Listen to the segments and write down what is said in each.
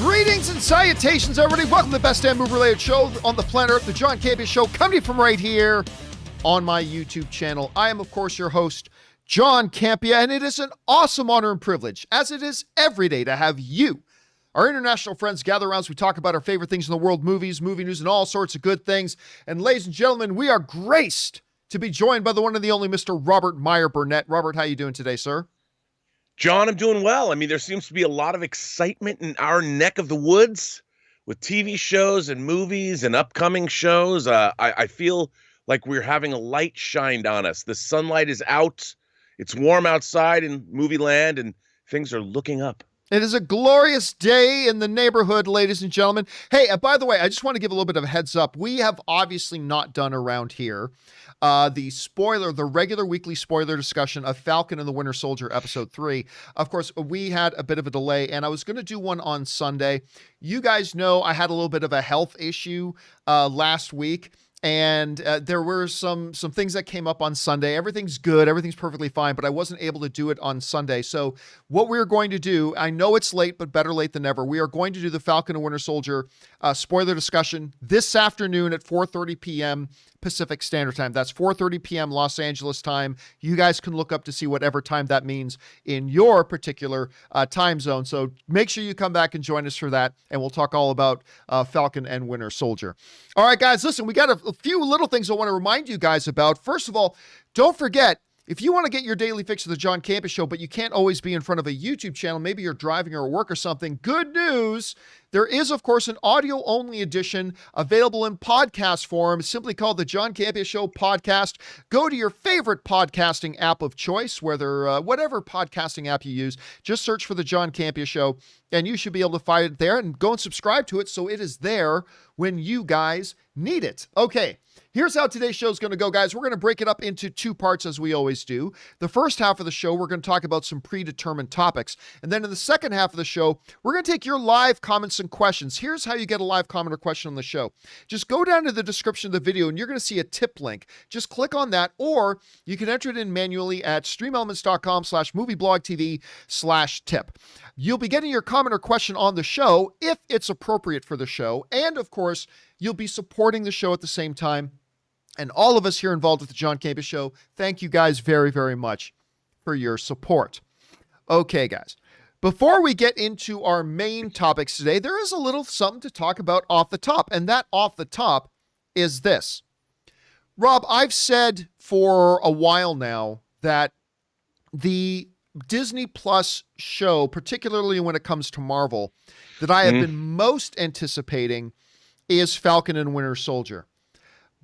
Greetings and salutations, everybody. Welcome to the best damn movie-related show on the planet Earth, the John Campea Show, coming to you from right here on my YouTube channel. I am, of course, your host, John Campea, and it is an awesome honor and privilege, as it is every day, to have you, our international friends, gather around as we talk about our favorite things in the world, movies, movie news, and all sorts of good things. And ladies and gentlemen, we are graced to be joined by the one and the only Mr. Robert Meyer Burnett. Robert, how you doing today, sir? John, I'm doing well. I mean, there seems to be a lot of excitement in our neck of the woods with TV shows and movies and upcoming shows. I feel like we're having a light shined on us. The sunlight is out. It's warm outside in movie land, and things are looking up. It is a glorious day in the neighborhood, ladies and gentlemen. Hey, by the way, I just want to give a little bit of a heads up. We have obviously not done around here the regular weekly spoiler discussion of Falcon and the Winter Soldier episode 3. Of course, we had a bit of a delay, and I was going to do one on Sunday. You guys know I had a little bit of a health issue last week. And there were some things that came up on Sunday. Everything's good. Everything's perfectly fine, but I wasn't able to do it on Sunday. So what we're going to do, I know it's late, but better late than never. We are going to do the Falcon and Winter Soldier spoiler discussion this afternoon at 4:30 p.m. Pacific Standard Time. That's 4:30 p.m. Los Angeles time. You guys can look up to see whatever time that means in your particular time zone. So make sure you come back and join us for that, and we'll talk all about Falcon and Winter Soldier. All right, guys, listen, we got a few little things I want to remind you guys about. First of all, don't forget, if you want to get your daily fix of the John Campea Show, but you can't always be in front of a YouTube channel, maybe you're driving or at work or something, good news. There is, of course, an audio-only edition available in podcast form, simply called the John Campea Show Podcast. Go to your favorite podcasting app of choice, whatever podcasting app you use. Just search for the John Campea Show, and you should be able to find it there, and go and subscribe to it so it is there when you guys need it. Okay. Here's how today's show is going to go, guys. We're going to break it up into two parts, as we always do. The first half of the show, we're going to talk about some predetermined topics. And then in the second half of the show, we're going to take your live comments and questions. Here's how you get a live comment or question on the show. Just go down to the description of the video, and you're going to see a tip link. Just click on that, or you can enter it in manually at streamelements.com/movieblogtv/tip. You'll be getting your comment or question on the show if it's appropriate for the show. And, of course, you'll be supporting the show at the same time. And all of us here involved with the John Campea Show, thank you guys very, very much for your support. Okay, guys. Before we get into our main topics today, there is a little something to talk about off the top. And that off the top is this. Rob, I've said for a while now that the Disney Plus show, particularly when it comes to Marvel, that I have been most anticipating is Falcon and Winter Soldier.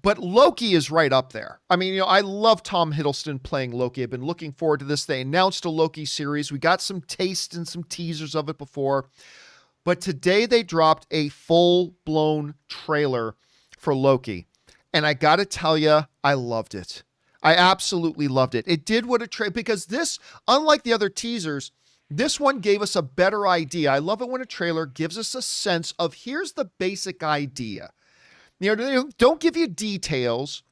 But Loki is right up there. I mean, I love Tom Hiddleston playing Loki. I've been looking forward to this. They announced a Loki series. We got some taste and some teasers of it before. But today they dropped a full-blown trailer for Loki. And I got to tell you, I loved it. I absolutely loved it. It did what a trailer, because this, unlike the other teasers, this one gave us a better idea. I love it when a trailer gives us a sense of, here's the basic idea. They don't give you details.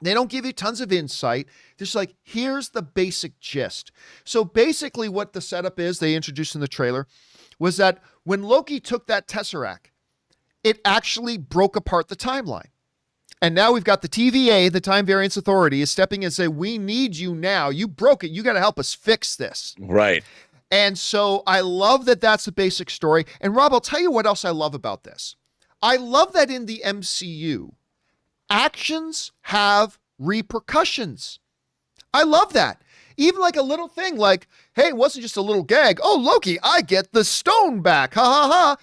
They don't give you tons of insight. Just like, here's the basic gist. So basically what the setup is, they introduced in the trailer, was that when Loki took that Tesseract, it actually broke apart the timeline. And now we've got the TVA, the Time Variance Authority, is stepping in and saying, we need you now. You broke it. You got to help us fix this. Right. And so I love that that's a basic story. And Rob, I'll tell you what else I love about this. I love that in the MCU, actions have repercussions. I love that. Even like a little thing like, hey, it wasn't just a little gag. Oh, Loki, I get the stone back. Ha ha ha.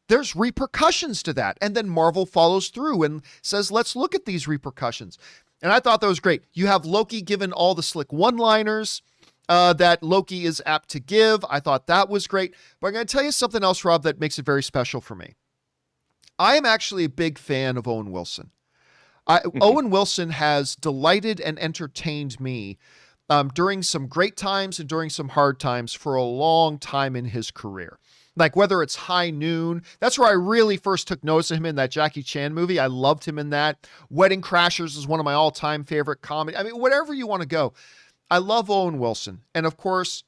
There's repercussions to that. And then Marvel follows through and says, let's look at these repercussions. And I thought that was great. You have Loki given all the slick one-liners that Loki is apt to give. I thought that was great. But I'm going to tell you something else, Rob, that makes it very special for me. I am actually a big fan of Owen Wilson. Owen Wilson has delighted and entertained me during some great times and during some hard times for a long time in his career. Like whether it's High Noon, that's where I really first took notice of him in that Jackie Chan movie. I loved him in that. Wedding Crashers is one of my all-time favorite comedy. I mean, whatever you want to go. I love Owen Wilson. And of course,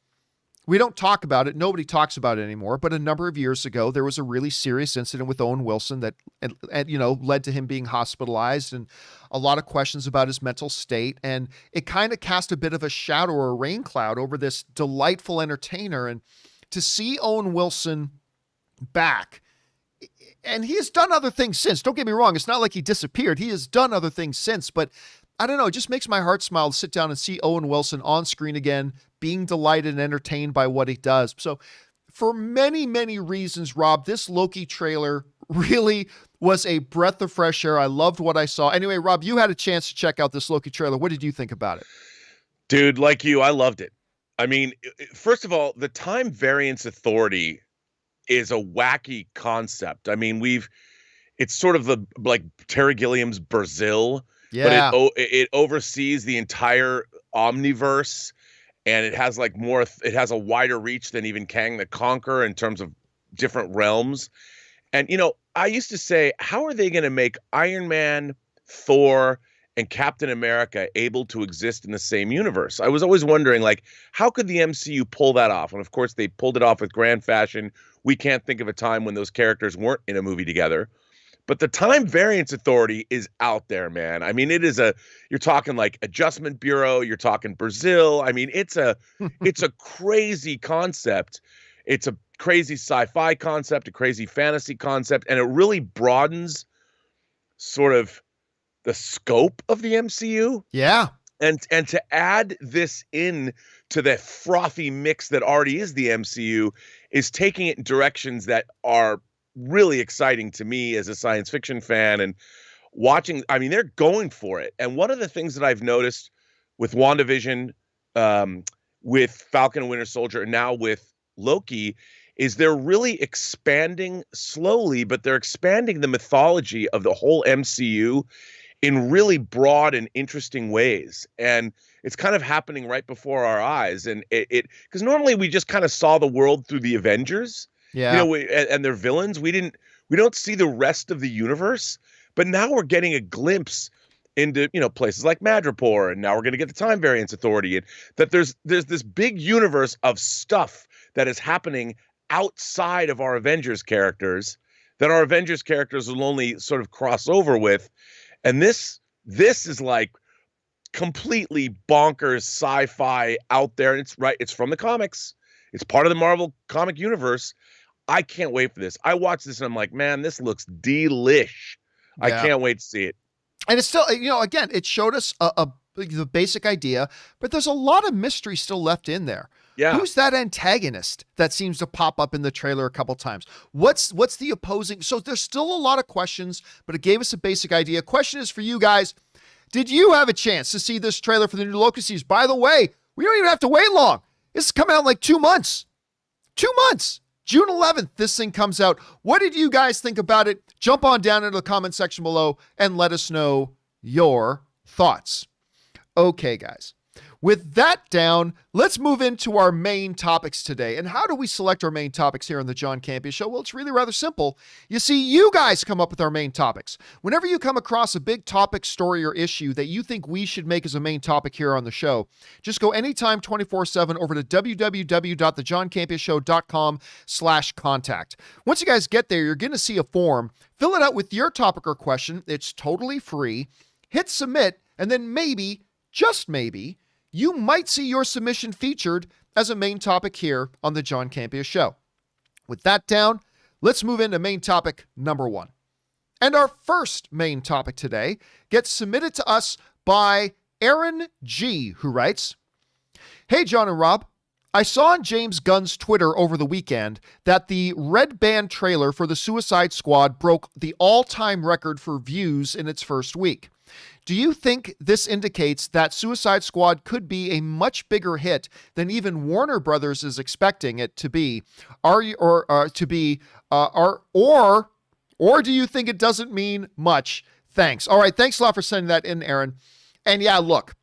We don't talk about it. Nobody talks about it anymore. But a number of years ago, there was a really serious incident with Owen Wilson that, led to him being hospitalized, and a lot of questions about his mental state. And it kind of cast a bit of a shadow or a rain cloud over this delightful entertainer. And to see Owen Wilson back, and he has done other things since. Don't get me wrong. It's not like he disappeared. He has done other things since, but I don't know. It just makes my heart smile to sit down and see Owen Wilson on screen again, being delighted and entertained by what he does. So for many, many reasons, Rob, this Loki trailer really was a breath of fresh air. I loved what I saw. Anyway, Rob, you had a chance to check out this Loki trailer. What did you think about it? Dude, like you, I loved it. I mean, first of all, the time variance authority is a wacky concept. I mean, it's sort of like Terry Gilliam's Brazil, yeah, but it oversees the entire omniverse, and it has it has a wider reach than even Kang the Conqueror in terms of different realms. And, I used to say, how are they going to make Iron Man, Thor, and Captain America able to exist in the same universe? I was always wondering, how could the MCU pull that off? And of course, they pulled it off with grand fashion. We can't think of a time when those characters weren't in a movie together. But the time variance authority is out there, man. I mean, you're talking like Adjustment Bureau, you're talking Brazil. I mean, it's a crazy concept. It's a crazy sci-fi concept, a crazy fantasy concept, and it really broadens sort of the scope of the MCU. Yeah. And to add this in to the frothy mix that already is the MCU is taking it in directions that are really exciting to me as a science fiction fan and watching. I mean, they're going for it. And one of the things that I've noticed with WandaVision, with Falcon and Winter Soldier, and now with Loki, is they're really expanding slowly, but they're expanding the mythology of the whole MCU in really broad and interesting ways. And it's kind of happening right before our eyes. And because normally we just kind of saw the world through the Avengers, yeah, and their villains. We don't see the rest of the universe, but now we're getting a glimpse into, places like Madripoor, and now we're going to get the Time Variance Authority, and that there's this big universe of stuff that is happening outside of our Avengers characters that our Avengers characters will only sort of cross over with. And this is like completely bonkers sci-fi out there. And it's from the comics. It's part of the Marvel comic universe. I can't wait for this. I watched this and I'm like, man, this looks delish. Yeah. I can't wait to see it. And it's still, again, it showed us the basic idea, but there's a lot of mystery still left in there. Yeah. Who's that antagonist that seems to pop up in the trailer a couple times? What's the opposing? So there's still a lot of questions, but it gave us a basic idea. Question is for you guys. Did you have a chance to see this trailer for the new Loki series? By the way, we don't even have to wait long. This is coming out in like 2 months. 2 months. June 11th, this thing comes out. What did you guys think about it? Jump on down into the comment section below and let us know your thoughts. Okay, guys. With that down, let's move into our main topics today. And how do we select our main topics here on the John Campea Show? Well, it's really rather simple. You see, you guys come up with our main topics. Whenever you come across a big topic, story, or issue that you think we should make as a main topic here on the show, just go anytime 24/7 over to www.thejohncampeashow.com/contact. Once you guys get there, you're going to see a form. Fill it out with your topic or question. It's totally free. Hit submit, and then maybe, just maybe, you might see your submission featured as a main topic here on the John Campea Show. With that down, let's move into main topic number 1. And our first main topic today gets submitted to us by Aaron G., who writes, "Hey, John and Rob, I saw on James Gunn's Twitter over the weekend that the Red Band trailer for the Suicide Squad broke the all-time record for views in its first week. Do you think this indicates that Suicide Squad could be a much bigger hit than even Warner Brothers is expecting it to be? Or do you think it doesn't mean much? Thanks." All right, thanks a lot for sending that in, Aaron. And yeah, look,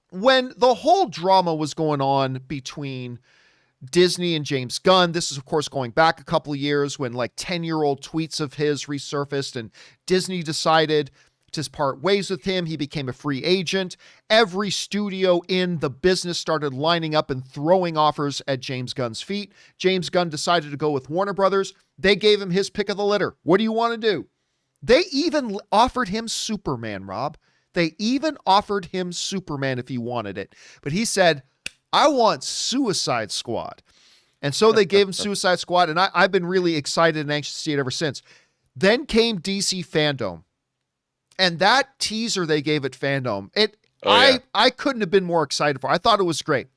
when the whole drama was going on between Disney and James Gunn, this is of course going back a couple of years when like 10-year-old tweets of his resurfaced and Disney decided to part ways with him. He became a free agent. Every studio in the business started lining up and throwing offers at James Gunn's feet. James Gunn decided to go with Warner Brothers. They gave him his pick of the litter. What do you want to do? They even offered him Superman, Rob. They even offered him Superman if he wanted it. But he said, I want Suicide Squad. And so they gave him Suicide Squad, and I've been really excited and anxious to see it ever since. Then came DC Fandom. And that teaser they gave at Fandom, I couldn't have been more excited for. I thought it was great.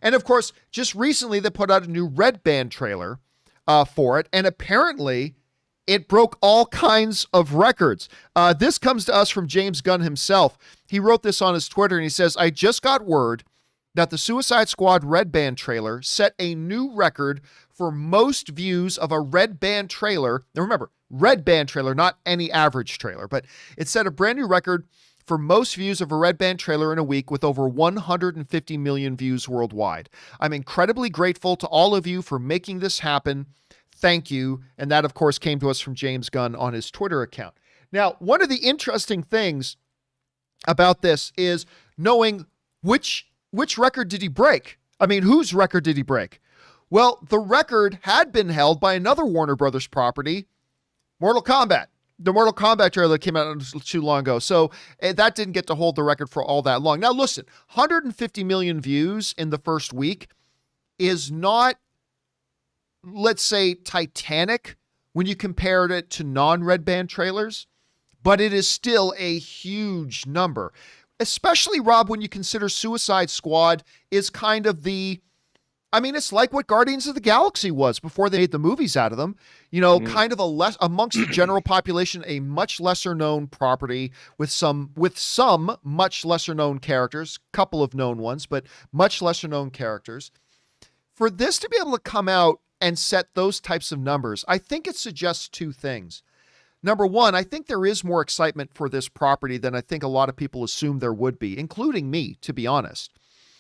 And of course, just recently they put out a new Red Band trailer for it, and apparently it broke all kinds of records. This comes to us from James Gunn himself. He wrote this on his Twitter, and he says, I just got word that the Suicide Squad Red Band trailer set a new record for most views of a Red Band trailer. Now remember, Red Band trailer, not any average trailer, but it set a brand new record for most views of a Red Band trailer in a week with over 150 million views worldwide. I'm incredibly grateful to all of you for making this happen. Thank you. And that, of course, came to us from James Gunn on his Twitter account. Now, one of the interesting things about this is knowing which record did he break? I mean, whose record did he break? Well, the record had been held by another Warner Brothers property, Mortal Kombat. The Mortal Kombat trailer that came out too long ago. So that didn't get to hold the record for all that long. Now, listen, 150 million views in the first week is not, let's say, Titanic when you compared it to non-Red Band trailers, but it is still a huge number. Especially, Rob, when you consider Suicide Squad is kind of it's like what Guardians of the Galaxy was before they made the movies out of them. You know, kind of amongst the general population, a much lesser known property with some much lesser known characters, couple of known ones, but much lesser known characters. For this to be able to come out and set those types of numbers, I think it suggests two things. Number one, I think there is more excitement for this property than I think a lot of people assume there would be, including me, to be honest.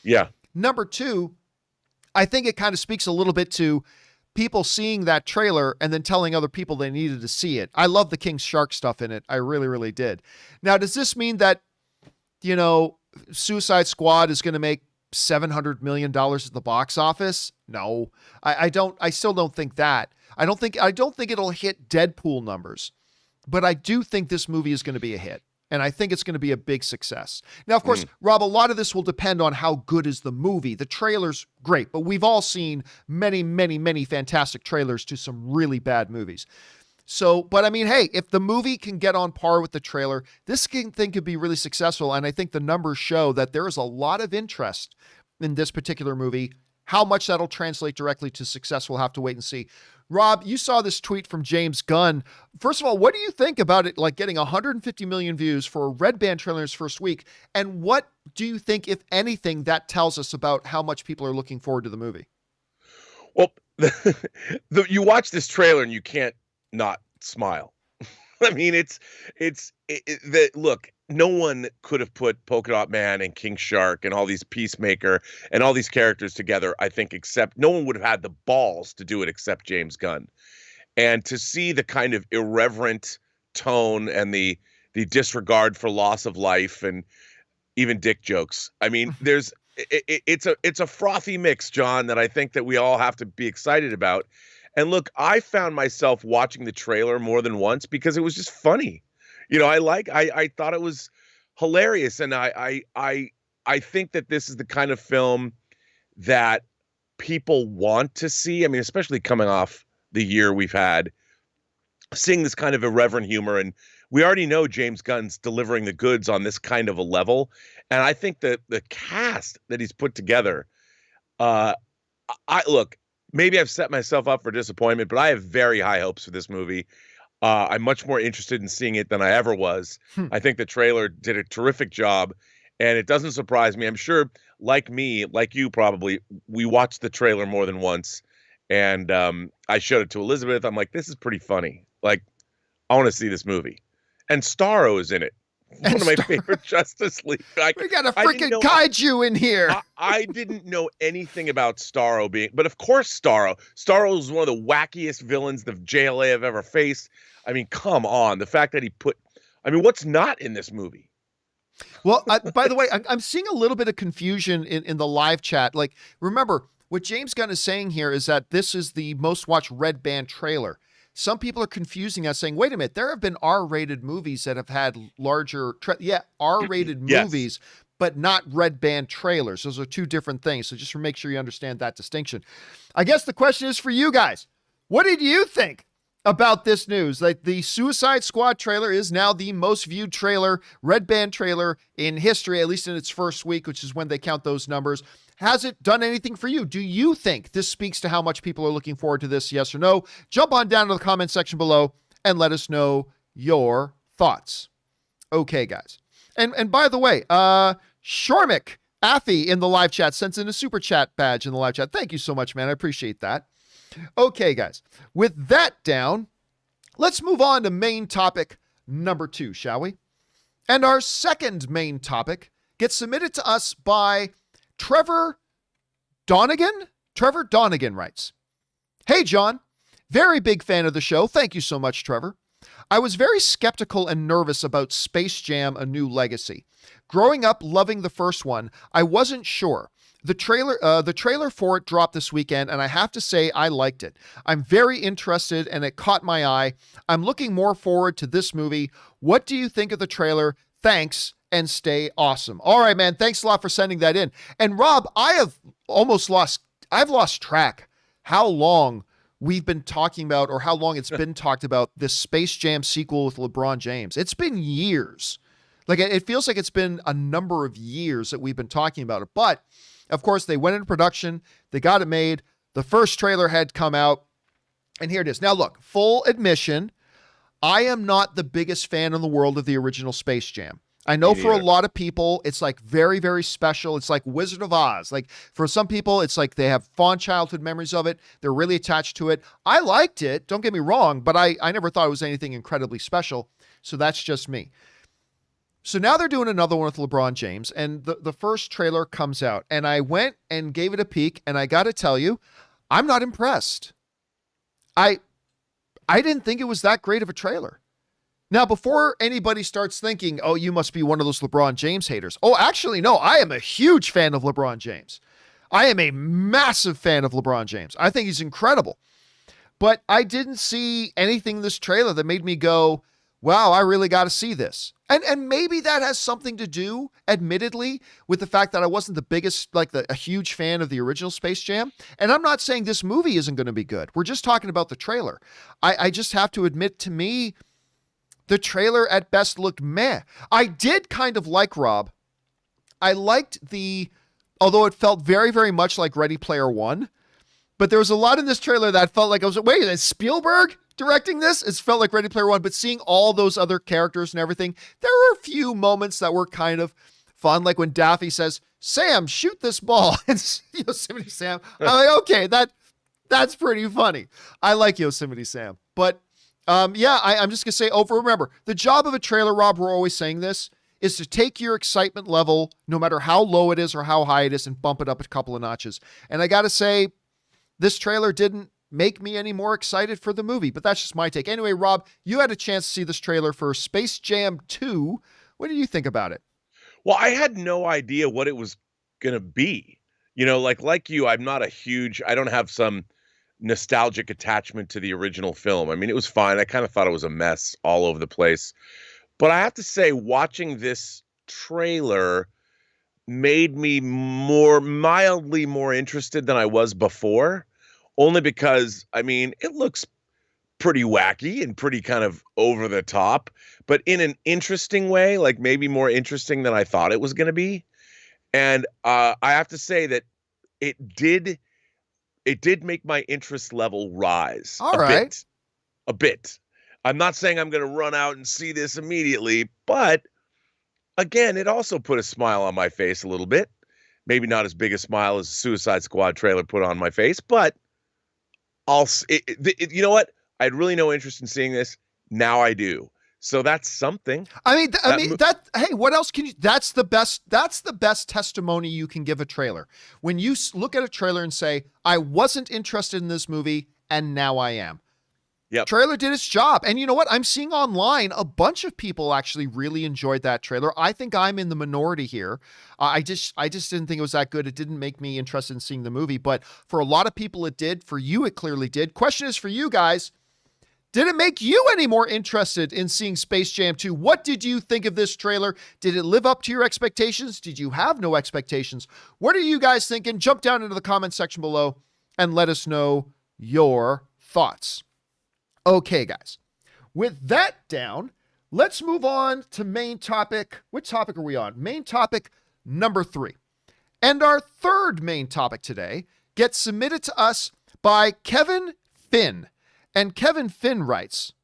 Yeah. Number two, I think it kind of speaks a little bit to people seeing that trailer and then telling other people they needed to see it. I love the King Shark stuff in it. I really, really did. Now, does this mean that, Suicide Squad is going to make $700 million at the box office? No, I still don't think that. I don't think it'll hit Deadpool numbers. But I do think this movie is going to be a hit, and I think it's going to be a big success. Now, of course, Rob, a lot of this will depend on how good is the movie. The trailer's great, but we've all seen many, many, many fantastic trailers to some really bad movies. So, but I mean, hey, if the movie can get on par with the trailer, this thing could be really successful, and I think the numbers show that there is a lot of interest in this particular movie. How much that'll translate directly to success, we'll have to wait and see. Rob, you saw this tweet from James Gunn. First of all, what do you think about it, like getting 150 million views for a Red Band trailer in its first week? And what do you think, if anything, that tells us about how much people are looking forward to the movie? Well, you watch this trailer and you can't not smile. I mean, look, no one could have put Polka Dot Man and King Shark and all these Peacemaker and all these characters together, I think, except no one would have had the balls to do it except James Gunn. And to see the kind of irreverent tone and the disregard for loss of life and even dick jokes. I mean, it's a frothy mix, John, that I think that we all have to be excited about. And look, I found myself watching the trailer more than once because it was just funny. I thought it was hilarious. And I think that this is the kind of film that people want to see. I mean, especially coming off the year we've had, seeing this kind of irreverent humor. And we already know James Gunn's delivering the goods on this kind of a level. And I think that the cast that he's put together, look, maybe I've set myself up for disappointment, but I have very high hopes for this movie. I'm much more interested in seeing it than I ever was. I think the trailer did a terrific job, and it doesn't surprise me. I'm sure, like me, like you probably, we watched the trailer more than once, and I showed it to Elizabeth. I'm like, this is pretty funny. Like, I want to see this movie. And Starro is in it. One of my favorite Justice League. We got a freaking kaiju in here. I didn't know anything about Starro but of course Starro is one of the wackiest villains the JLA have ever faced. I mean, come on. The fact that he put I mean, what's not in this movie? Well, by the way, I'm seeing a little bit of confusion in the live chat. Like, remember, what James Gunn is saying here is that this is the most watched Red Band trailer. Some people are confusing us, saying, wait a minute, there have been R-rated movies that have had larger, R-rated Yes. movies, but not Red Band trailers. Those are two different things. So just to make sure you understand that distinction. I guess the question is for you guys. What did you think about this news? Like, the Suicide Squad trailer is now the most viewed trailer, Red Band trailer in history, at least in its first week, which is when they count those numbers. Has it done anything for you? Do you think this speaks to how much people are looking forward to this? Yes or no? Jump on down to the comment section below and let us know your thoughts. Okay, guys. And by the way, Shormick Affy in the live chat sends in a super chat badge in the live chat. Thank you so much, man. I appreciate that. Okay, guys. With that down, let's move on to main topic number 2, shall we? And our second main topic gets submitted to us by Trevor Donegan. Trevor Donegan writes, "Hey, John. Very big fan of the show. Thank you so much, Trevor. I was very skeptical and nervous about Space Jam: A New Legacy. Growing up loving the first one, I wasn't sure. The trailer for it dropped this weekend, and I have to say I liked it. I'm very interested, and it caught my eye. I'm looking more forward to this movie. What do you think of the trailer? Thanks, and stay awesome." All right, man. Thanks a lot for sending that in. And Rob, I've lost track how long we've been talking about, or how long it's been talked about, this Space Jam sequel with LeBron James. It's been years. Like, it feels like it's been a number of years that we've been talking about it. But of course, they went into production. They got it made. The first trailer had come out. And here it is. Now, look, full admission, I am not the biggest fan in the world of the original Space Jam. I know for a lot of people, it's like very, very special. It's like Wizard of Oz. Like, for some people, it's like they have fond childhood memories of it. They're really attached to it. I liked it. Don't get me wrong, but I never thought it was anything incredibly special. So that's just me. So now they're doing another one with LeBron James, and the first trailer comes out, and I went and gave it a peek, and I got to tell you, I'm not impressed. I didn't think it was that great of a trailer. Now, before anybody starts thinking, oh, you must be one of those LeBron James haters. Oh, actually, no, I am a huge fan of LeBron James. I am a massive fan of LeBron James. I think he's incredible. But I didn't see anything in this trailer that made me go, wow, I really got to see this. And maybe that has something to do, admittedly, with the fact that I wasn't the biggest, a huge fan of the original Space Jam. And I'm not saying this movie isn't going to be good. We're just talking about the trailer. I just have to admit, to me, the trailer at best looked meh. I did kind of like, Rob. I liked although it felt very, very much like Ready Player One, but there was a lot in this trailer that felt like wait, is Spielberg directing this? It felt like Ready Player One, but seeing all those other characters and everything, there were a few moments that were kind of fun, like when Daffy says, "Sam, shoot this ball." And Yosemite Sam, I'm like, okay, that's pretty funny. I like Yosemite Sam. But I'm just going to say, remember, the job of a trailer, Rob, we're always saying this, is to take your excitement level, no matter how low it is or how high it is, and bump it up a couple of notches. And I got to say, this trailer didn't make me any more excited for the movie, but that's just my take. Anyway, Rob, you had a chance to see this trailer for Space Jam 2. What do you think about it? Well, I had no idea what it was going to be. Like you, I don't have some nostalgic attachment to the original film. I mean, it was fine. I kind of thought it was a mess all over the place. But I have to say, watching this trailer made me mildly more interested than I was before. Only because, I mean, it looks pretty wacky and pretty kind of over the top, but in an interesting way, like maybe more interesting than I thought it was going to be. And I have to say that it did make my interest level rise a bit. I'm not saying I'm going to run out and see this immediately, but again, it also put a smile on my face a little bit. Maybe not as big a smile as the Suicide Squad trailer put on my face, but you know what? I had really no interest in seeing this. Now I do. So that's something. Hey, what else can you, that's the best testimony you can give a trailer. When you look at a trailer and say, I wasn't interested in this movie and now I am. Yep. Trailer did its job. And you know what? I'm seeing online a bunch of people actually really enjoyed that trailer. I think I'm in the minority here. I just didn't think it was that good. It didn't make me interested in seeing the movie, but for a lot of people it did. For you, it clearly did. Question is for you guys. Did it make you any more interested in seeing Space Jam 2? What did you think of this trailer? Did it live up to your expectations? Did you have no expectations? What are you guys thinking? Jump down into the comment section below and let us know your thoughts. Okay, guys. With that down, let's move on to main topic. What topic are we on? Main topic number 3. And our third main topic today gets submitted to us by Kevin Finn. And Kevin Finn writes,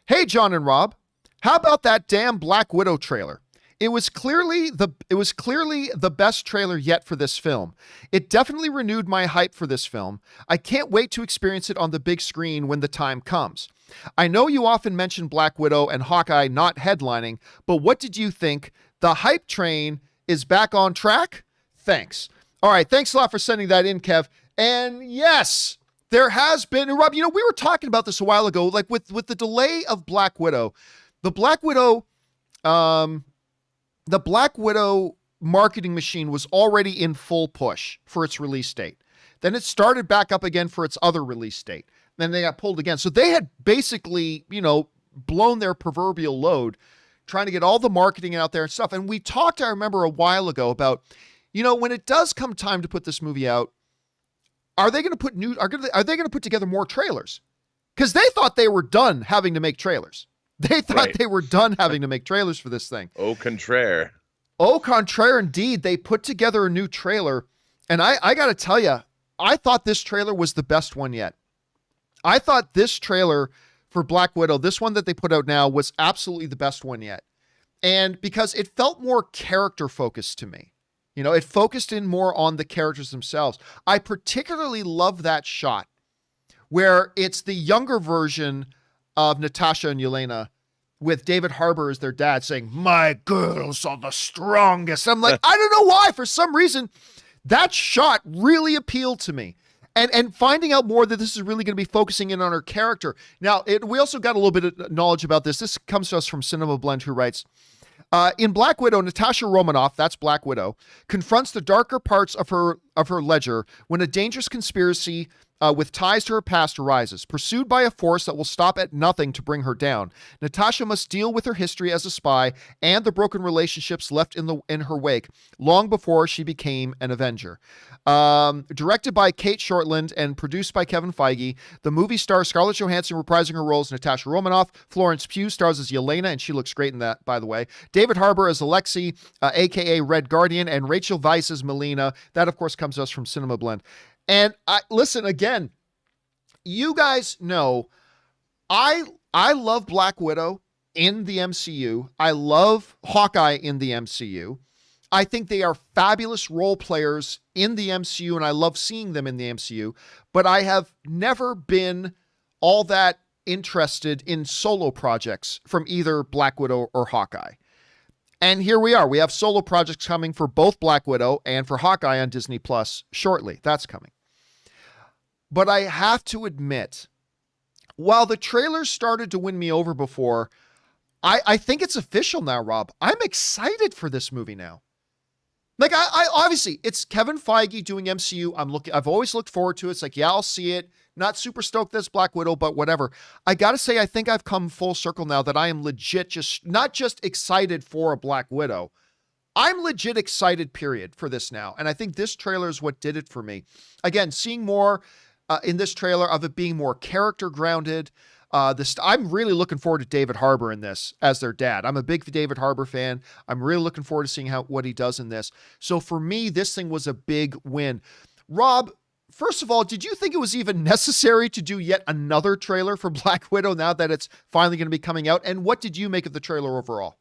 "Hey, John and Rob, how about that damn Black Widow trailer? It was clearly the best trailer yet for this film. It definitely renewed my hype for this film. I can't wait to experience it on the big screen when the time comes. I know you often mention Black Widow and Hawkeye not headlining, but what did you think? The hype train is back on track? Thanks." All right, thanks a lot for sending that in, Kev. And yes, there has been, and Rob, you know, we were talking about this a while ago, like with the delay of Black Widow, the Black Widow marketing machine was already in full push for its release date. Then it started back up again for its other release date. Then they got pulled again. So they had basically, you know, blown their proverbial load trying to get all the marketing out there and stuff. And we talked, I remember a while ago about, you know, when it does come time to put this movie out, are they going to put together more trailers? Because they thought they were done having to make trailers. They thought they were done having to make trailers for this thing. Au contraire. Au contraire, indeed. They put together a new trailer. And I got to tell you, I thought this trailer was the best one yet. I thought this trailer for Black Widow, this one that they put out now, was absolutely the best one yet. And because it felt more character focused to me. You know, it focused in more on the characters themselves. I particularly love that shot where it's the younger version of Natasha and Yelena with David Harbour as their dad saying, "My girls are the strongest." I'm like, I don't know why. For some reason, that shot really appealed to me. And finding out more that this is really going to be focusing in on her character. Now, we also got a little bit of knowledge about this. This comes to us from Cinema Blend, who writes, in Black Widow, Natasha Romanoff, that's Black Widow, confronts the darker parts of her ledger when a dangerous conspiracy with ties to her past arises. Pursued by a force that will stop at nothing to bring her down, Natasha must deal with her history as a spy and the broken relationships left in her wake long before she became an Avenger. Directed by Kate Shortland and produced by Kevin Feige, the movie stars Scarlett Johansson reprising her role as Natasha Romanoff. Florence Pugh stars as Yelena, and she looks great in that, by the way. David Harbour as Alexei, aka Red Guardian, and Rachel Weisz as Melina. That, of course, comes to us from Cinema Blend. And listen, again, you guys know I love Black Widow in the MCU. I love Hawkeye in the MCU. I think they are fabulous role players in the MCU, and I love seeing them in the MCU. But I have never been all that interested in solo projects from either Black Widow or Hawkeye. And here we are. We have solo projects coming for both Black Widow and for Hawkeye on Disney Plus shortly. That's coming. But I have to admit, while the trailers started to win me over before, I think it's official now, Rob. I'm excited for this movie now. Like, I obviously, it's Kevin Feige doing MCU. I've always looked forward to it. It's like, yeah, I'll see it. Not super stoked this Black Widow, but whatever. I got to say, I think I've come full circle now that I am legit not just excited for a Black Widow. I'm legit excited, period, for this now. And I think this trailer is what did it for me. Again, seeing more in this trailer of it being more character grounded. I'm really looking forward to David Harbour in this as their dad. I'm a big David Harbour fan. I'm really looking forward to seeing what he does in this. So for me, this thing was a big win. Rob, first of all, did you think it was even necessary to do yet another trailer for Black Widow now that it's finally going to be coming out? And what did you make of the trailer overall?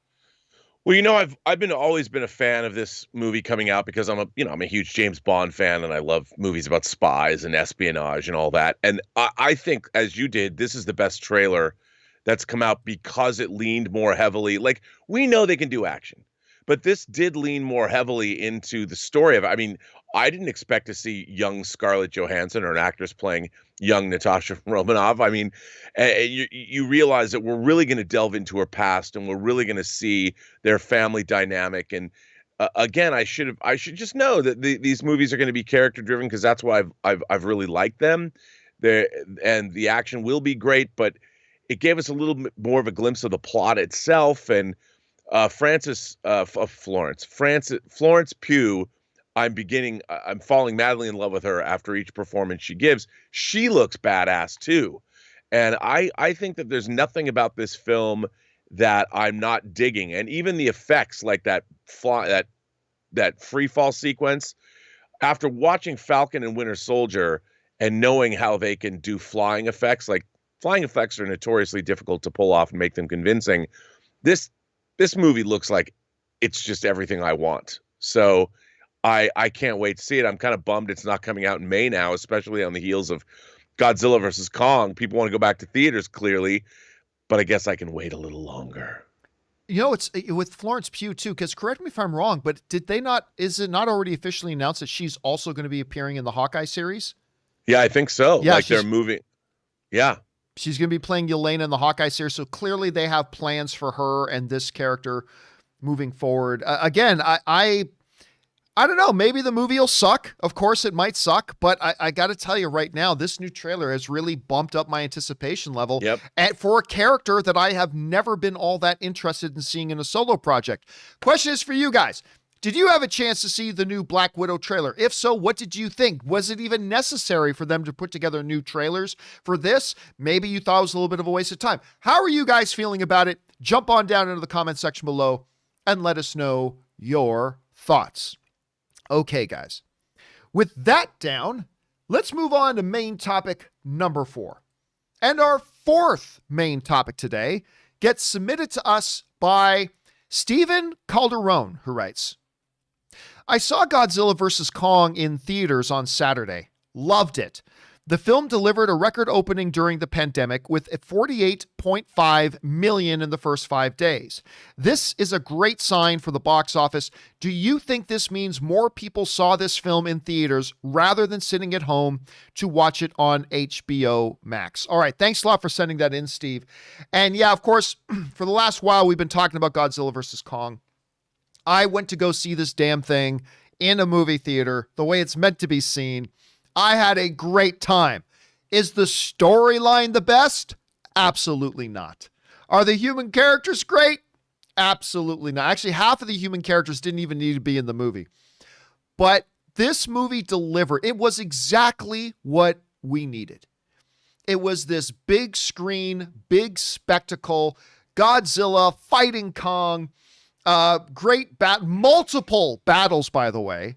Well, you know, I've always been a fan of this movie coming out because I'm a huge James Bond fan, and I love movies about spies and espionage and all that. And I think, as you did, this is the best trailer that's come out because it leaned more heavily. Like, we know they can do action, but this did lean more heavily into the story of it. I mean, I didn't expect to see young Scarlett Johansson or an actress playing young Natasha Romanoff. I mean, you realize that we're really going to delve into her past, and we're really going to see their family dynamic. And again, I should just know that these movies are going to be character driven, because that's why I've really liked them. And the action will be great, but it gave us a little bit more of a glimpse of the plot itself. And Florence Pugh, I'm falling madly in love with her after each performance she gives. She looks badass too. And I think that there's nothing about this film that I'm not digging. And even the effects, like that free fall sequence, after watching Falcon and Winter Soldier and knowing how they can do flying effects, like flying effects are notoriously difficult to pull off and make them convincing. This movie looks like it's just everything I want. So I can't wait to see it. I'm kind of bummed it's not coming out in May now, especially on the heels of Godzilla versus Kong. People want to go back to theaters, clearly, but I guess I can wait a little longer. It's with Florence Pugh too, because correct me if I'm wrong, but is it not already officially announced that she's also going to be appearing in the Hawkeye series? Yeah, I think so. Yeah, like they're moving. Yeah. She's going to be playing Yelena in the Hawkeye series. So clearly they have plans for her and this character moving forward. Again, I don't know. Maybe the movie will suck. Of course, it might suck. But I got to tell you right now, this new trailer has really bumped up my anticipation level. Yep. For a character that I have never been all that interested in seeing in a solo project. Question is for you guys. Did you have a chance to see the new Black Widow trailer? If so, what did you think? Was it even necessary for them to put together new trailers for this? Maybe you thought it was a little bit of a waste of time. How are you guys feeling about it? Jump on down into the comment section below and let us know your thoughts. Okay, guys. With that down, let's move on to main topic number 4. And our fourth main topic today gets submitted to us by Stephen Calderon, who writes, I saw Godzilla vs. Kong in theaters on Saturday. Loved it. The film delivered a record opening during the pandemic with $48.5 million in the first 5 days. This is a great sign for the box office. Do you think this means more people saw this film in theaters rather than sitting at home to watch it on HBO Max? All right, thanks a lot for sending that in, Steve. And yeah, of course, for the last while, we've been talking about Godzilla vs. Kong. I went to go see this damn thing in a movie theater, the way it's meant to be seen. I had a great time. Is the storyline the best? Absolutely not. Are the human characters great? Absolutely not. Actually, half of the human characters didn't even need to be in the movie. But this movie delivered. It was exactly what we needed. It was this big screen, big spectacle, Godzilla fighting Kong. Multiple battles, by the way,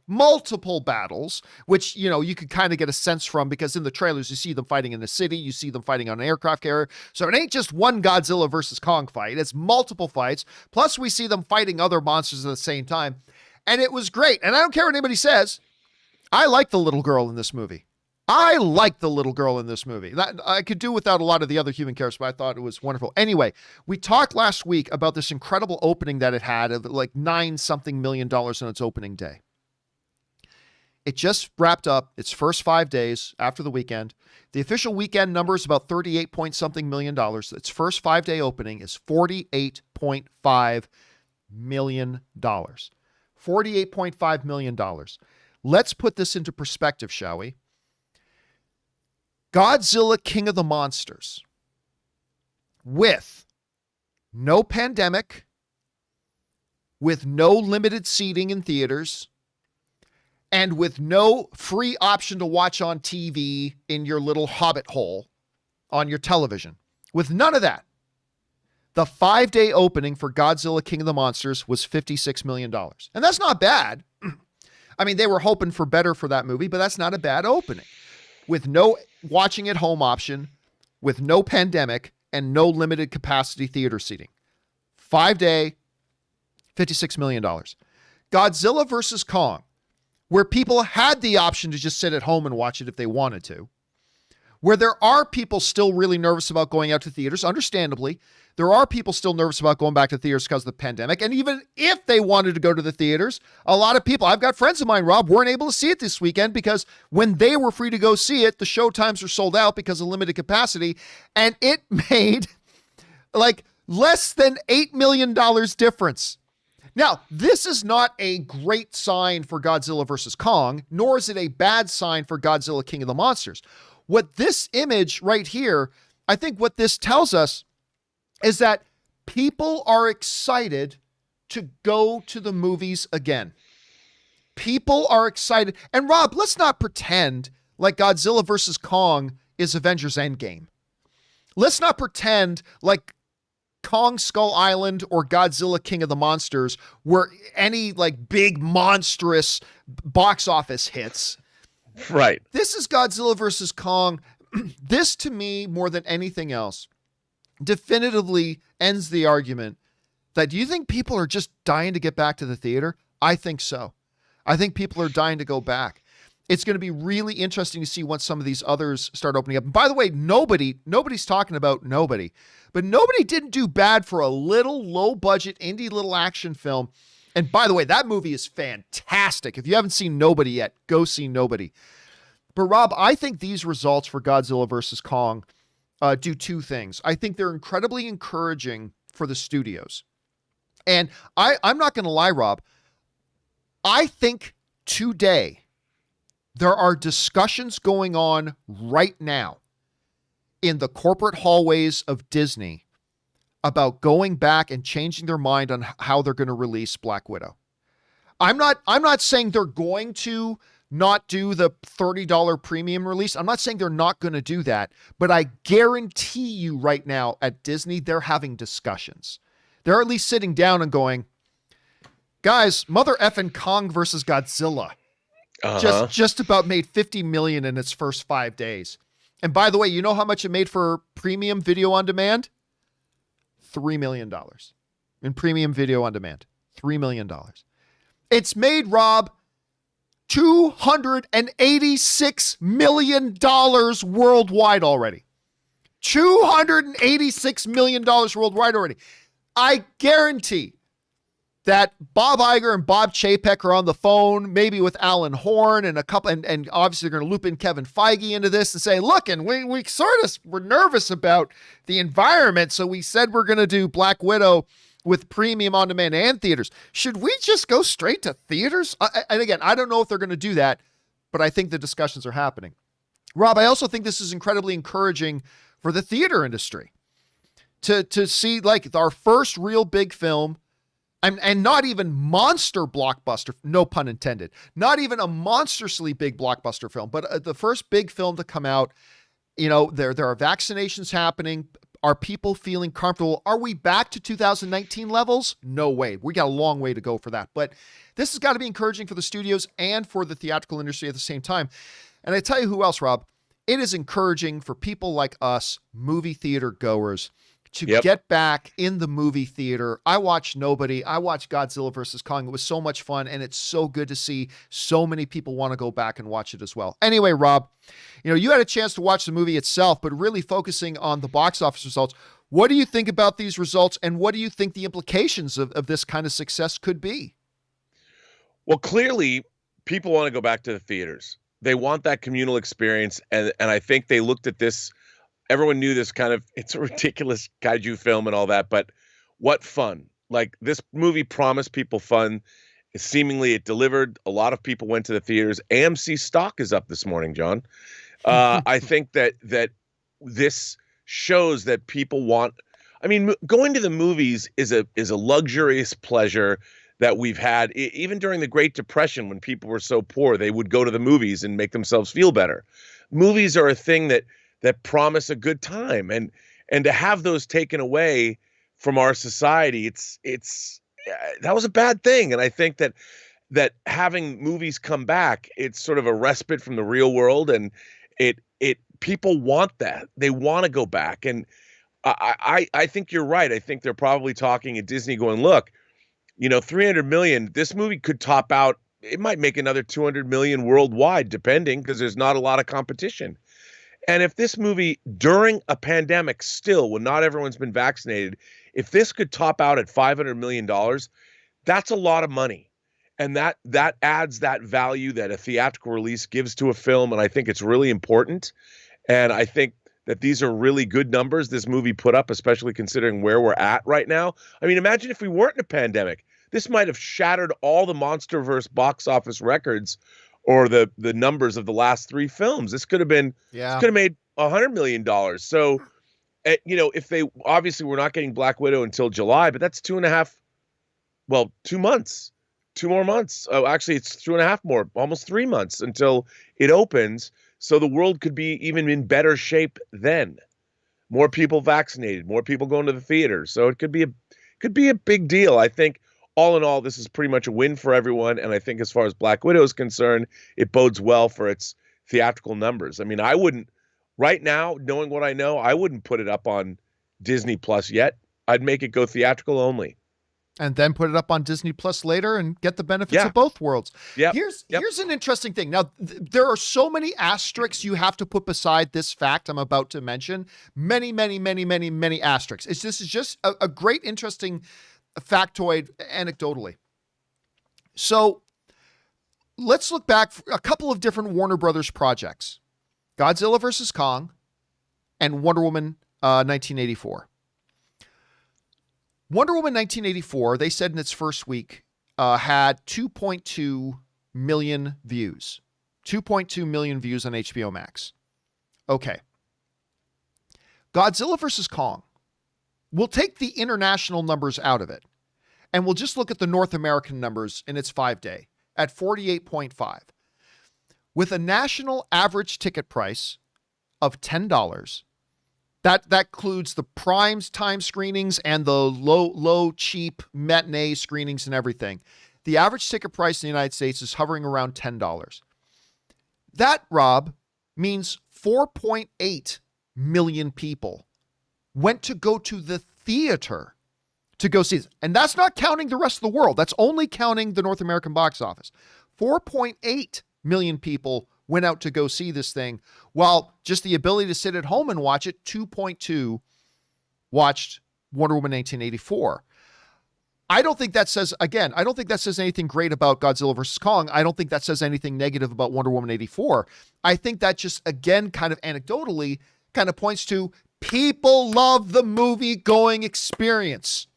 which, you could kind of get a sense from, because in the trailers, you see them fighting in the city, you see them fighting on an aircraft carrier. So it ain't just one Godzilla versus Kong fight. It's multiple fights. Plus we see them fighting other monsters at the same time. And it was great. And I don't care what anybody says. I like the little girl in this movie. That I could do without a lot of the other human characters, but I thought it was wonderful. Anyway, we talked last week about this incredible opening that it had of like $9-something million on its opening day. It just wrapped up its first 5 days after the weekend. The official weekend number is about $38-point-something million. Its first 5-day opening is $48.5 million. $48.5 million. Let's put this into perspective, shall we? Godzilla King of the Monsters, with no pandemic, with no limited seating in theaters, and with no free option to watch on TV in your little hobbit hole on your television. With none of that, the 5-day opening for Godzilla King of the Monsters was $56 million. And that's not bad. I mean, they were hoping for better for that movie, but that's not a bad opening. With no watching at home option, with no pandemic, and no limited capacity theater seating. 5-day, $56 million. Godzilla vs. Kong, where people had the option to just sit at home and watch it if they wanted to, where there are people still really nervous about going out to theaters, understandably. There are people still nervous about going back to theaters because of the pandemic. And even if they wanted to go to the theaters, a lot of people, I've got friends of mine, Rob, weren't able to see it this weekend because when they were free to go see it, the show times are sold out because of limited capacity. And it made like less than $8 million difference. Now, this is not a great sign for Godzilla versus Kong, nor is it a bad sign for Godzilla King of the Monsters. What this image right here, I think what this tells us is that people are excited to go to the movies again. People are excited. And Rob, let's not pretend like Godzilla versus Kong is Avengers Endgame. Let's not pretend like Kong Skull Island or Godzilla King of the Monsters were any like big monstrous box office hits. Right. This is Godzilla versus Kong. This to me, more than anything else, definitively ends the argument that do you think people are just dying to get back to the theater? I think so. I think people are dying to go back. It's going to be really interesting to see once some of these others start opening up. And by the way, nobody's talking about Nobody, but Nobody didn't do bad for a little low budget indie little action film. And by the way, that movie is fantastic. If you haven't seen Nobody yet, go see Nobody. But Rob, I think these results for Godzilla versus Kong do two things. I think they're incredibly encouraging for the studios. And I'm not going to lie, Rob. I think today there are discussions going on right now in the corporate hallways of Disney about going back and changing their mind on how they're going to release Black Widow. I'm not saying they're going to not do the $30 premium release. I'm not saying they're not going to do that, but I guarantee you right now at Disney, they're having discussions. They're at least sitting down and going, guys, mother effing Kong versus Godzilla just about made $50 million in its first 5 days. And by the way, you know how much it made for premium video on demand? $3 million in premium video on demand. $3 million. It's made, Rob, $286 million worldwide already. $286 million worldwide already. I guarantee that Bob Iger and Bob Chapek are on the phone, maybe with Alan Horn and a couple, and obviously they're going to loop in Kevin Feige into this and say, look, and we sort of were nervous about the environment, so we said we're going to do Black Widow with premium on demand and theaters. Should we just go straight to theaters? And again, I don't know if they're going to do that, but I think the discussions are happening. Rob, I also think this is incredibly encouraging for the theater industry to see like our first real big film. And not even monster blockbuster, no pun intended, not even a monstrously big blockbuster film, but the first big film to come out. You know, there are vaccinations happening. Are people feeling comfortable? Are we back to 2019 levels? No way. We got a long way to go for that. But this has got to be encouraging for the studios and for the theatrical industry at the same time. And I tell you who else, Rob, it is encouraging for people like us, movie theater goers, to get back in the movie theater. I watched Nobody. I watched Godzilla versus Kong. It was so much fun, and it's so good to see so many people want to go back and watch it as well. Anyway, Rob, you know, you had a chance to watch the movie itself, but really focusing on the box office results. What do you think about these results, and what do you think the implications of this kind of success could be? Well, clearly, people want to go back to the theaters. They want that communal experience, and I think they looked at this. Everyone knew this it's a ridiculous kaiju film and all that, but what fun. Like, this movie promised people fun. Seemingly it delivered. A lot of people went to the theaters. AMC stock is up this morning, John. I think that this shows that people want, I mean, going to the movies is a luxurious pleasure that we've had. Even during the Great Depression, when people were so poor, they would go to the movies and make themselves feel better. Movies are a thing that promise a good time, and to have those taken away from our society, it's that was a bad thing. And I think that having movies come back, it's sort of a respite from the real world, and it people want that. They want to go back, and I think you're right. I think they're probably talking at Disney going, look, you know, 300 million, this movie could top out. It might make another 200 million worldwide, depending, because there's not a lot of competition. And if this movie during a pandemic still, when not everyone's been vaccinated, if this could top out at $500 million, that's a lot of money. And that adds that value that a theatrical release gives to a film. And I think it's really important. And I think that these are really good numbers this movie put up, especially considering where we're at right now. I mean, imagine if we weren't in a pandemic. This might have shattered all the MonsterVerse box office records or the numbers of the last three films. This could have been, this could have made $100 million. So, if they, obviously we're not getting Black Widow until July, but that's 2 months, 2 more months. Oh, actually it's 2.5 more, almost 3 months until it opens. So the world could be even in better shape then. More people vaccinated, more people going to the theaters. So it could be a big deal. I think all in all, this is pretty much a win for everyone. And I think as far as Black Widow is concerned, it bodes well for its theatrical numbers. I mean, I wouldn't, right now, knowing what I know, I wouldn't put it up on Disney Plus yet. I'd make it go theatrical only. And then put it up on Disney Plus later and get the benefits of both worlds. Here's an interesting thing. Now, there are so many asterisks you have to put beside this fact I'm about to mention. Many, many, many, many, many asterisks. This is just a great, interesting factoid anecdotally. So let's look back for a couple of different Warner Brothers projects. Godzilla vs. Kong and Wonder Woman 1984. Wonder Woman 1984, they said in its first week, had 2.2 million views. 2.2 million views on HBO Max. Okay. Godzilla vs. Kong. We'll take the international numbers out of it, and we'll just look at the North American numbers in its 5-day at 48.5. With a national average ticket price of $10, that includes the primes time screenings and the low, cheap matinee screenings and everything. The average ticket price in the United States is hovering around $10. That, Rob, means 4.8 million people went to go to the theater to go see this. And that's not counting the rest of the world. That's only counting the North American box office. 4.8 million people went out to go see this thing, while just the ability to sit at home and watch it, 2.2 watched Wonder Woman 1984. I don't think that says anything great about Godzilla vs. Kong. I don't think that says anything negative about Wonder Woman 84. I think that just, again, kind of anecdotally, kind of points to people love the movie-going experience.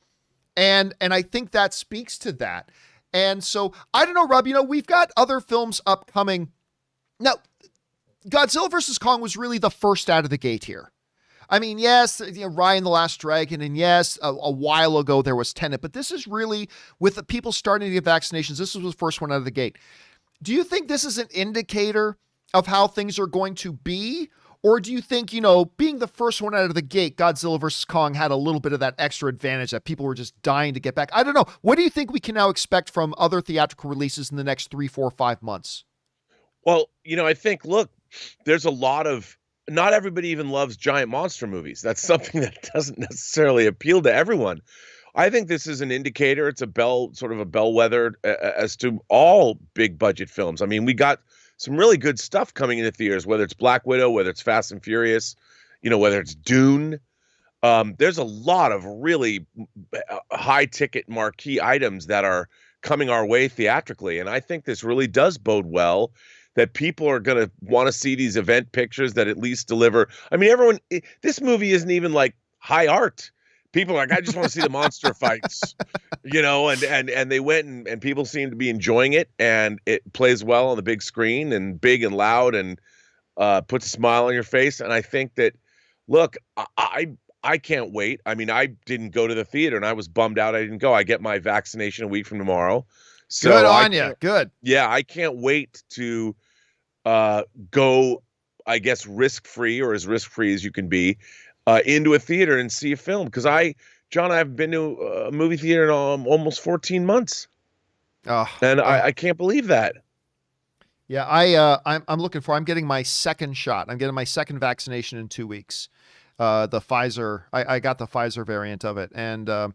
And I think that speaks to that. And so, I don't know, Rob, we've got other films upcoming. Now, Godzilla vs. Kong was really the first out of the gate here. I mean, yes, Raya and the Last Dragon, and yes, a while ago there was Tenet, but this is really, with the people starting to get vaccinations, this was the first one out of the gate. Do you think this is an indicator of how things are going to be? Or do you think, being the first one out of the gate, Godzilla vs. Kong had a little bit of that extra advantage that people were just dying to get back? I don't know. What do you think we can now expect from other theatrical releases in the next 3, 4, 5 months? Well, I think, look, there's a lot of, not everybody even loves giant monster movies. That's something that doesn't necessarily appeal to everyone. I think this is an indicator. It's sort of a bellwether as to all big budget films. I mean, we got some really good stuff coming into theaters, whether it's Black Widow, whether it's Fast and Furious, whether it's Dune. There's a lot of really high ticket marquee items that are coming our way theatrically. And I think this really does bode well that people are going to want to see these event pictures that at least deliver. I mean, this movie isn't even like high art. People are like, I just want to see the monster fights, and they went and people seem to be enjoying it, and it plays well on the big screen and big and loud and puts a smile on your face. And I think that, look, I can't wait. I mean, I didn't go to the theater and I was bummed out I didn't go. I get my vaccination a week from tomorrow. So good on you. Good. Yeah, I can't wait to go, I guess, risk-free or as risk-free as you can be into a theater and see a film. Because John, I've been to a movie theater in almost 14 months. I can't believe that. Yeah, I'm getting my second shot. I'm getting my second vaccination in 2 weeks. The Pfizer, I got the Pfizer variant of it. And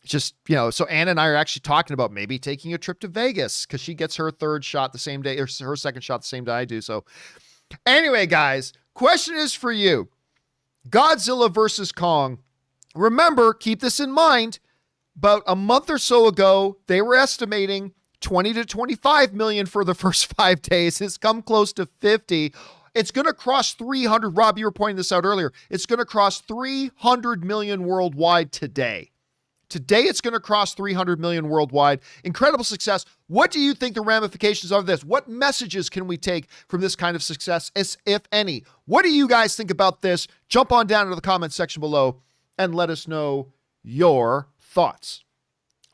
just, so Anna and I are actually talking about maybe taking a trip to Vegas because she gets her third shot the same day, or her second shot the same day I do. So anyway, guys, question is for you. Godzilla versus Kong. Remember, keep this in mind. About a month or so ago, they were estimating 20 to 25 million for the first 5 days. It's come close to 50. It's going to cross 300. Rob, you were pointing this out earlier. It's going to cross 300 million worldwide today. Today, it's going to cross 300 million worldwide. Incredible success. What do you think the ramifications of this? What messages can we take from this kind of success, if any? What do you guys think about this? Jump on down into the comments section below and let us know your thoughts.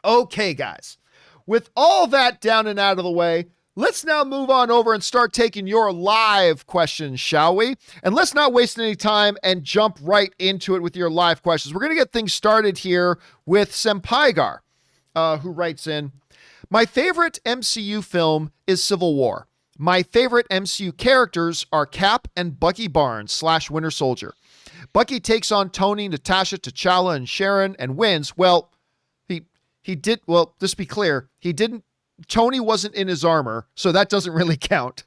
Okay, guys. With all that down and out of the way, let's now move on over and start taking your live questions, shall we? And let's not waste any time and jump right into it with your live questions. We're going to get things started here with Sempaigar, who writes in, my favorite MCU film is Civil War. My favorite MCU characters are Cap and Bucky Barnes / Winter Soldier. Bucky takes on Tony, Natasha, T'Challa, and Sharon and wins. Well, he did. Well, just be clear. He didn't. Tony wasn't in his armor, so that doesn't really count.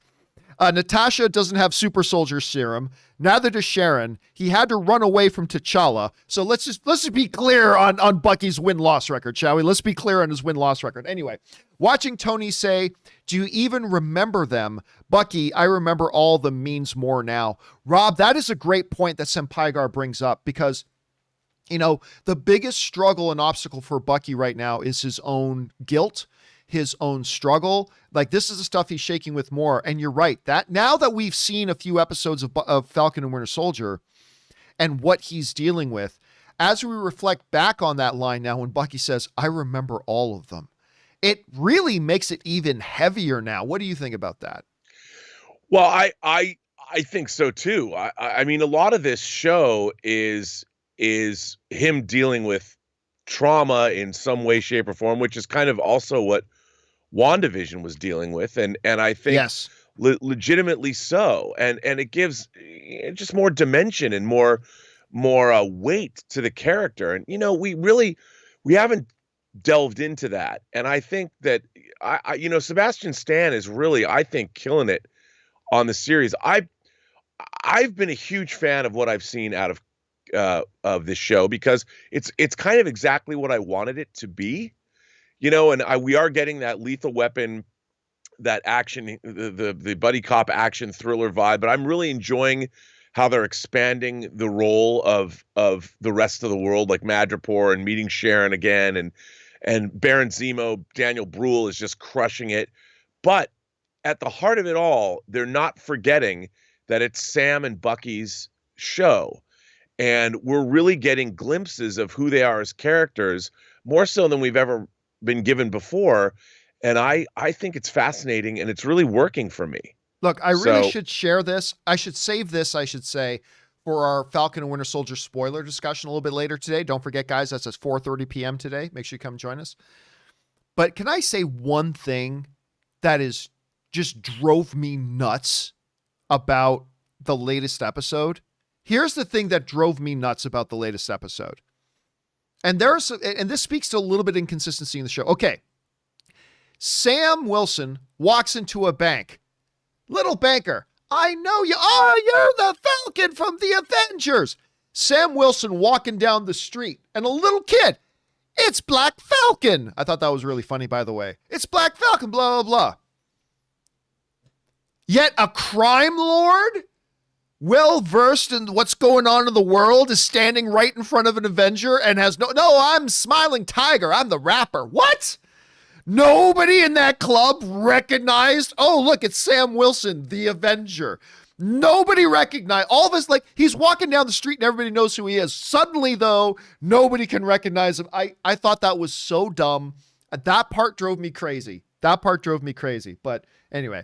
Natasha doesn't have super soldier serum. Neither does Sharon. He had to run away from T'Challa. So let's just be clear on Bucky's win-loss record, shall we? Let's be clear on his win-loss record. Anyway, watching Tony say, do you even remember them? Bucky, I remember all the means more now. Rob, that is a great point that Sempaigar brings up because, you know, the biggest struggle and obstacle for Bucky right now is his own guilt, his own struggle. Like, this is the stuff he's shaking with more. And you're right, that now that we've seen a few episodes of Falcon and Winter Soldier and what he's dealing with, as we reflect back on that line now, when Bucky says, I remember all of them, it really makes it even heavier now. What do you think about that? Well, I think so too. I mean, a lot of this show is him dealing with trauma in some way, shape, or form, which is kind of also what WandaVision was dealing with, and I think yes, legitimately so, and it gives just more dimension and more weight to the character, and you know, we haven't delved into that, and I think that I you know, Sebastian Stan is really, I think, killing it on the series. I've been a huge fan of what I've seen out of this show because it's kind of exactly what I wanted it to be, you know, and we are getting that Lethal Weapon, that action, the buddy cop action thriller vibe, but I'm really enjoying how they're expanding the role of the rest of the world, like Madripoor and meeting Sharon again, and Baron Zemo, Daniel Bruhl is just crushing it. But at the heart of it all, they're not forgetting that it's Sam and Bucky's show. And we're really getting glimpses of who they are as characters, more so than we've ever been given before. And I think it's fascinating, and it's really working for me. Look, I really should share this. I should save this, I should say, for our Falcon and Winter Soldier spoiler discussion a little bit later today. Don't forget, guys, that's at 4:30 p.m. today. Make sure you come join us. But can I say one thing that is just drove me nuts about the latest episode? Here's the thing that drove me nuts about the latest episode. And this speaks to a little bit of inconsistency in the show. Okay. Sam Wilson walks into a bank. Little banker, I know you. Oh, you're the Falcon from the Avengers. Sam Wilson walking down the street and a little kid. It's Black Falcon. I thought that was really funny, by the way. It's Black Falcon, blah, blah, blah. Yet a crime lord, well-versed in what's going on in the world, is standing right in front of an Avenger and has no, I'm Smiling Tiger. I'm the rapper. What? Nobody in that club recognized, oh, look, it's Sam Wilson, the Avenger. Nobody recognized, all of us, like, he's walking down the street and everybody knows who he is. Suddenly, though, nobody can recognize him. I thought that was so dumb. That part drove me crazy. But anyway,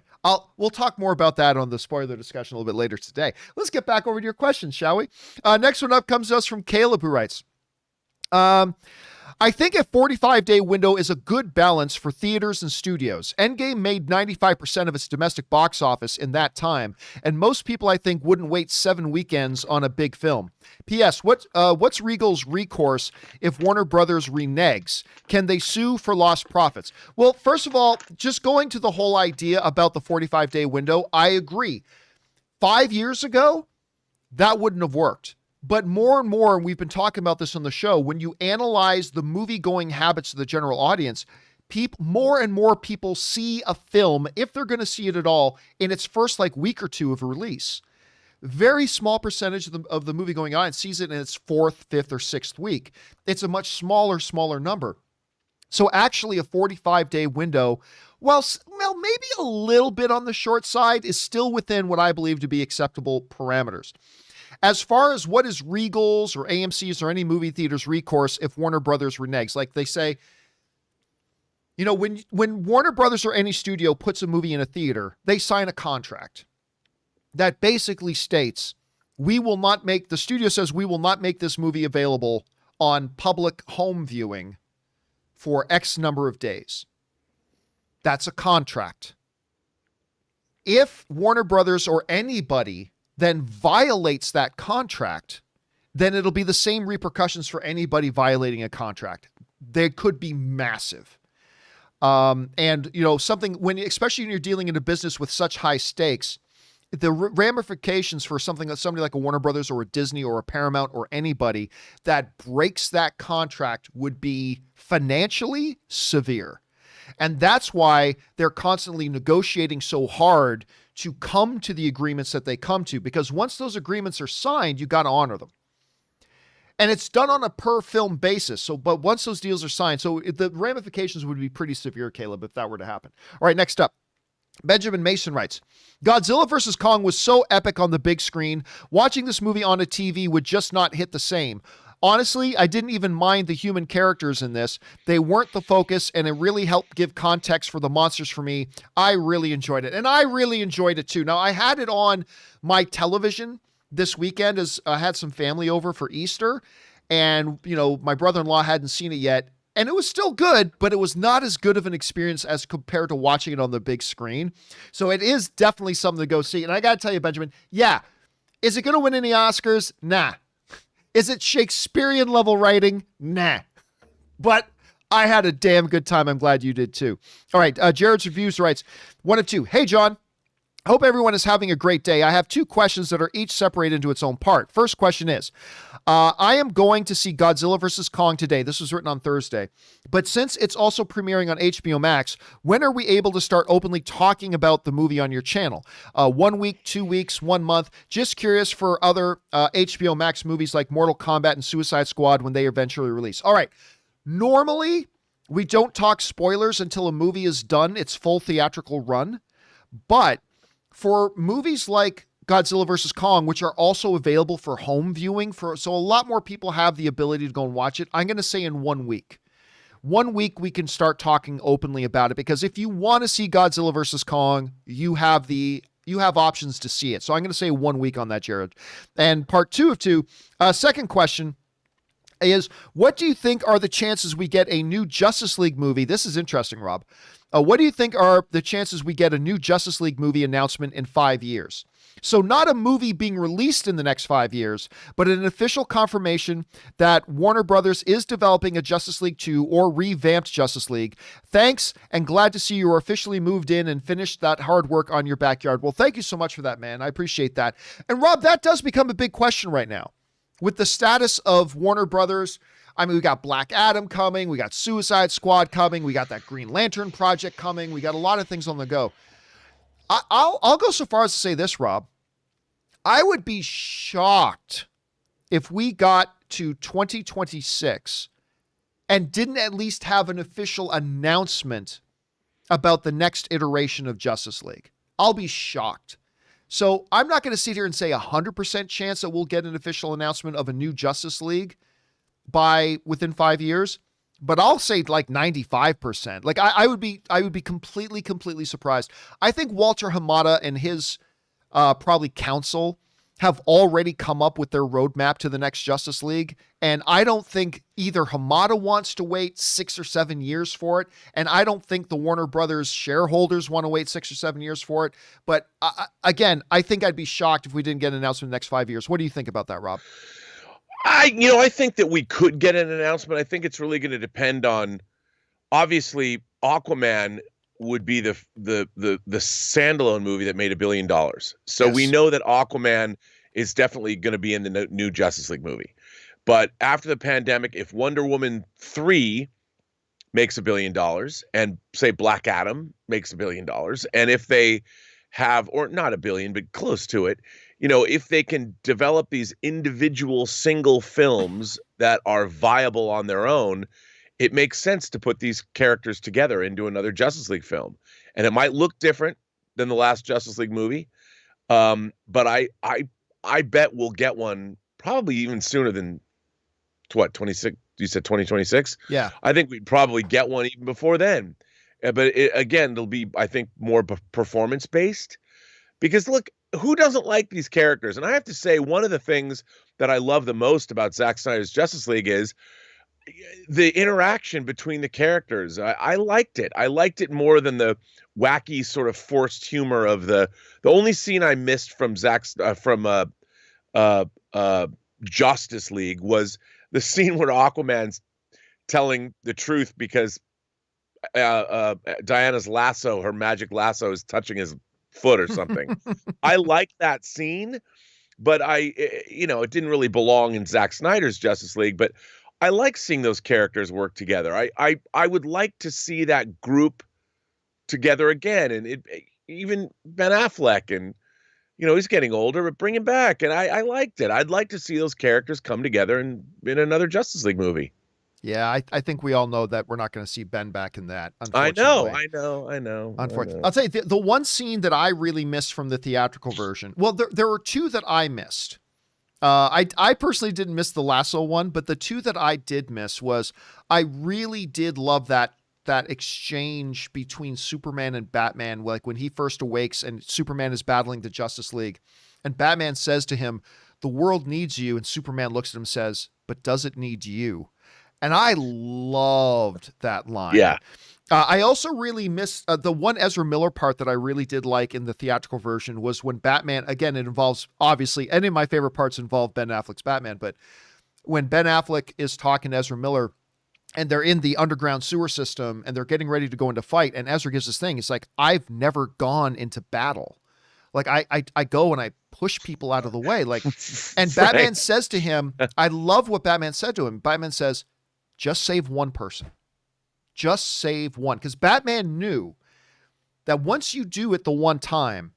we'll talk more about that on the spoiler discussion a little bit later today. Let's get back over to your questions, shall we? Next one up comes to us from Caleb, who writes, I think a 45-day window is a good balance for theaters and studios. Endgame made 95% of its domestic box office in that time, and most people, I think, wouldn't wait 7 weekends on a big film. P.S. What's Regal's recourse if Warner Brothers reneges? Can they sue for lost profits? Well, first of all, just going to the whole idea about the 45-day window, I agree. 5 years ago, that wouldn't have worked. But more and more, and we've been talking about this on the show, when you analyze the movie-going habits of the general audience, more and more people see a film, if they're going to see it at all, in its first week or two of a release. Very small percentage of the movie-going audience sees it in its fourth, fifth, or sixth week. It's a much smaller number. So actually a 45-day window, well, maybe a little bit on the short side, is still within what I believe to be acceptable parameters. As far as what is Regal's or AMC's or any movie theater's recourse if Warner Brothers reneges, like they say, when Warner Brothers or any studio puts a movie in a theater, they sign a contract that basically states, the studio says we will not make this movie available on public home viewing for X number of days. That's a contract. If Warner Brothers or anybody then violates that contract, then it'll be the same repercussions for anybody violating a contract. They could be massive. And something especially when you're dealing in a business with such high stakes, the ramifications for somebody like a Warner Brothers or a Disney or a Paramount or anybody that breaks that contract would be financially severe. And that's why they're constantly negotiating so hard to come to the agreements that they come to, because once those agreements are signed, you got to honor them. And it's done on a per film basis. But once those deals are signed, the ramifications would be pretty severe, Caleb, if that were to happen. All right, next up. Benjamin Mason writes, Godzilla vs. Kong was so epic on the big screen. Watching this movie on a TV would just not hit the same. Honestly, I didn't even mind the human characters in this. They weren't the focus, and it really helped give context for the monsters for me. I really enjoyed it, and I really enjoyed it too. Now, I had it on my television this weekend as I had some family over for Easter, and, my brother-in-law hadn't seen it yet, and it was still good, but it was not as good of an experience as compared to watching it on the big screen. So it is definitely something to go see, and I got to tell you, Benjamin, yeah, is it going to win any Oscars? Nah. Is it Shakespearean level writing? Nah. But I had a damn good time. I'm glad you did too. All right. Jared's Reviews writes, 1 of 2. Hey, John. Hope everyone is having a great day. I have 2 questions that are each separated into its own part. First question is, I am going to see Godzilla vs. Kong today. This was written on Thursday. But since it's also premiering on HBO Max, when are we able to start openly talking about the movie on your channel? 1 week, 2 weeks, 1 month? Just curious for other HBO Max movies like Mortal Kombat and Suicide Squad when they eventually release. All right. Normally, we don't talk spoilers until a movie is done its full theatrical run. But for movies like Godzilla vs. Kong, which are also available for home viewing, so a lot more people have the ability to go and watch it, I'm going to say in 1 week. 1 week we can start talking openly about it, because if you want to see Godzilla vs. Kong, you have options to see it. So I'm going to say 1 week on that, Jared. And part 2 of 2, second question is, what do you think are the chances we get a new Justice League movie? This is interesting, Rob. What do you think are the chances we get a new Justice League movie announcement in 5 years? So not a movie being released in the next 5 years, but an official confirmation that Warner Brothers is developing a Justice League 2 or revamped Justice League. Thanks, and glad to see you are officially moved in and finished that hard work on your backyard. Well, thank you so much for that, man. I appreciate that. And Rob, that does become a big question right now. With the status of Warner Brothers, I mean, we got Black Adam coming, we got Suicide Squad coming, we got that Green Lantern project coming, we got a lot of things on the go. I'll go so far as to say this, Rob. I would be shocked if we got to 2026 and didn't at least have an official announcement about the next iteration of Justice League. I'll be shocked. So I'm not going to sit here and say 100% chance that we'll get an official announcement of a new Justice League within 5 years, but I'll say like 95%. Like I would be completely surprised. I think Walter Hamada and his probably counsel have already come up with their roadmap to the next Justice League. And I don't think either Hamada wants to wait 6 or 7 years for it. And I don't think the Warner Brothers shareholders want to wait 6 or 7 years for it. But again, I think I'd be shocked if we didn't get an announcement in the next 5 years. What do you think about that, Rob? I think that we could get an announcement. I think it's really going to depend on, obviously, Aquaman would be the standalone movie that made $1 billion. So yes. We know that Aquaman is definitely going to be in the new Justice League movie. But after the pandemic, if Wonder Woman 3 makes $1 billion and say Black Adam makes $1 billion, and if they have, or not $1 billion, but close to it, if they can develop these individual single films that are viable on their own, it makes sense to put these characters together into another Justice League film. And it might look different than the last Justice League movie. But I bet we'll get one probably even sooner than 26. You said 2026? Yeah. I think we'd probably get one even before then. But again, it'll be, I think, more performance based, because look, who doesn't like these characters? And I have to say, one of the things that I love the most about Zack Snyder's Justice League is the interaction between the characters. I liked it. I liked it more than the wacky sort of forced humor of the only scene I missed from Justice League was the scene where Aquaman's telling the truth because Diana's lasso, her magic lasso, is touching his foot or something. I like that scene, but it didn't really belong in Zack Snyder's Justice League. But I like seeing those characters work together. I would like to see that group together again, and even Ben Affleck, and he's getting older, but bring him back. And I liked it. I'd like to see those characters come together in another Justice League movie. Yeah, I think we all know that we're not going to see Ben back in that, unfortunately. I know. Unfortunately. I'll tell you, the one scene that I really missed from the theatrical version, well, there were two that I missed. I personally didn't miss the lasso one, but the two that I did miss was, I really did love that exchange between Superman and Batman, like when he first awakes and Superman is battling the Justice League, and Batman says to him, "The world needs you," and Superman looks at him and says, "But does it need you?" And I loved that line. Yeah. I also really missed the one Ezra Miller part that I really did like in the theatrical version was when Batman, again, it involves, obviously, any of my favorite parts involve Ben Affleck's Batman, but when Ben Affleck is talking to Ezra Miller and they're in the underground sewer system and they're getting ready to go into fight, and Ezra gives this thing, it's like, "I've never gone into battle. Like I go and I push people out of the way." Like, and Batman says to him, I love what Batman said to him. Batman says, "Just save one person. Just save one." Because Batman knew that once you do it the one time,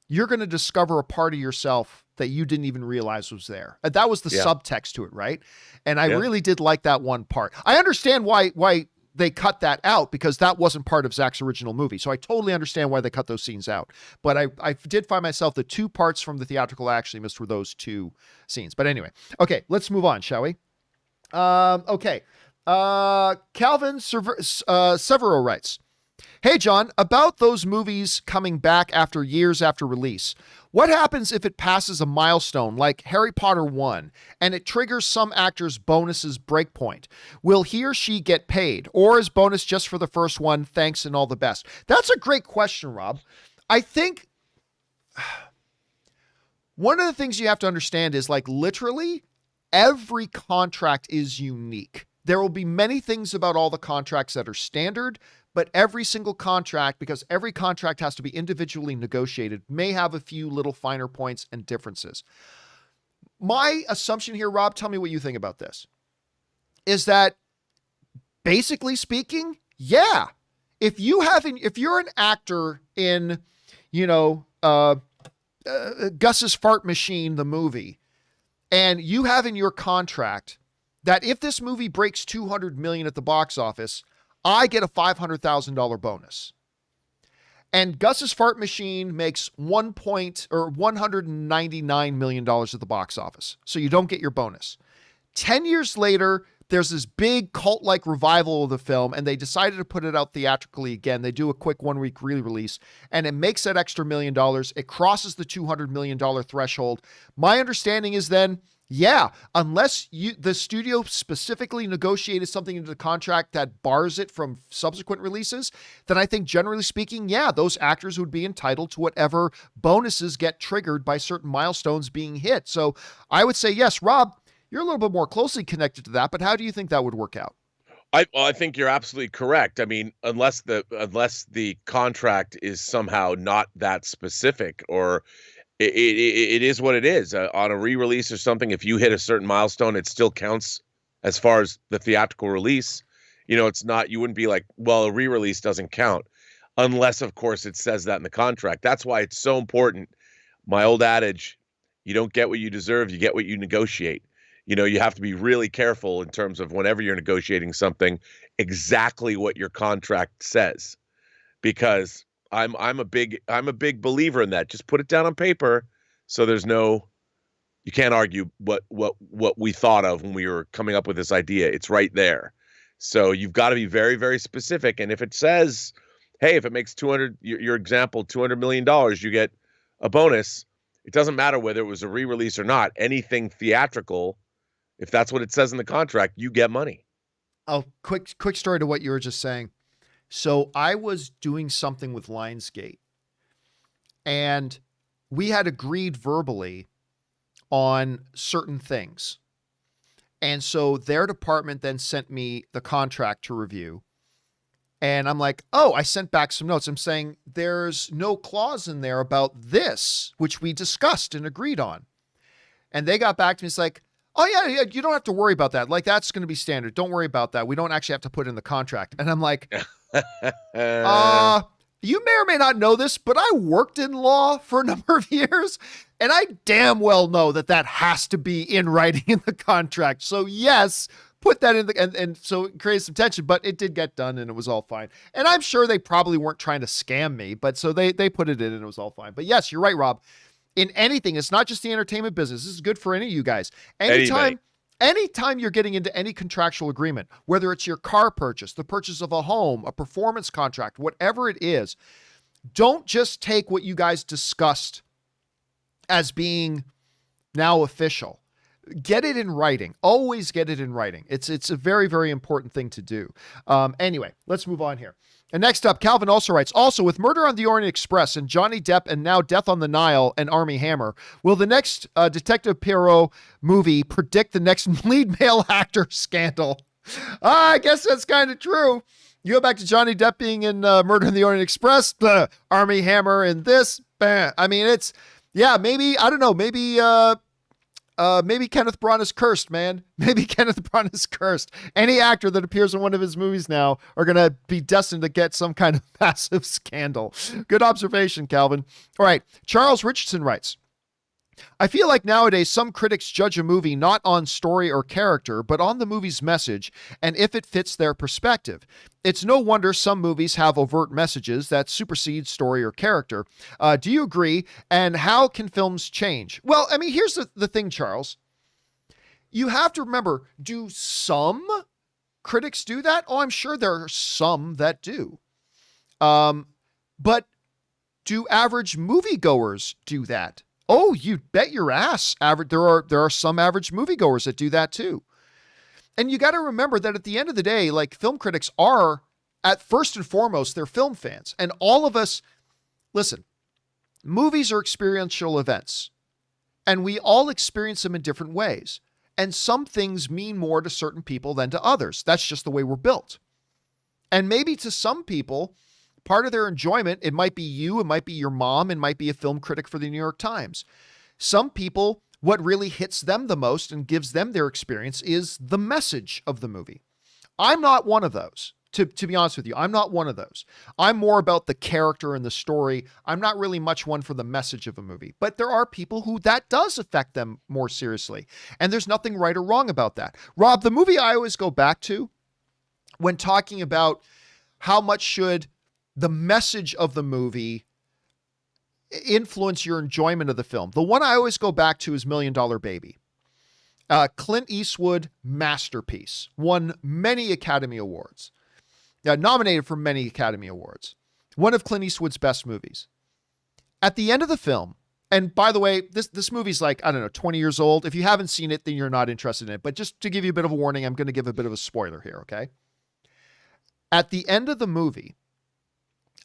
you're going to discover a part of yourself that you didn't even realize was there. And that was the subtext to it, right? And I really did like that one part. I understand why they cut that out, because that wasn't part of Zack's original movie. So I totally understand why they cut those scenes out. But I did find myself, the two parts from the theatrical I actually missed were those two scenes. But anyway, okay, let's move on, shall we? Okay. Calvin Severo writes, "Hey, John, about those movies coming back after years after release, what happens if it passes a milestone like Harry Potter 1 and it triggers some actor's bonus's breakpoint? Will he or she get paid, or is bonus just for the first one? Thanks and all the best." That's a great question, Rob. I think one of the things you have to understand is, like, literally every contract is unique. There will be many things about all the contracts that are standard, but every single contract, because every contract has to be individually negotiated, may have a few little finer points and differences. My assumption here, Rob, tell me what you think about this, is that basically speaking, yeah, if you're an actor in, Gus's Fart Machine, the movie, and you have in your contract that if this movie breaks $200 million at the box office, I get a $500,000 bonus. And Gus's Fart Machine makes $199 million at the box office. So you don't get your bonus. 10 years later, there's this big cult-like revival of the film, and they decided to put it out theatrically again. They do a quick 1-week re-release, and it makes that extra $1 million. It crosses the $200 million threshold. My understanding is then, yeah, unless the studio specifically negotiated something into the contract that bars it from subsequent releases, then I think generally speaking, yeah, those actors would be entitled to whatever bonuses get triggered by certain milestones being hit. So I would say, yes, Rob, you're a little bit more closely connected to that, but how do you think that would work out? I think you're absolutely correct. I mean, unless the contract is somehow not that specific, or it is what it is. On a re-release or something, if you hit a certain milestone, it still counts as far as the theatrical release. It's not, you wouldn't be like, well, a re-release doesn't count unless, of course, it says that in the contract. That's why it's so important. My old adage, you don't get what you deserve, you get what you negotiate. You have to be really careful in terms of whenever you're negotiating something, exactly what your contract says, because I'm a big believer in that. Just put it down on paper, so you can't argue what we thought of when we were coming up with this idea. It's right there. So you've got to be very, very specific. And if it says, hey, if it makes your example, $200 million, you get a bonus. It doesn't matter whether it was a re-release or not. Anything theatrical, if that's what it says in the contract, you get money. Oh, quick story to what you were just saying. So I was doing something with Lionsgate, and we had agreed verbally on certain things. And so their department then sent me the contract to review. And I'm like, oh, I sent back some notes. I'm saying there's no clause in there about this, which we discussed and agreed on. And they got back to me. It's like, oh yeah, you don't have to worry about that. Like, that's going to be standard. Don't worry about that. We don't actually have to put it in the contract. And I'm like, you may or may not know this, but I worked in law for a number of years, and I damn well know that has to be in writing in the contract. So yes, put that in and so it created some tension, but it did get done and it was all fine. And I'm sure they probably weren't trying to scam me, but so they put it in and it was all fine. But yes, you're right, Rob. In anything, it's not just the entertainment business. This is good for any of you guys. Anytime you're getting into any contractual agreement, whether it's your car purchase, the purchase of a home, a performance contract, whatever it is, don't just take what you guys discussed as being now official. Get it in writing. Always get it in writing. It's a very, very important thing to do. Anyway, let's move on here. And next up, Calvin also writes, also with Murder on the Orient Express and Johnny Depp and now Death on the Nile and Armie Hammer, will the next Detective Poirot movie predict the next lead male actor scandal? I guess that's kind of true. You go back to Johnny Depp being in Murder on the Orient Express, Armie Hammer in this. I mean, maybe, I don't know, maybe Kenneth Branagh is cursed, man. Maybe Kenneth Branagh is cursed. Any actor that appears in one of his movies now are going to be destined to get some kind of massive scandal. Good observation, Calvin. All right. Charles Richardson writes, I feel like nowadays some critics judge a movie not on story or character, but on the movie's message and if it fits their perspective. It's no wonder some movies have overt messages that supersede story or character. Do you agree? And how can films change? Well, I mean, here's the thing, Charles. You have to remember, do some critics do that? Oh, I'm sure there are some that do. But do average moviegoers do that? Oh, you bet your ass. There are some average moviegoers that do that too. And you got to remember that at the end of the day, like, film critics are, at first and foremost, they're film fans. And all of us, listen, movies are experiential events. And we all experience them in different ways. And some things mean more to certain people than to others. That's just the way we're built. And maybe to some people, part of their enjoyment, it might be you, it might be your mom, it might be a film critic for the New York Times. Some people, what really hits them the most and gives them their experience is the message of the movie. I'm not one of those. To be honest with you, I'm not one of those. I'm more about the character and the story. I'm not really much one for the message of a movie, but there are people who that does affect them more seriously. And there's nothing right or wrong about that. Rob, the movie I always go back to when talking about how much should the message of the movie influence your enjoyment of the film, the one I always go back to is $1 Million Baby. Clint Eastwood masterpiece, won many Academy Awards. Nominated for many Academy Awards. One of Clint Eastwood's best movies. At the end of the film, and by the way, this movie's like, I don't know, 20 years old. If you haven't seen it, then you're not interested in it. But just to give you a bit of a warning, I'm going to give a bit of a spoiler here, okay? At the end of the movie,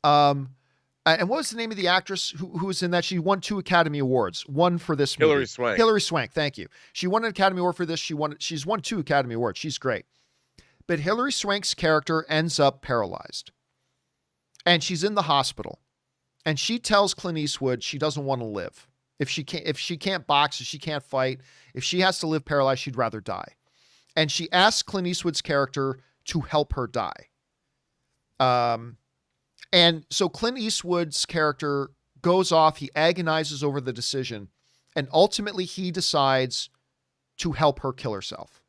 and what was the name of the actress who was in that? She won 2 Academy Awards. One for this movie. Hilary Swank. Hilary Swank, thank you. She won an Academy Award for this. She's won 2 Academy Awards. She's great. But Hilary Swank's character ends up paralyzed. And she's in the hospital. And she tells Clint Eastwood she doesn't want to live. If she can't box, if she can't fight, if she has to live paralyzed, she'd rather die. And she asks Clint Eastwood's character to help her die. And so Clint Eastwood's character goes off, he agonizes over the decision, and ultimately he decides to help her kill herself.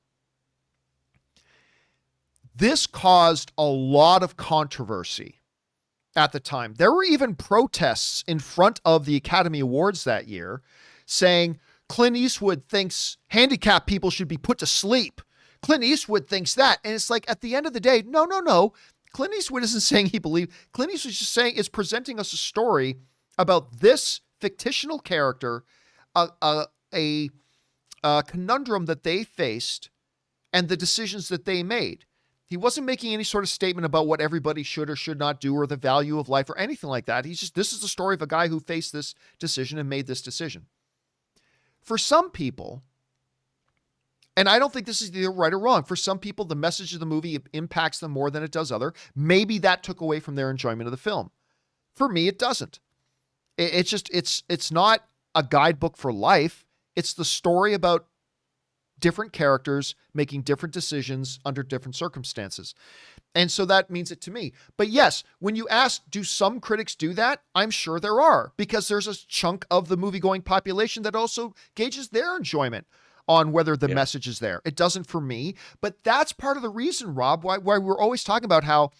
This caused a lot of controversy at the time. There were even protests in front of the Academy Awards that year saying Clint Eastwood thinks handicapped people should be put to sleep. Clint Eastwood thinks that. And it's like, at the end of the day, no. Clint Eastwood isn't saying he believes. Clint Eastwood's just saying, is presenting us a story about this fictional character, a conundrum that they faced and the decisions that they made. He wasn't making any sort of statement about what everybody should or should not do or the value of life or anything like that. This is the story of a guy who faced this decision and made this decision. For some people, and I don't think this is either right or wrong, for some people, the message of the movie impacts them more than it does other. Maybe that took away from their enjoyment of the film. For me, it doesn't. It's not a guidebook for life. It's the story about different characters making different decisions under different circumstances. And so that means it to me. But yes, when you ask, do some critics do that? I'm sure there are, because there's a chunk of the movie-going population that also gauges their enjoyment on whether the message is there. It doesn't for me, but that's part of the reason, Rob, why we're always talking about how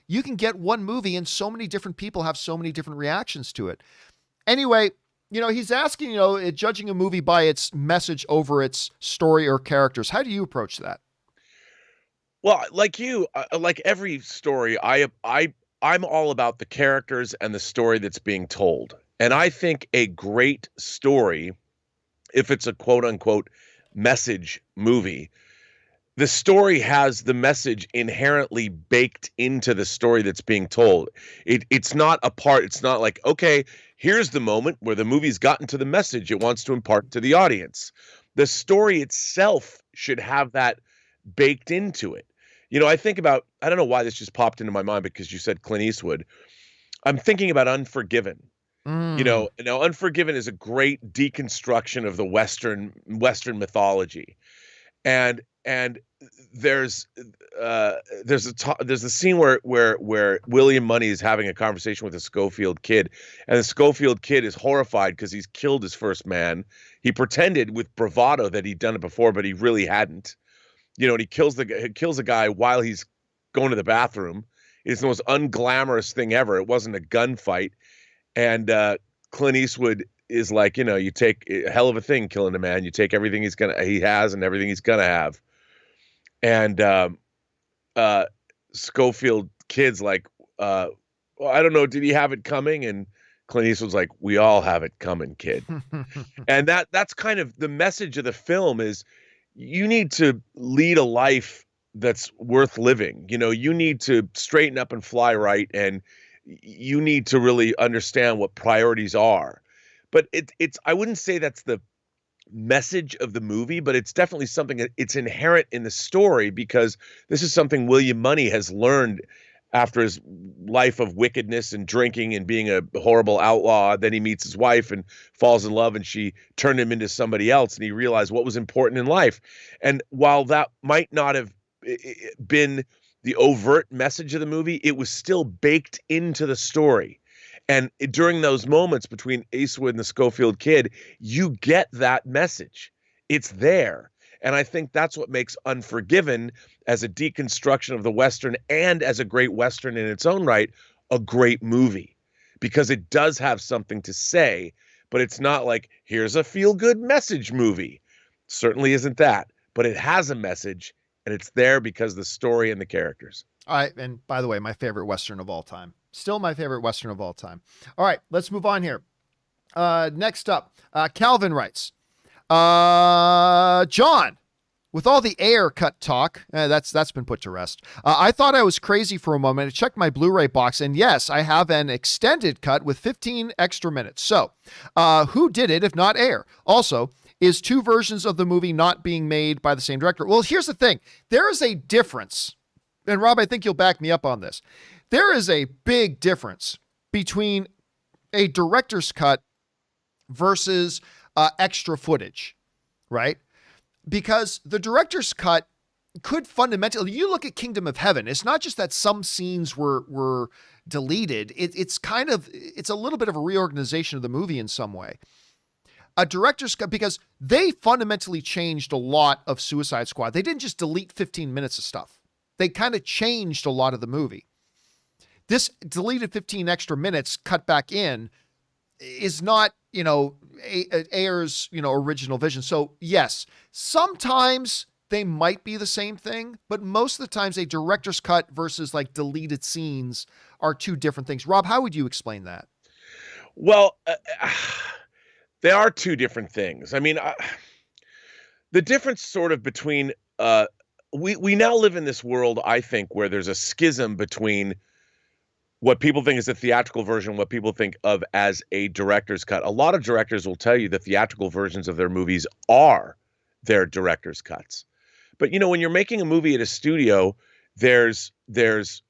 you can get one movie and so many different people have so many different reactions to it. Anyway, he's asking, judging a movie by its message over its story or characters. How do you approach that? Well, like you, like every story, I'm all about the characters and the story that's being told. And I think a great story, if it's a quote unquote message movie, the story has the message inherently baked into the story that's being told. It's not a part. It's not like, okay, here's the moment where the movie's gotten to the message it wants to impart to the audience. The story itself should have that baked into it. I think about, I don't know why this just popped into my mind because you said Clint Eastwood. I'm thinking about Unforgiven. Now Unforgiven is a great deconstruction of the Western mythology. And there's a scene where William Money is having a conversation with a Schofield kid, and the Schofield kid is horrified because he's killed his first man. He pretended with bravado that he'd done it before, but he really hadn't. And he kills a guy while he's going to the bathroom. It's the most unglamorous thing ever. It wasn't a gunfight, and Clint Eastwood is like, you take a hell of a thing killing a man. You take everything he has and everything he's gonna have. And Schofield kid's like, well, I don't know, did he have it coming? And Clint Eastwood's like, we all have it coming, kid. And that's kind of the message of the film is you need to lead a life that's worth living. You need to straighten up and fly right, and you need to really understand what priorities are. But it's I wouldn't say that's the message of the movie, but it's definitely something that it's inherent in the story, because this is something William Money has learned after his life of wickedness and drinking and being a horrible outlaw. Then he meets his wife and falls in love, and she turned him into somebody else, and he realized what was important in life. And while that might not have been the overt message of the movie, it was still baked into the story. And during those moments between Eastwood and the Schofield kid, you get that message. It's there. And I think that's what makes Unforgiven, as a deconstruction of the Western and as a great Western in its own right, a great movie. Because it does have something to say, but it's not like, here's a feel-good message movie. Certainly isn't that. But it has a message, and it's there because of the story and the characters. All right. And by the way, my favorite Western of all time. Still my favorite Western of all time. All right, let's move on here. Next up, Calvin writes, John, with all the air cut talk, that's been put to rest. I thought I was crazy for a moment. I checked my Blu-ray box, and yes, I have an extended cut with 15 extra minutes. So, who did it if not air? Also, is two versions of the movie not being made by the same director? Well, here's the thing. There is a difference. And Rob, I think you'll back me up on this. There is a big difference between a director's cut versus extra footage, right? Because the director's cut could fundamentally, you look at Kingdom of Heaven, it's not just that some scenes were deleted. It's a little bit of a reorganization of the movie in some way. A director's cut, because they fundamentally changed a lot of Suicide Squad. They didn't just delete 15 minutes of stuff. They kind of changed a lot of the movie. This deleted 15 extra minutes cut back in is not, Ayer's, original vision. So yes, sometimes they might be the same thing, but most of the times a director's cut versus like deleted scenes are two different things. Rob, how would you explain that? Well, they are two different things. I mean, the difference sort of between we now live in this world, I think, where there's a schism between what people think is a theatrical version, what people think of as a director's cut. A lot of directors will tell you the theatrical versions of their movies are their director's cuts. But, when you're making a movie at a studio, there's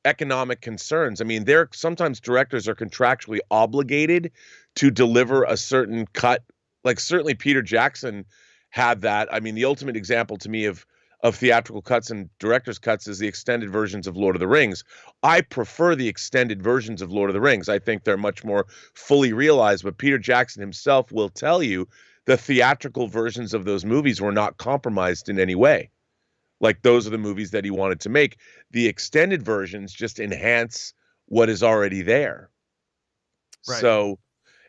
economic concerns. I mean, sometimes directors are contractually obligated to deliver a certain cut. Like certainly Peter Jackson had that. I mean, the ultimate example to me of theatrical cuts and director's cuts is the extended versions of Lord of the Rings. I prefer the extended versions of Lord of the Rings. I think they're much more fully realized, but Peter Jackson himself will tell you the theatrical versions of those movies were not compromised in any way. Like those are the movies that he wanted to make. The extended versions just enhance what is already there. Right. So,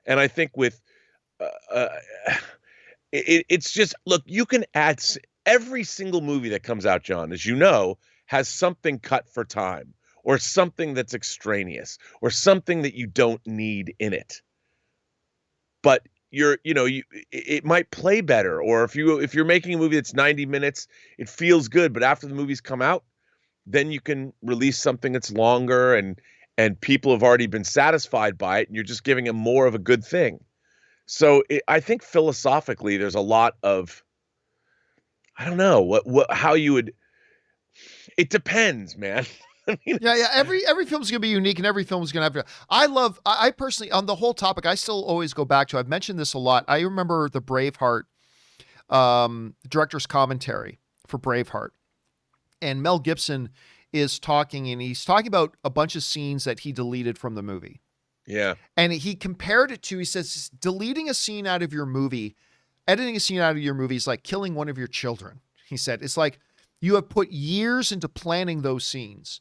and I think with, it's just, look, you can add every single movie that comes out, John, as you know, has something cut for time or something that's extraneous or something that you don't need in it. But it might play better, or if you're making a movie that's 90 minutes, it feels good, but after the movies come out, then you can release something that's longer and people have already been satisfied by it, and you're just giving them more of a good thing. So I think philosophically, there's a lot of, I don't know how you would. It depends, man. I mean, yeah. Every film's gonna be unique, and every film's gonna have. I personally, on the whole topic, I still always go back to. I've mentioned this a lot. I remember the Braveheart director's commentary for Braveheart, and Mel Gibson is talking, and he's talking about a bunch of scenes that he deleted from the movie. Yeah, and he compared it to. He says deleting a scene out of your movie, editing a scene out of your movie is like killing one of your children. He said it's like you have put years into planning those scenes.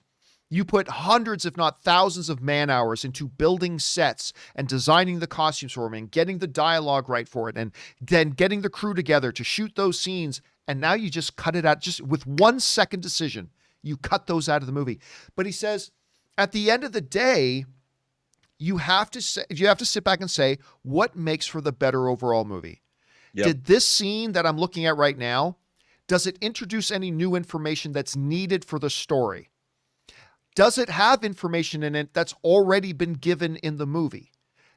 You put hundreds, if not thousands of man hours into building sets and designing the costumes for them and getting the dialogue right for it and then getting the crew together to shoot those scenes. And now you just cut it out just with 1 second decision. You cut those out of the movie. But he says, at the end of the day, you have to sit back and say, what makes for the better overall movie? Yep. Did this scene that I'm looking at right now, does it introduce any new information that's needed for the story? Does it have information in it that's already been given in the movie?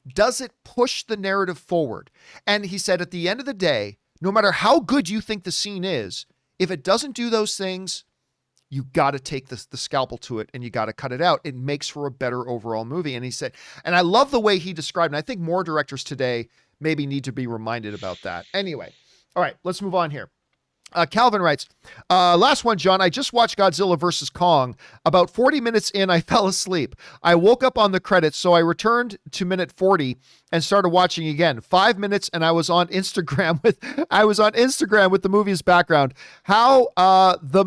Does it push the narrative forward? And he said, at the end of the day, no matter how good you think the scene is, if it doesn't do those things, you got to take the scalpel to it and you got to cut it out. It makes for a better overall movie. And he said, and I love the way he described it. And I think more directors today maybe need to be reminded about that. Anyway, all right, let's move on here. Calvin writes, last one, John, I just watched Godzilla versus Kong. About 40 minutes in, I fell asleep. I woke up on the credits, so I returned to minute 40 and started watching again. 5 minutes, and I was on Instagram with the movie's background. How the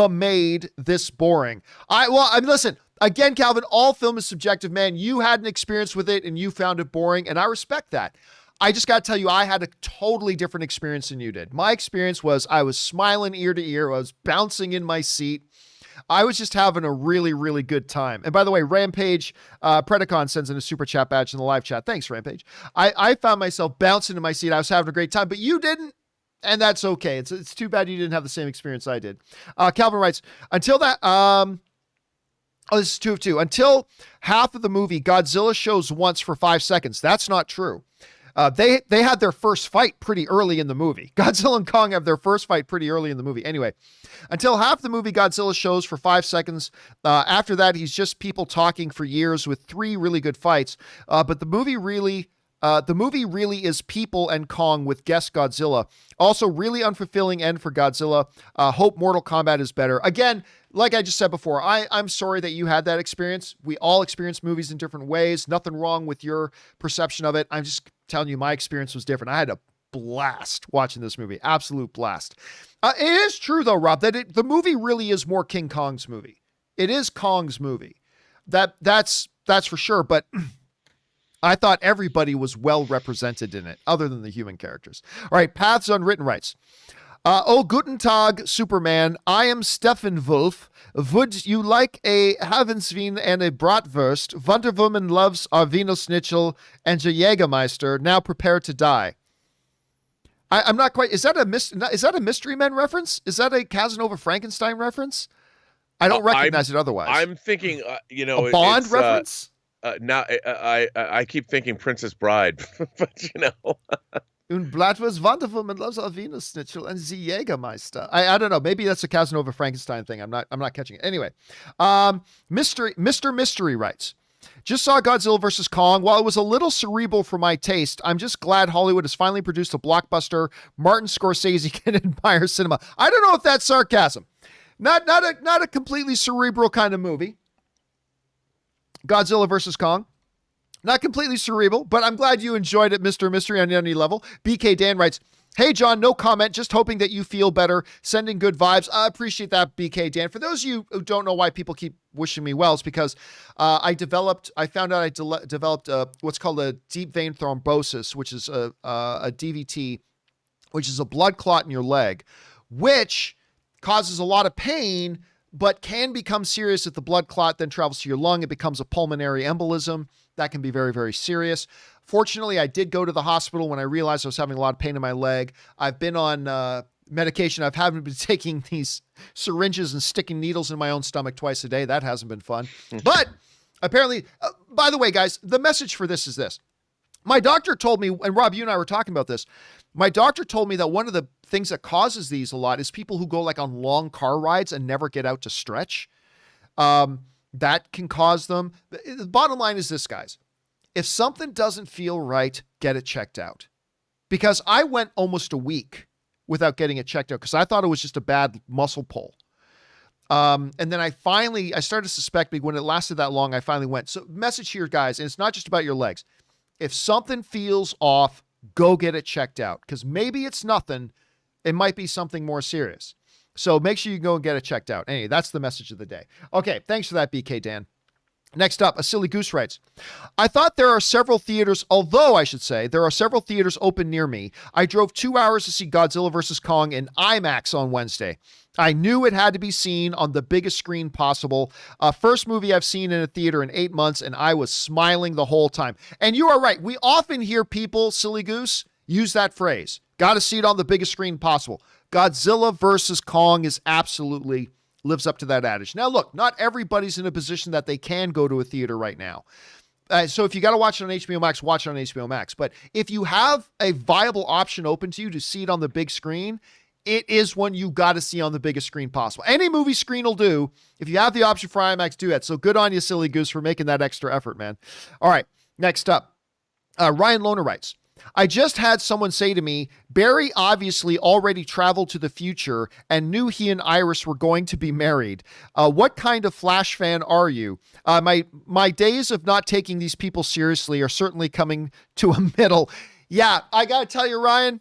maid this boring? Listen, again, Calvin, all film is subjective, man. You had an experience with it and you found it boring, and I respect that. I just got to tell you, I had a totally different experience than you did. My experience was I was smiling ear to ear. I was bouncing in my seat. I was just having a really, really good time. And by the way, Rampage, Predacon sends in a super chat badge in the live chat. Thanks, Rampage. I found myself bouncing in my seat. I was having a great time, but you didn't. And that's okay. It's too bad you didn't have the same experience I did. Calvin writes, until that, this is 2 of 2. Until half of the movie, Godzilla shows once for 5 seconds. That's not true. They had their first fight pretty early in the movie. Godzilla and Kong have their first fight pretty early in the movie. Anyway, until half the movie, Godzilla shows for 5 seconds. After that, he's just people talking for years with 3 really good fights. But the movie really The movie really is people and Kong with guest Godzilla. Also, really unfulfilling end for Godzilla. Hope Mortal Kombat is better. Again, like I just said before, I'm sorry that you had that experience. We all experience movies in different ways. Nothing wrong with your perception of it. I'm just telling you my experience was different. I had a blast watching this movie. Absolute blast. It is true, though, Rob, that the movie really is more King Kong's movie. It is Kong's movie. That's for sure. But I thought everybody was well represented in it, other than the human characters. All right, Paths Unwritten writes, Guten Tag, Superman. I am Stefan Wolf. Would you like a Havenswein and a Bratwurst? Wonder Woman loves our Wiener Schnitzel and a Jägermeister. Now prepare to die. I'm not quite. Is that a Mystery Men reference? Is that a Casanova Frankenstein reference? I don't recognize it otherwise. I'm thinking, a Bond reference. Now I keep thinking Princess Bride, but Und Bratwurst, Wonder Woman loves our Wiener Schnitzel and the Jägermeister. I don't know. Maybe that's a Casanova Frankenstein thing. I'm not catching it. Anyway, Mr. Mystery writes, just saw Godzilla vs. Kong. While it was a little cerebral for my taste, I'm just glad Hollywood has finally produced a blockbuster Martin Scorsese can admire cinema. I don't know if that's sarcasm. Not a completely cerebral kind of movie. Godzilla vs. Kong. Not completely cerebral, but I'm glad you enjoyed it, Mr. Mystery, on any level. BK Dan writes, hey, John, no comment. Just hoping that you feel better. Sending good vibes. I appreciate that, BK Dan. For those of you who don't know why people keep wishing me well, it's because I found out I developed what's called a deep vein thrombosis, which is a DVT, which is a blood clot in your leg, which causes a lot of pain, but can become serious if the blood clot then travels to your lung. It becomes a pulmonary embolism. That can be very, very serious. Fortunately, I did go to the hospital when I realized I was having a lot of pain in my leg. I've been on medication. I haven't been taking these syringes and sticking needles in my own stomach twice a day. That hasn't been fun. But apparently, by the way, guys, the message for this is this. My doctor told me, and Rob, you and I were talking about this. My doctor told me that one of the things that causes these a lot is people who go like on long car rides and never get out to stretch. That can cause them. The bottom line is this, guys. If something doesn't feel right, get it checked out. Because I went almost a week without getting it checked out because I thought it was just a bad muscle pull. And then I started to suspect when it lasted that long, I finally went. So message here, guys, and it's not just about your legs. If something feels off, go get it checked out because maybe it's nothing. It might be something more serious. So make sure you go and get it checked out. Anyway, that's the message of the day. Okay, thanks for that, BK Dan. Next up, a Silly Goose writes, I thought there are several theaters, although I should say, there are several theaters open near me. I drove 2 hours to see Godzilla vs. Kong in IMAX on Wednesday. I knew it had to be seen on the biggest screen possible. First movie I've seen in a theater in 8 months, and I was smiling the whole time. And you are right. We often hear people, Silly Goose, use that phrase. Got to see it on the biggest screen possible. Godzilla vs. Kong absolutely lives up to that adage. Now, look, not everybody's in a position that they can go to a theater right now. So if you got to watch it on HBO Max, watch it on HBO Max. But if you have a viable option open to you to see it on the big screen, it is one you got to see on the biggest screen possible. Any movie screen will do. If you have the option for IMAX, do that. So good on you, Silly Goose, for making that extra effort, man. All right, next up. Ryan Lohner writes, I just had someone say to me, Barry obviously already traveled to the future and knew he and Iris were going to be married. What kind of Flash fan are you? My days of not taking these people seriously are certainly coming to a middle. Yeah, I got to tell you, Ryan,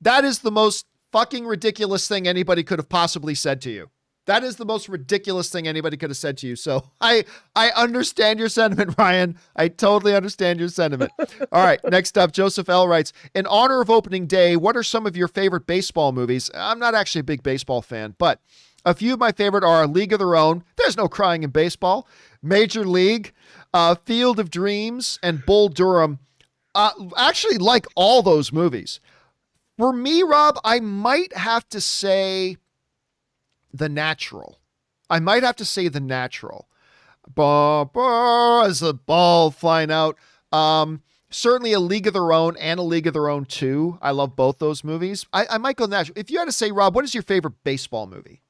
that is the most fucking ridiculous thing anybody could have possibly said to you. That is the most ridiculous thing anybody could have said to you. So I understand your sentiment, Ryan. I totally understand your sentiment. All right, next up, Joseph L. writes, in honor of opening day, what are some of your favorite baseball movies? I'm not actually a big baseball fan, but a few of my favorite are League of Their Own. There's no crying in baseball. Major League, Field of Dreams, and Bull Durham. Actually like all those movies. For me, Rob, I might have to say The Natural. As the ball flying out. Certainly a League of Their Own and a League of Their Own 2. I love both those movies. I might go Natural. If you had to say, Rob, what is your favorite baseball movie?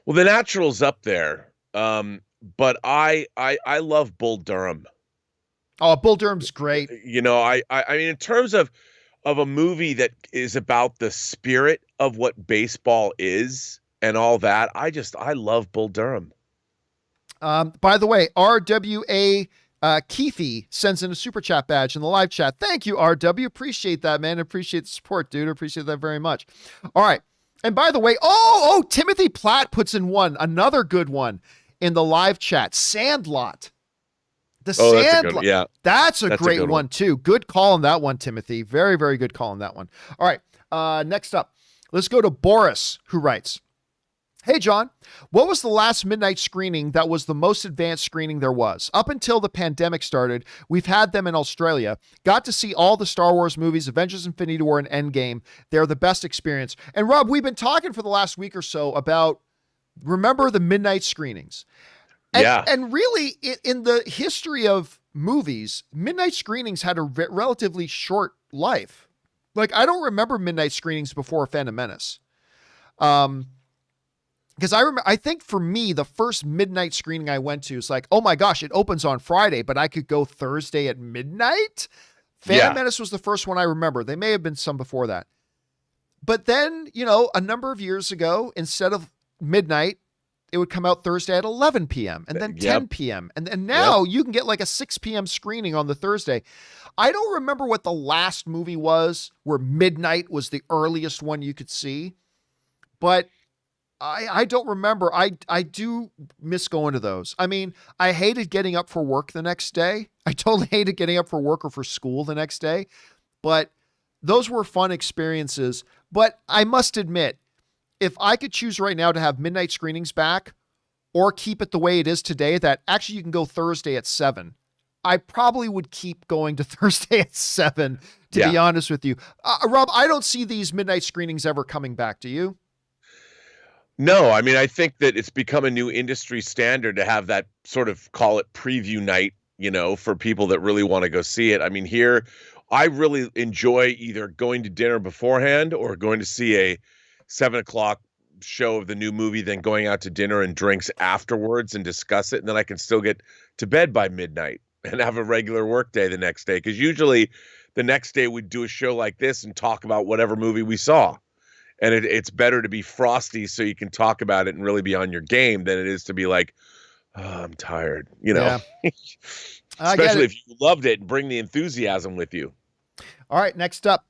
Well, The Natural's up there. But I love Bull Durham. Oh, Bull Durham's great. I mean, in terms of a movie that is about the spirit of what baseball is and all that, I love Bull Durham. By the way, RWA Keefe sends in a super chat badge in the live chat. Thank you, RW. Appreciate that, man. Appreciate the support, dude. Appreciate that very much. All right. And by the way, Timothy Platt puts in another good one in the live chat. Sandlot. That's a great one too. Good call on that one, Timothy. Very, very good call on that one. All right. Next up, let's go to Boris, who writes, "Hey, John, what was the last midnight screening that was the most advanced screening there was? Up until the pandemic started, we've had them in Australia. Got to see all the Star Wars movies, Avengers Infinity War and Endgame. They're the best experience." And Rob, we've been talking for the last week or so about, remember the midnight screenings. And really, in the history of movies, midnight screenings had a relatively short life. Like, I don't remember midnight screenings before Phantom Menace. Because I think for me, the first midnight screening I went to is like, oh my gosh, it opens on Friday, but I could go Thursday at midnight. Phantom Menace was the first one I remember. There may have been some before that. But then, a number of years ago, instead of midnight, it would come out Thursday at 11 p.m. and then 10 p.m. And now you can get like a 6 p.m. screening on the Thursday. I don't remember what the last movie was where midnight was the earliest one you could see, but I don't remember. I do miss going to those. I mean, I hated getting up for work the next day. I totally hated getting up for work or for school the next day, but those were fun experiences. But I must admit, if I could choose right now to have midnight screenings back or keep it the way it is today, that actually you can go Thursday at 7, I probably would keep going to Thursday at 7, to be honest with you. Rob, I don't see these midnight screenings ever coming back. Do you? No, I mean, I think that it's become a new industry standard to have that sort of, call it preview night, for people that really want to go see it. I mean, here, I really enjoy either going to dinner beforehand or going to see a 7:00 show of the new movie, then going out to dinner and drinks afterwards and discuss it. And then I can still get to bed by midnight and have a regular work day the next day. Because usually the next day we'd do a show like this and talk about whatever movie we saw. And it's better to be frosty so you can talk about it and really be on your game than it is to be like, oh, I'm tired, Yeah. Especially if you loved it and bring the enthusiasm with you. All right, next up,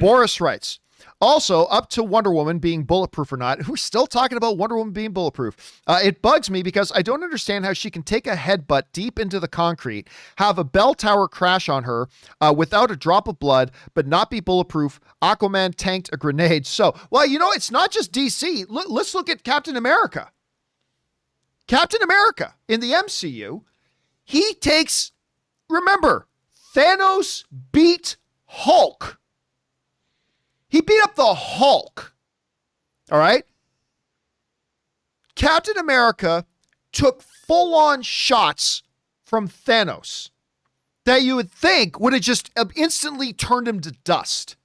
Boris writes, also, up to Wonder Woman being bulletproof or not. We're still talking about Wonder Woman being bulletproof. It bugs me because I don't understand how she can take a headbutt deep into the concrete, have a bell tower crash on her without a drop of blood, but not be bulletproof. Aquaman tanked a grenade. So, well, it's not just DC. Let's look at Captain America. Captain America in the MCU, he takes, remember, Thanos beat Hulk. He beat up the Hulk. All right. Captain America took full-on shots from Thanos that you would think would have just instantly turned him to dust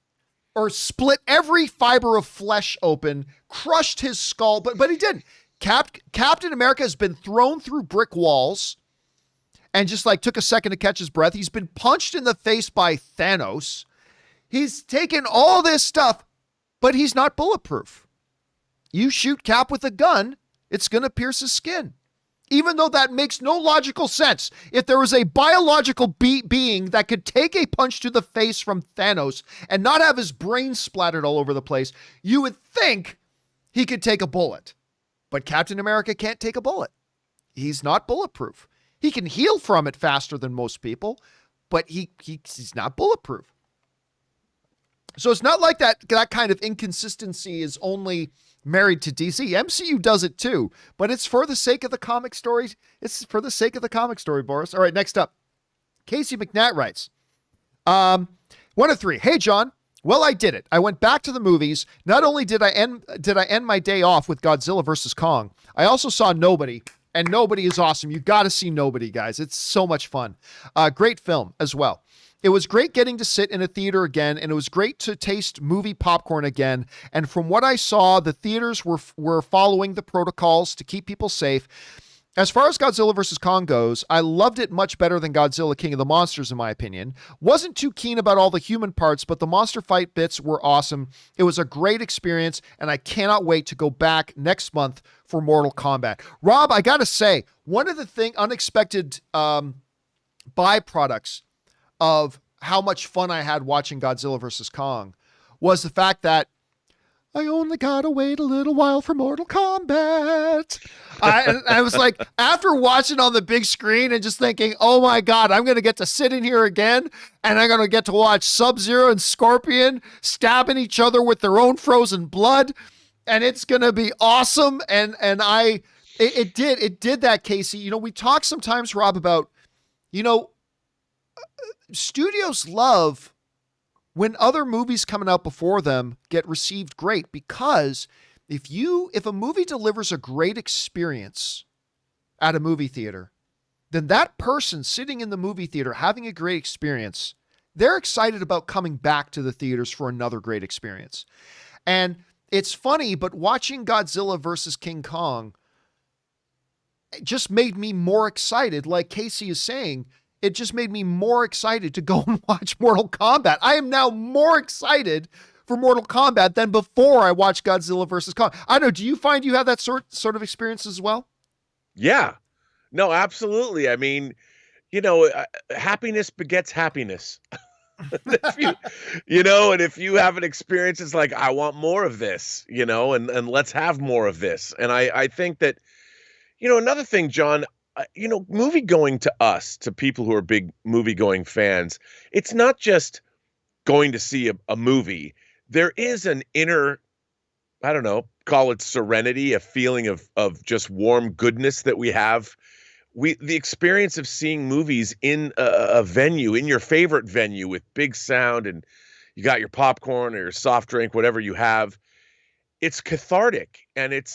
or split every fiber of flesh open, crushed his skull, but he didn't. Captain America has been thrown through brick walls and just took a second to catch his breath. He's been punched in the face by Thanos. He's taken all this stuff, but he's not bulletproof. You shoot Cap with a gun, it's going to pierce his skin. Even though that makes no logical sense. If there was a biological being that could take a punch to the face from Thanos and not have his brain splattered all over the place, you would think he could take a bullet. But Captain America can't take a bullet. He's not bulletproof. He can heal from it faster than most people, but he's not bulletproof. So it's not like that kind of inconsistency is only married to DC. MCU does it too, but it's for the sake of the comic stories. It's for the sake of the comic story, Boris. All right, next up. Casey McNatt writes, 1 of 3. Hey, John. Well, I did it. I went back to the movies. Not only did I end my day off with Godzilla vs. Kong, I also saw Nobody, and Nobody is awesome. You got to see Nobody, guys. It's so much fun. Great film as well. It was great getting to sit in a theater again, and it was great to taste movie popcorn again. And from what I saw, the theaters were following the protocols to keep people safe. As far as Godzilla vs. Kong goes, I loved it much better than Godzilla King of the Monsters, in my opinion. Wasn't too keen about all the human parts, but the monster fight bits were awesome. It was a great experience, and I cannot wait to go back next month for Mortal Kombat. Rob, I gotta say, one of the unexpected byproducts of how much fun I had watching Godzilla vs. Kong was the fact that I only gotta wait a little while for Mortal Kombat. I was like, after watching on the big screen and just thinking, oh my God, I'm going to get to sit in here again and I'm going to get to watch Sub-Zero and Scorpion stabbing each other with their own frozen blood. And it's going to be awesome. And it did that, Casey. You know, we talk sometimes, Rob, about, you know, studios love when other movies coming out before them get received great, because if a movie delivers a great experience at a movie theater, then that person sitting in the movie theater having a great experience, they're excited about coming back to the theaters for another great experience. And it's funny, but watching Godzilla versus King Kong just made me more excited. Like Casey is saying, it just made me more excited to go and watch Mortal Kombat. I am now more excited for Mortal Kombat than before I watched Godzilla vs. Kong. I don't know, do you find you have that sort of experience as well? Yeah. No, absolutely. I mean, you know, happiness begets happiness. If and if you have an experience, it's like, I want more of this, and let's have more of this. And I think that, another thing, John, movie going to us, to people who are big movie going fans, it's not just going to see a movie. There is an inner, I don't know, call it serenity, a feeling of just warm goodness that we have. The experience of seeing movies in a venue, in your favorite venue with big sound, and you got your popcorn or your soft drink, whatever you have, it's cathartic, and it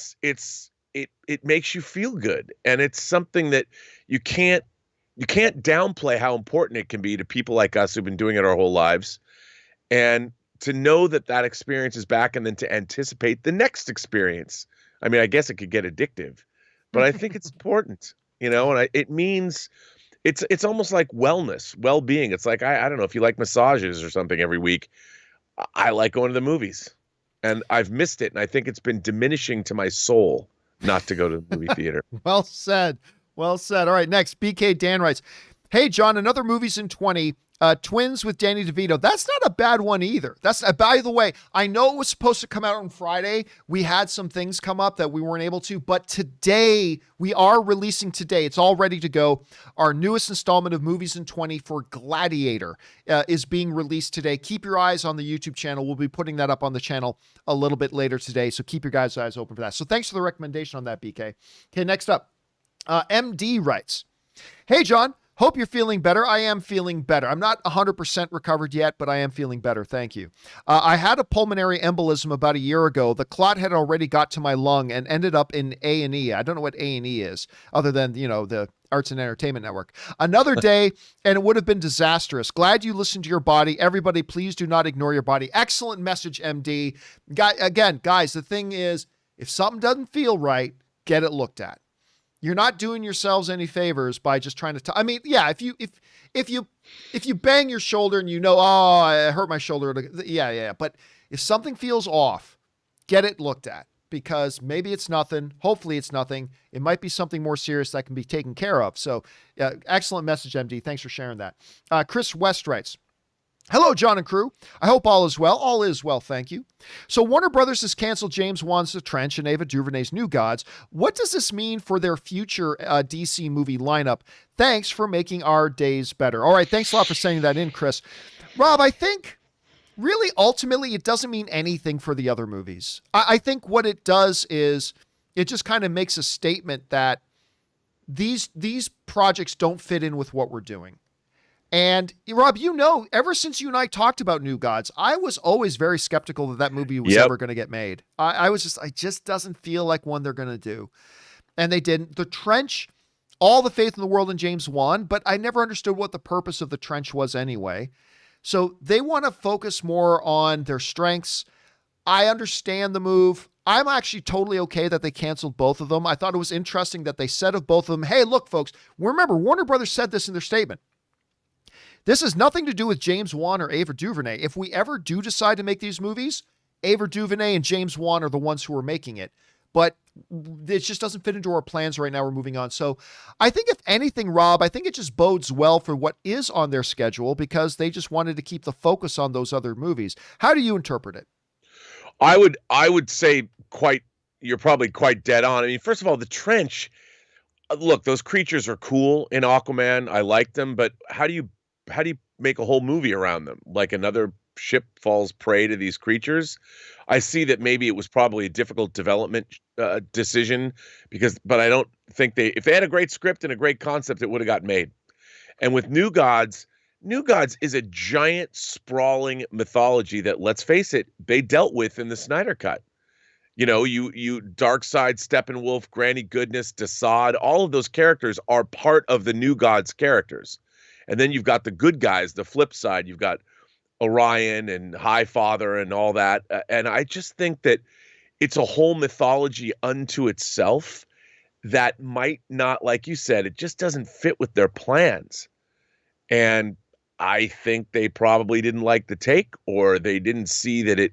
makes you feel good. And it's something that you can't downplay how important it can be to people like us who've been doing it our whole lives. And to know that experience is back, and then to anticipate the next experience. I mean, I guess it could get addictive, but I think it's important, and it means it's almost like wellness, well-being. It's like, I don't know if you like massages or something every week. I like going to the movies, and I've missed it. And I think it's been diminishing to my soul not to go to the movie theater. Well said. Well said. All right. Next, BK Dan writes, hey, John, another movie's in 20, Twins with Danny DeVito. That's not a bad one either. By the way, I know it was supposed to come out on Friday. We had some things come up that we weren't able to, but today, we are releasing today. It's all ready to go. Our newest installment of Movies in 20 for Gladiator is being released today. Keep your eyes on the YouTube channel. We'll be putting that up on the channel a little bit later today, so keep your guys' eyes open for that. So thanks for the recommendation on that, BK. Okay, next up, MD writes, hey, John, hope you're feeling better. I am feeling better. I'm not 100% recovered yet, but I am feeling better. Thank you. I had a pulmonary embolism about a year ago. The clot had already got to my lung and ended up in A&E. I don't know what A&E is, other than, the Arts and Entertainment Network. Another day, and it would have been disastrous. Glad you listened to your body. Everybody, please do not ignore your body. Excellent message, MD. Again, guys, the thing is, if something doesn't feel right, get it looked at. You're not doing yourselves any favors by just trying to. I mean, yeah, if you bang your shoulder and oh, I hurt my shoulder, yeah. But if something feels off, get it looked at, because maybe it's nothing. Hopefully, it's nothing. It might be something more serious that can be taken care of. So, excellent message, MD. Thanks for sharing that. Chris West writes, hello, John and crew. I hope all is well. All is well, thank you. So Warner Brothers has canceled James Wan's The Trench and Ava DuVernay's New Gods. What does this mean for their future DC movie lineup? Thanks for making our days better. All right, thanks a lot for sending that in, Chris. Rob, I think really ultimately it doesn't mean anything for the other movies. I think what it does is it just kind of makes a statement that these projects don't fit in with what we're doing. And Rob, ever since you and I talked about New Gods, I was always very skeptical that movie was ever going to get made. It just doesn't feel like one they're going to do. And they didn't. The Trench, all the faith in the world in James Wan, but I never understood what the purpose of The Trench was anyway. So they want to focus more on their strengths. I understand the move. I'm actually totally okay that they canceled both of them. I thought it was interesting that they said of both of them, hey, look, folks, remember, Warner Brothers said this in their statement. This has nothing to do with James Wan or Ava DuVernay. If we ever do decide to make these movies, Ava DuVernay and James Wan are the ones who are making it. But it just doesn't fit into our plans right now. We're moving on. So I think if anything, Rob, I think it just bodes well for what is on their schedule because they just wanted to keep the focus on those other movies. How do you interpret it? I would say you're probably quite dead on. I mean, first of all, the trench, look, those creatures are cool in Aquaman. I like them, but how do you make a whole movie around them? Like another ship falls prey to these creatures. I see that maybe it was probably a difficult development decision but I don't think if they had a great script and a great concept, it would have got made. And with New Gods is a giant sprawling mythology that, let's face it, they dealt with in the Snyder Cut. You know, you Darkseid, Steppenwolf, Granny Goodness, Desaad, all of those characters are part of the New Gods characters. And then you've got the good guys, the flip side. You've got Orion and Highfather and all that. And I just think that it's a whole mythology unto itself that might not, like you said, it just doesn't fit with their plans. And I think they probably didn't like the take, or they didn't see that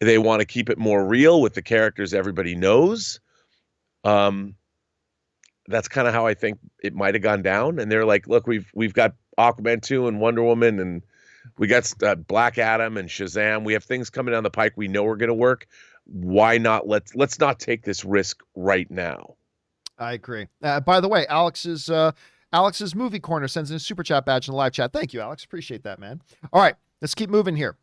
they want to keep it more real with the characters everybody knows. That's kind of how I think it might have gone down. And they're like, look, we've got Aquaman 2 and Wonder Woman, and we got Black Adam and Shazam. We have things coming down the pike we know are going to work. Why not? Let's not take this risk right now. I agree. By the way, Alex's Movie Corner sends in a super chat badge in the live chat. Thank you, Alex. Appreciate that, man. All right, let's keep moving here.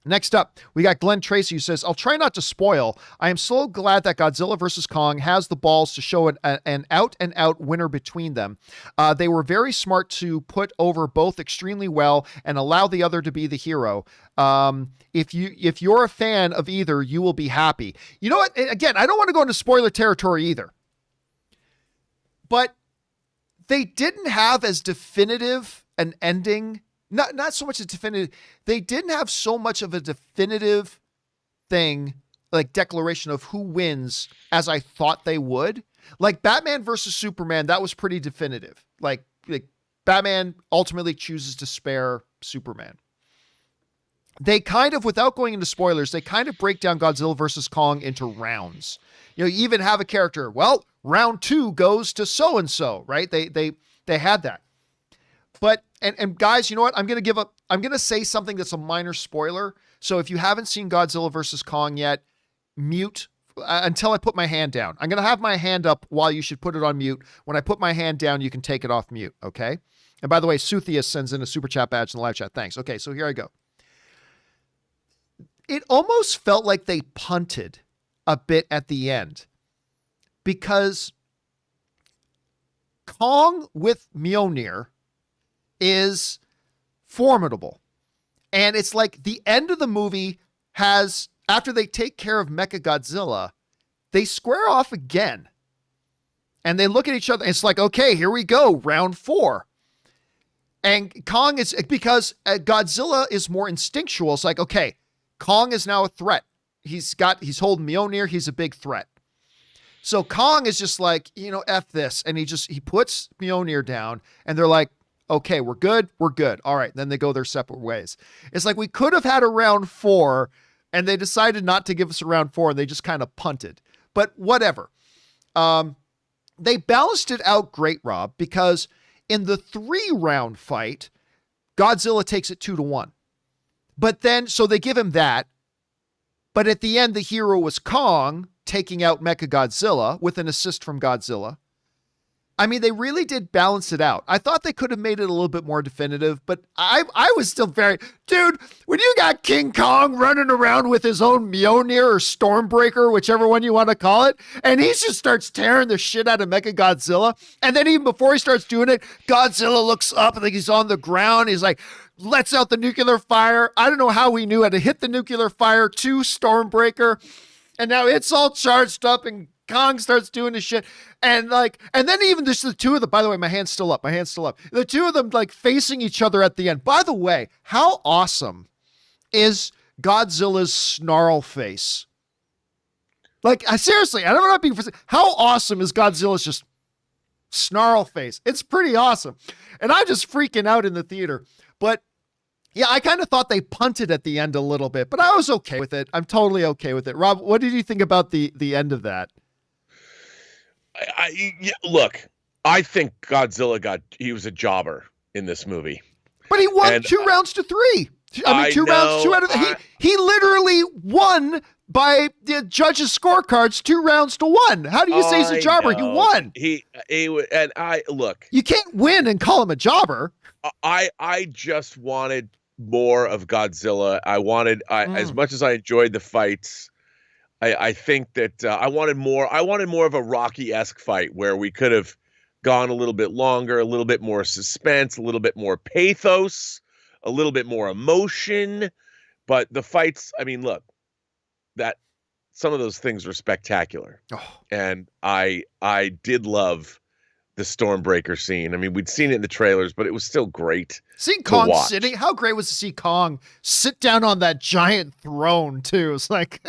Next up, we got Glenn Tracy, who says, I'll try not to spoil. I am so glad that Godzilla vs. Kong has the balls to show an out-and-out winner between them. They were very smart to put over both extremely well and allow the other to be the hero. If you're a fan of either, you will be happy. You know what? Again, I don't want to go into spoiler territory either. But they didn't have as definitive an ending. Not so much a definitive. They didn't have so much of a definitive thing, like declaration of who wins, as I thought they would. Like Batman versus Superman, that was pretty definitive. Like Batman ultimately chooses to spare Superman. They kind of, without going into spoilers, they kind of break down Godzilla versus Kong into rounds. You even have a character, well, round 2 goes to so-and-so, right? They had that. But, and guys, you know what? I'm going to say something that's a minor spoiler. So if you haven't seen Godzilla versus Kong yet, mute until I put my hand down. I'm going to have my hand up while you should put it on mute. When I put my hand down, you can take it off mute. Okay. And by the way, Suthius sends in a super chat badge in the live chat. Thanks. Okay. So here I go. It almost felt like they punted a bit at the end because Kong with Mjolnir is formidable. And it's like the end of the movie has, after they take care of Mechagodzilla, they square off again. And they look at each other. And it's like, okay, here we go. Round 4. And Kong is, because Godzilla is more instinctual. It's like, okay, Kong is now a threat. He's holding Mjolnir. He's a big threat. So Kong is just like, F this. And he puts Mjolnir down and they're like, okay, we're good. We're good. All right. Then they go their separate ways. It's like we could have had a round 4 and they decided not to give us a round 4 and they just kind of punted. But whatever. They balanced it out great, Rob, because in the 3-round fight, Godzilla takes it 2-1. But then, so they give him that. But at the end, the hero was Kong taking out Mechagodzilla with an assist from Godzilla. I mean, they really did balance it out. I thought they could have made it a little bit more definitive, but I was still dude, when you got King Kong running around with his own Mjolnir or Stormbreaker, whichever one you want to call it, and he just starts tearing the shit out of Mechagodzilla. And then even before he starts doing it, Godzilla looks up and he's on the ground. He's like, lets out the nuclear fire. I don't know how he knew how to hit the nuclear fire to Stormbreaker. And now it's all charged up and Kong starts doing his shit. And then even just the two of them, by the way, my hand's still up. The two of them facing each other at the end. By the way, how awesome is Godzilla's snarl face? Like, seriously, I don't know being how awesome is Godzilla's just snarl face? It's pretty awesome. And I'm just freaking out in the theater. But yeah, I kind of thought they punted at the end a little bit, but I was okay with it. I'm totally okay with it. Rob, what did you think about the end of that? Look, I think Godzilla he was a jobber in this movie. But he won 2 rounds to 3. I mean, 2 rounds, 2 out of he literally won by the judges' scorecards 2 rounds to 1. How do you say he's a jobber? He won. Look. You can't win and call him a jobber. I just wanted more of Godzilla. As much as I enjoyed the fights, I think that I wanted more of a Rocky-esque fight where we could have gone a little bit longer, a little bit more suspense, a little bit more pathos, a little bit more emotion. But the fights, I mean, look, that some of those things were spectacular. And I did love the Stormbreaker scene. I mean, we'd seen it in the trailers, but it was still great. Seeing Kong sitting, how great was to see Kong sit down on that giant throne too? It's like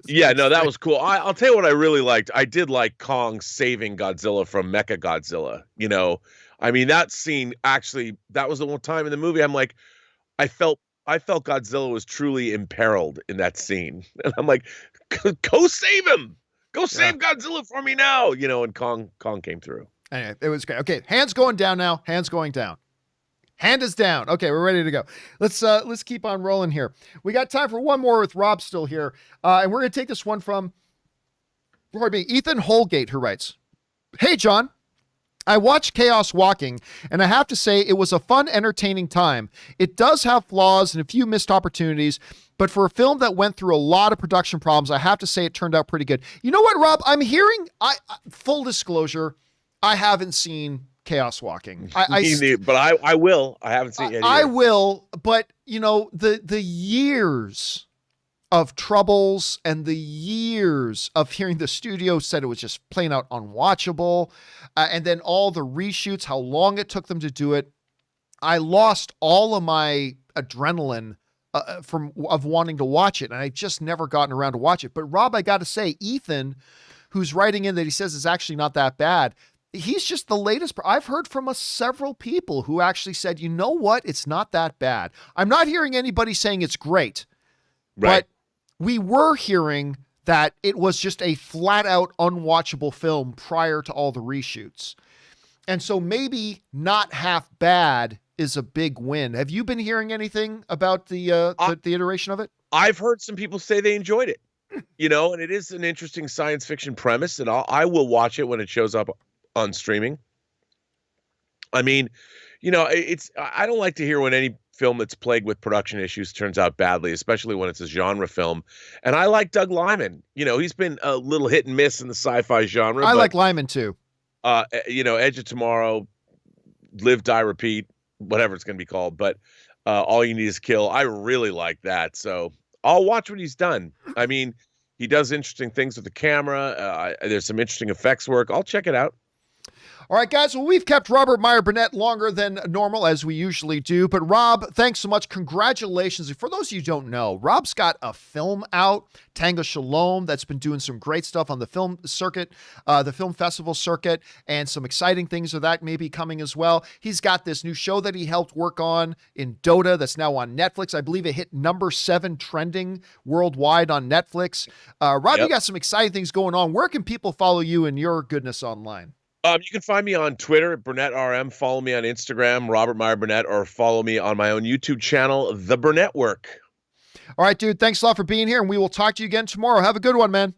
yeah, no, that was cool. I'll tell you what I really liked. I did like Kong saving Godzilla from Mecha Godzilla. You know, I mean, that scene actually, that was the one time in the movie I'm like, I felt Godzilla was truly imperiled in that scene, and I'm like, go save him, go save Godzilla for me now. You know, and Kong came through. Anyway, it was great. Okay, hands going down now. Hands going down. Hand is down. Okay, we're ready to go. Let's keep on rolling here. We got time for one more with Rob still here. And we're going to take this one from Ethan Holgate, who writes, "Hey, John. I watched Chaos Walking, and I have to say it was a fun, entertaining time. It does have flaws and a few missed opportunities, but for a film that went through a lot of production problems, I have to say it turned out pretty good." You know what, Rob? I'm hearing, full disclosure, I haven't seen Chaos Walking. But I will. I haven't seen it yet. I will, but you know, the years of troubles and the years of hearing the studio said it was just plain out unwatchable, and then all the reshoots, how long it took them to do it, I lost all of my adrenaline of wanting to watch it, and I just never gotten around to watch it. But Rob, I got to say, Ethan, who's writing in that he says it's actually not that bad, he's just the latest. I've heard from several people who actually said, you know what? It's not that bad. I'm not hearing anybody saying it's great, right? But we were hearing that it was just a flat out unwatchable film prior to all the reshoots. And so maybe not half bad is a big win. Have you been hearing anything about the iteration of it? I've heard some people say they enjoyed it, you know, and it is an interesting science fiction premise, and I will watch it when it shows up on streaming. I mean, you know, I don't like to hear when any film that's plagued with production issues turns out badly, especially when it's a genre film. And I like Doug Liman. You know, he's been a little hit and miss in the sci-fi genre. I like Liman too. You know, Edge of Tomorrow, Live, Die, Repeat, whatever it's going to be called. But All You Need Is Kill. I really like that. So I'll watch what he's done. I mean, he does interesting things with the camera. There's some interesting effects work. I'll check it out. All right, guys. Well, we've kept Robert Meyer Burnett longer than normal, as we usually do. But Rob, thanks so much. Congratulations. For those of you who don't know, Rob's got a film out, Tango Shalom, that's been doing some great stuff on the film circuit, the film festival circuit, and some exciting things of that may be coming as well. He's got this new show that he helped work on in Dota that's now on Netflix. I believe it hit number 7 trending worldwide on Netflix. Rob, Yep. You got some exciting things going on. Where can people follow you and your goodness online? You can find me on Twitter at BurnettRM. Follow me on Instagram, Robert Meyer Burnett, or follow me on my own YouTube channel, The Burnett Work. All right, dude. Thanks a lot for being here, and we will talk to you again tomorrow. Have a good one, man.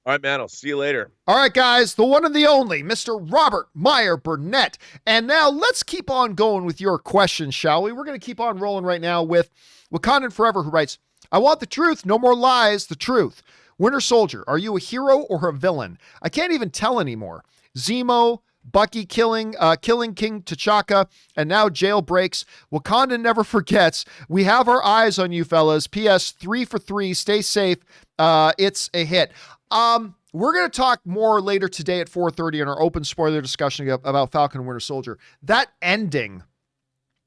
All right, man. I'll see you later. All right, guys. The one and the only, Mr. Robert Meyer Burnett. And now let's keep on going with your questions, shall we? We're going to keep on rolling right now with Wakandan Forever, who writes, "I want the truth. No more lies. The truth. Winter Soldier, are you a hero or a villain? I can't even tell anymore. Zemo, Bucky killing King T'Chaka, and now jailbreaks. Wakanda never forgets. We have our eyes on you, fellas. P.S. 3 for 3. Stay safe. It's a hit." We're going to talk more later today at 4:30 in our open spoiler discussion about Falcon and Winter Soldier. That ending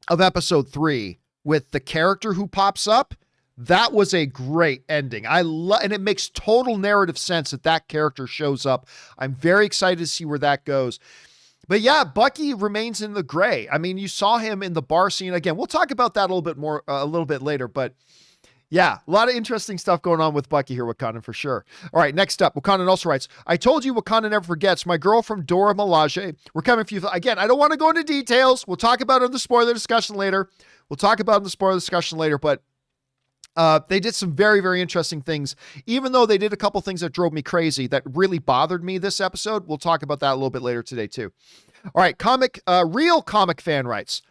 of episode 3 with the character who pops up, That was a great ending. And it makes total narrative sense that character shows up. I'm very excited to see where that goes. But yeah, Bucky remains in the gray. I mean, you saw him in the bar scene again. We'll talk about that a little bit more, a little bit later, but yeah, a lot of interesting stuff going on with Bucky here, Wakandan, for sure. All right, next up, Wakandan also writes, I told you Wakanda never forgets. My girl from Dora Milaje. We're coming for you. Again, I don't want to go into details. We'll talk about it in the spoiler discussion later. But they did some very, very interesting things, even though they did a couple things that drove me crazy that really bothered me this episode. We'll talk about that a little bit later today, too. All right, real comic fan writes,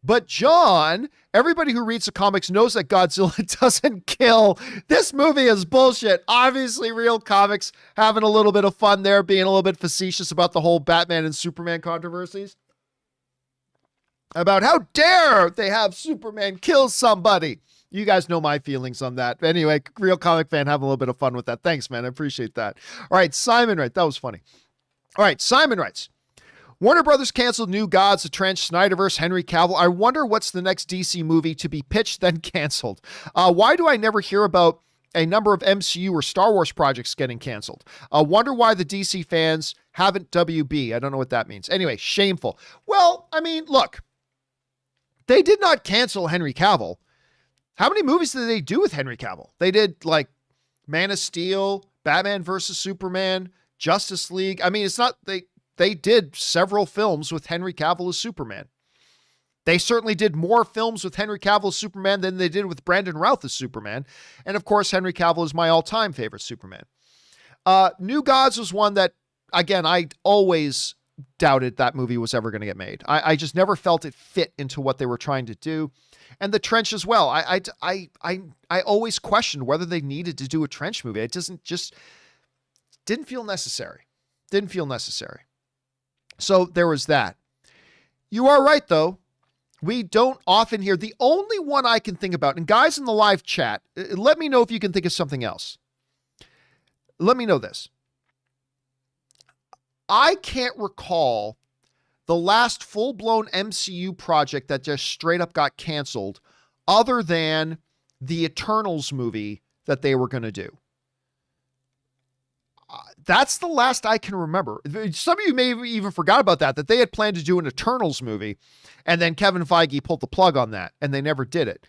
but John, everybody who reads the comics knows that Godzilla doesn't kill. This movie is bullshit. Obviously, real comics having a little bit of fun there, being a little bit facetious about the whole Batman and Superman controversies. About how dare they have Superman kill somebody. You guys know my feelings on that. Anyway, real comic fan having a little bit of fun with that. Thanks, man. I appreciate that. All right, Simon writes. That was funny. All right, Simon writes, Warner Brothers canceled New Gods, The Trench, Snyderverse, Henry Cavill. I wonder what's the next DC movie to be pitched then canceled. Why do I never hear about a number of MCU or Star Wars projects getting canceled? Wonder why the DC fans haven't WB. I don't know what that means. Anyway, shameful. Well, I mean, look, they did not cancel Henry Cavill. How many movies did they do with Henry Cavill? They did like Man of Steel, Batman versus Superman, Justice League. I mean, it's not, they did several films with Henry Cavill as Superman. They certainly did more films with Henry Cavill as Superman than they did with Brandon Routh as Superman. And of course, Henry Cavill is my all-time favorite Superman. New Gods was one that, again, I always doubted that movie was ever going to get made. I just never felt it fit into what they were trying to do. And The Trench as well. I always questioned whether they needed to do a Trench movie. It didn't feel necessary. So there was that. You are right, though. We don't often hear, the only one I can think about, and guys in the live chat, let me know if you can think of something else. Let me know this. I can't recall the last full-blown MCU project that just straight up got canceled other than the Eternals movie that they were going to do. That's the last I can remember. Some of you may have even forgot about that they had planned to do an Eternals movie, and then Kevin Feige pulled the plug on that, and they never did it.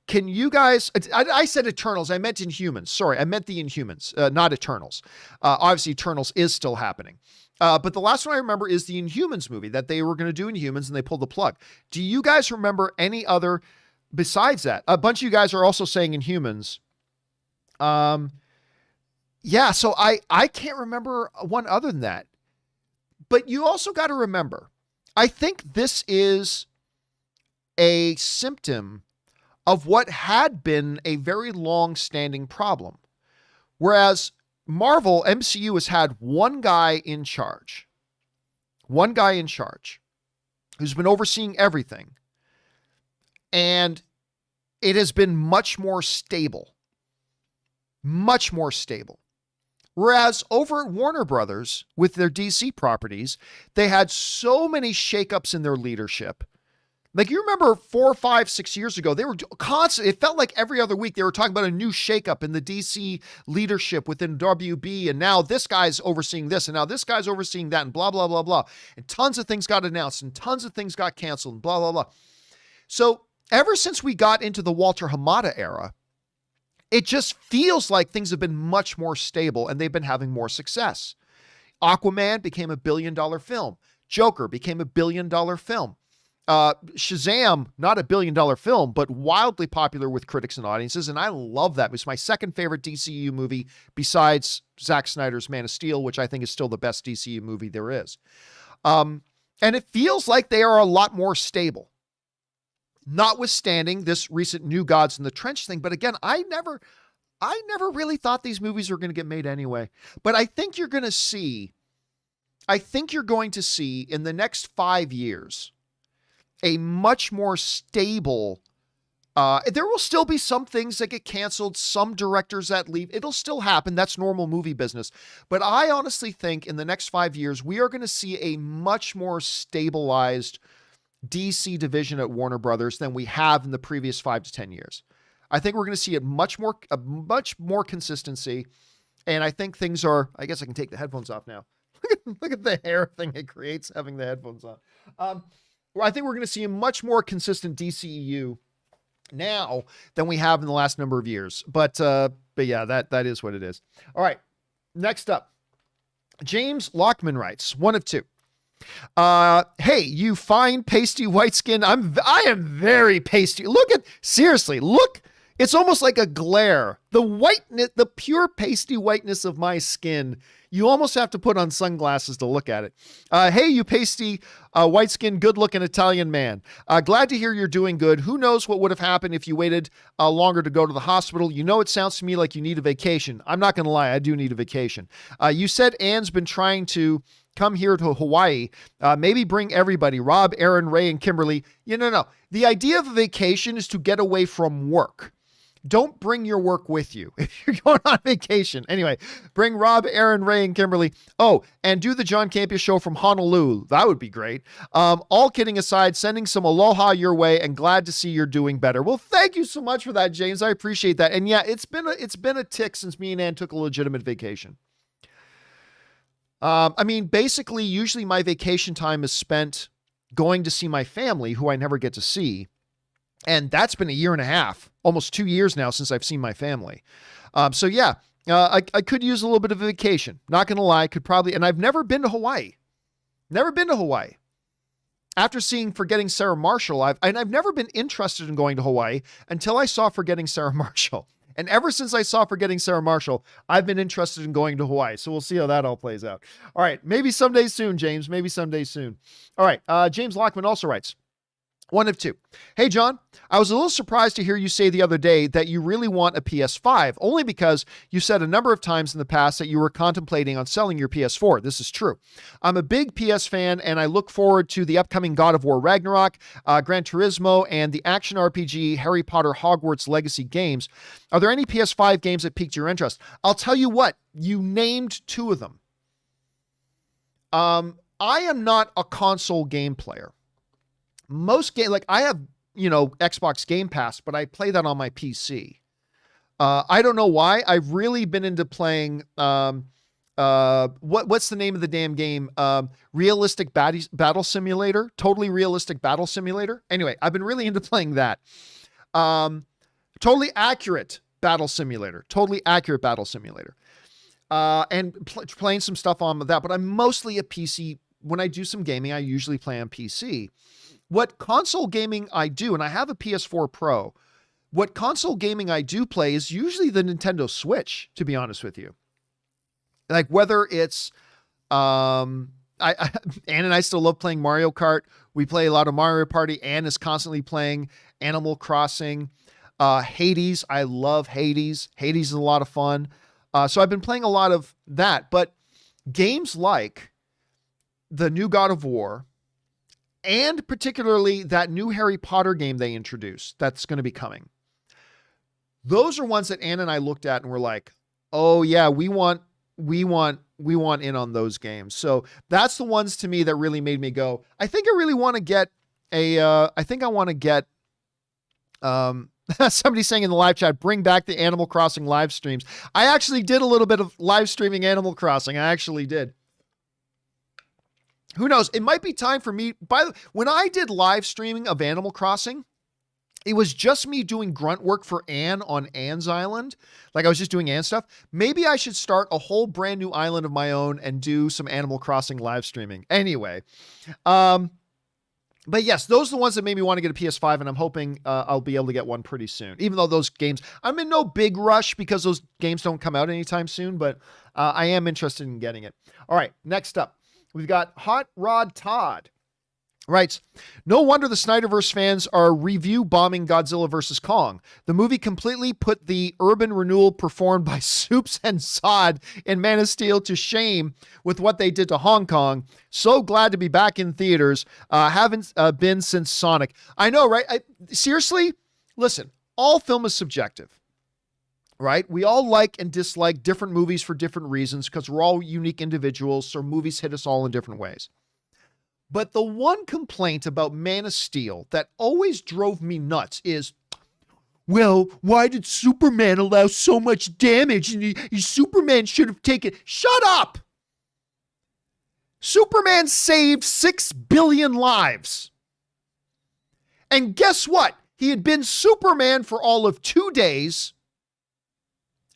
Can you guys, I said Eternals, I meant Inhumans. Sorry, I meant the Inhumans, not Eternals. Obviously, Eternals is still happening. But the last one I remember is the Inhumans movie that they were going to do Inhumans, and they pulled the plug. Do you guys remember any other besides that? A bunch of you guys are also saying Inhumans. Yeah, so I can't remember one other than that. But you also got to remember, I think this is a symptom of what had been a very long-standing problem. Whereas Marvel, MCU has had one guy in charge who's been overseeing everything. And it has been much more stable. Whereas over at Warner Brothers, with their DC properties, they had so many shakeups in their leadership. Like, you remember 4, 5, 6 years ago, they were constantly, it felt like every other week they were talking about a new shakeup in the DC leadership within WB. And now this guy's overseeing this, and now this guy's overseeing that, and blah, blah, blah, blah. And tons of things got announced, and tons of things got canceled, and blah, blah, blah. So ever since we got into the Walter Hamada era, it just feels like things have been much more stable, and they've been having more success. Aquaman became a $1 billion film. Joker became a $1 billion film. Shazam, not a $1 billion film, but wildly popular with critics and audiences. And I love that. It was my second favorite DCU movie besides Zack Snyder's Man of Steel, which I think is still the best DCU movie there is. And it feels like they are a lot more stable, notwithstanding this recent New Gods in the Trench thing. But again, I never really thought these movies were going to get made anyway. But I think you're going to see in the next 5 years, a much more stable, there will still be some things that get canceled, some directors that leave. It'll still happen. That's normal movie business. But I honestly think in the next 5 years, we are going to see a much more stabilized DC division at Warner Brothers than we have in the previous 5 to 10 years. I think we're going to see much more consistency. And I think things are, I guess I can take the headphones off now. Look at the hair thing it creates having the headphones on. I think we're going to see a much more consistent DCEU now than we have in the last number of years. But yeah, that is what it is. All right. Next up, James Lockman writes, one of two. Hey, you fine pasty white skin. I am very pasty. Seriously, look. It's almost like a glare. The whiteness, the pure pasty whiteness of my skin. You almost have to put on sunglasses to look at it. Hey, you pasty, white-skinned, good-looking Italian man. Glad to hear you're doing good. Who knows what would have happened if you waited longer to go to the hospital? You know, it sounds to me like you need a vacation. I'm not going to lie. I do need a vacation. You said Anne's been trying to come here to Hawaii. Maybe bring everybody. Rob, Aaron, Ray, and Kimberly. No. The idea of a vacation is to get away from work. Don't bring your work with you if you're going on vacation. Anyway, bring Rob, Aaron, Ray, and Kimberly. Oh, and do the John Campea Show from Honolulu. That would be great. All kidding aside, sending some aloha your way and glad to see you're doing better. Well, thank you so much for that, James. I appreciate that. And yeah, it's been a tick since me and Ann took a legitimate vacation. Basically, usually my vacation time is spent going to see my family, who I never get to see. And that's been a year and a half, almost 2 years now since I've seen my family. So yeah, I could use a little bit of a vacation. Not going to lie, could probably, and I've never been to Hawaii. Never been to Hawaii. After seeing Forgetting Sarah Marshall, I've never been interested in going to Hawaii until I saw Forgetting Sarah Marshall. And ever since I saw Forgetting Sarah Marshall, I've been interested in going to Hawaii. So we'll see how that all plays out. All right. Maybe someday soon, James. Maybe someday soon. All right. James Lockman also writes, one of two. Hey, John, I was a little surprised to hear you say the other day that you really want a PS5, only because you said a number of times in the past that you were contemplating on selling your PS4. This is true. I'm a big PS fan, and I look forward to the upcoming God of War Ragnarok, Gran Turismo, and the action RPG Harry Potter Hogwarts Legacy games. Are there any PS5 games that piqued your interest? I'll tell you what, you named two of them. I am not a console game player. Most game, like I have, Xbox Game Pass, but I play that on my PC. I don't know why. I've really been into playing, what's the name of the damn game? Realistic Battle Simulator, Totally Realistic Battle Simulator. Anyway, I've been really into playing that. Totally Accurate Battle Simulator, and playing some stuff on that, but I'm mostly a PC. When I do some gaming, I usually play on PC. What console gaming I do, and I have a PS4 Pro, what console gaming I do play is usually the Nintendo Switch, to be honest with you. Like whether it's, Ann and I still love playing Mario Kart. We play a lot of Mario Party. Ann is constantly playing Animal Crossing. Hades, I love Hades. Hades is a lot of fun. So I've been playing a lot of that, but games like the new God of War, and particularly that new Harry Potter game they introduced that's going to be coming. Those are ones that Ann and I looked at and were like, oh yeah, we want in on those games. So that's the ones to me that really made me go, I think I really want to get somebody's saying in the live chat, bring back the Animal Crossing live streams. I actually did a little bit of live streaming Animal Crossing. I actually did. Who knows? It might be time for me. When I did live streaming of Animal Crossing, it was just me doing grunt work for Anne on Anne's island. Like I was just doing Anne stuff. Maybe I should start a whole brand new island of my own and do some Animal Crossing live streaming. Anyway, but yes, those are the ones that made me want to get a PS5, and I'm hoping I'll be able to get one pretty soon. Even though those games, I'm in no big rush because those games don't come out anytime soon, but I am interested in getting it. All right, next up. We've got Hot Rod Todd writes, no wonder the Snyderverse fans are review bombing Godzilla vs. Kong. The movie completely put the urban renewal performed by Soups and Sod in Man of Steel to shame with what they did to Hong Kong. So glad to be back in theaters. Haven't been since Sonic. I know, right? Seriously, listen, all film is subjective. Right? We all like and dislike different movies for different reasons because we're all unique individuals. So movies hit us all in different ways. But the one complaint about Man of Steel that always drove me nuts is well, why did Superman allow so much damage? And Superman should have taken. Shut up! Superman saved 6 billion lives. And guess what? He had been Superman for all of 2 days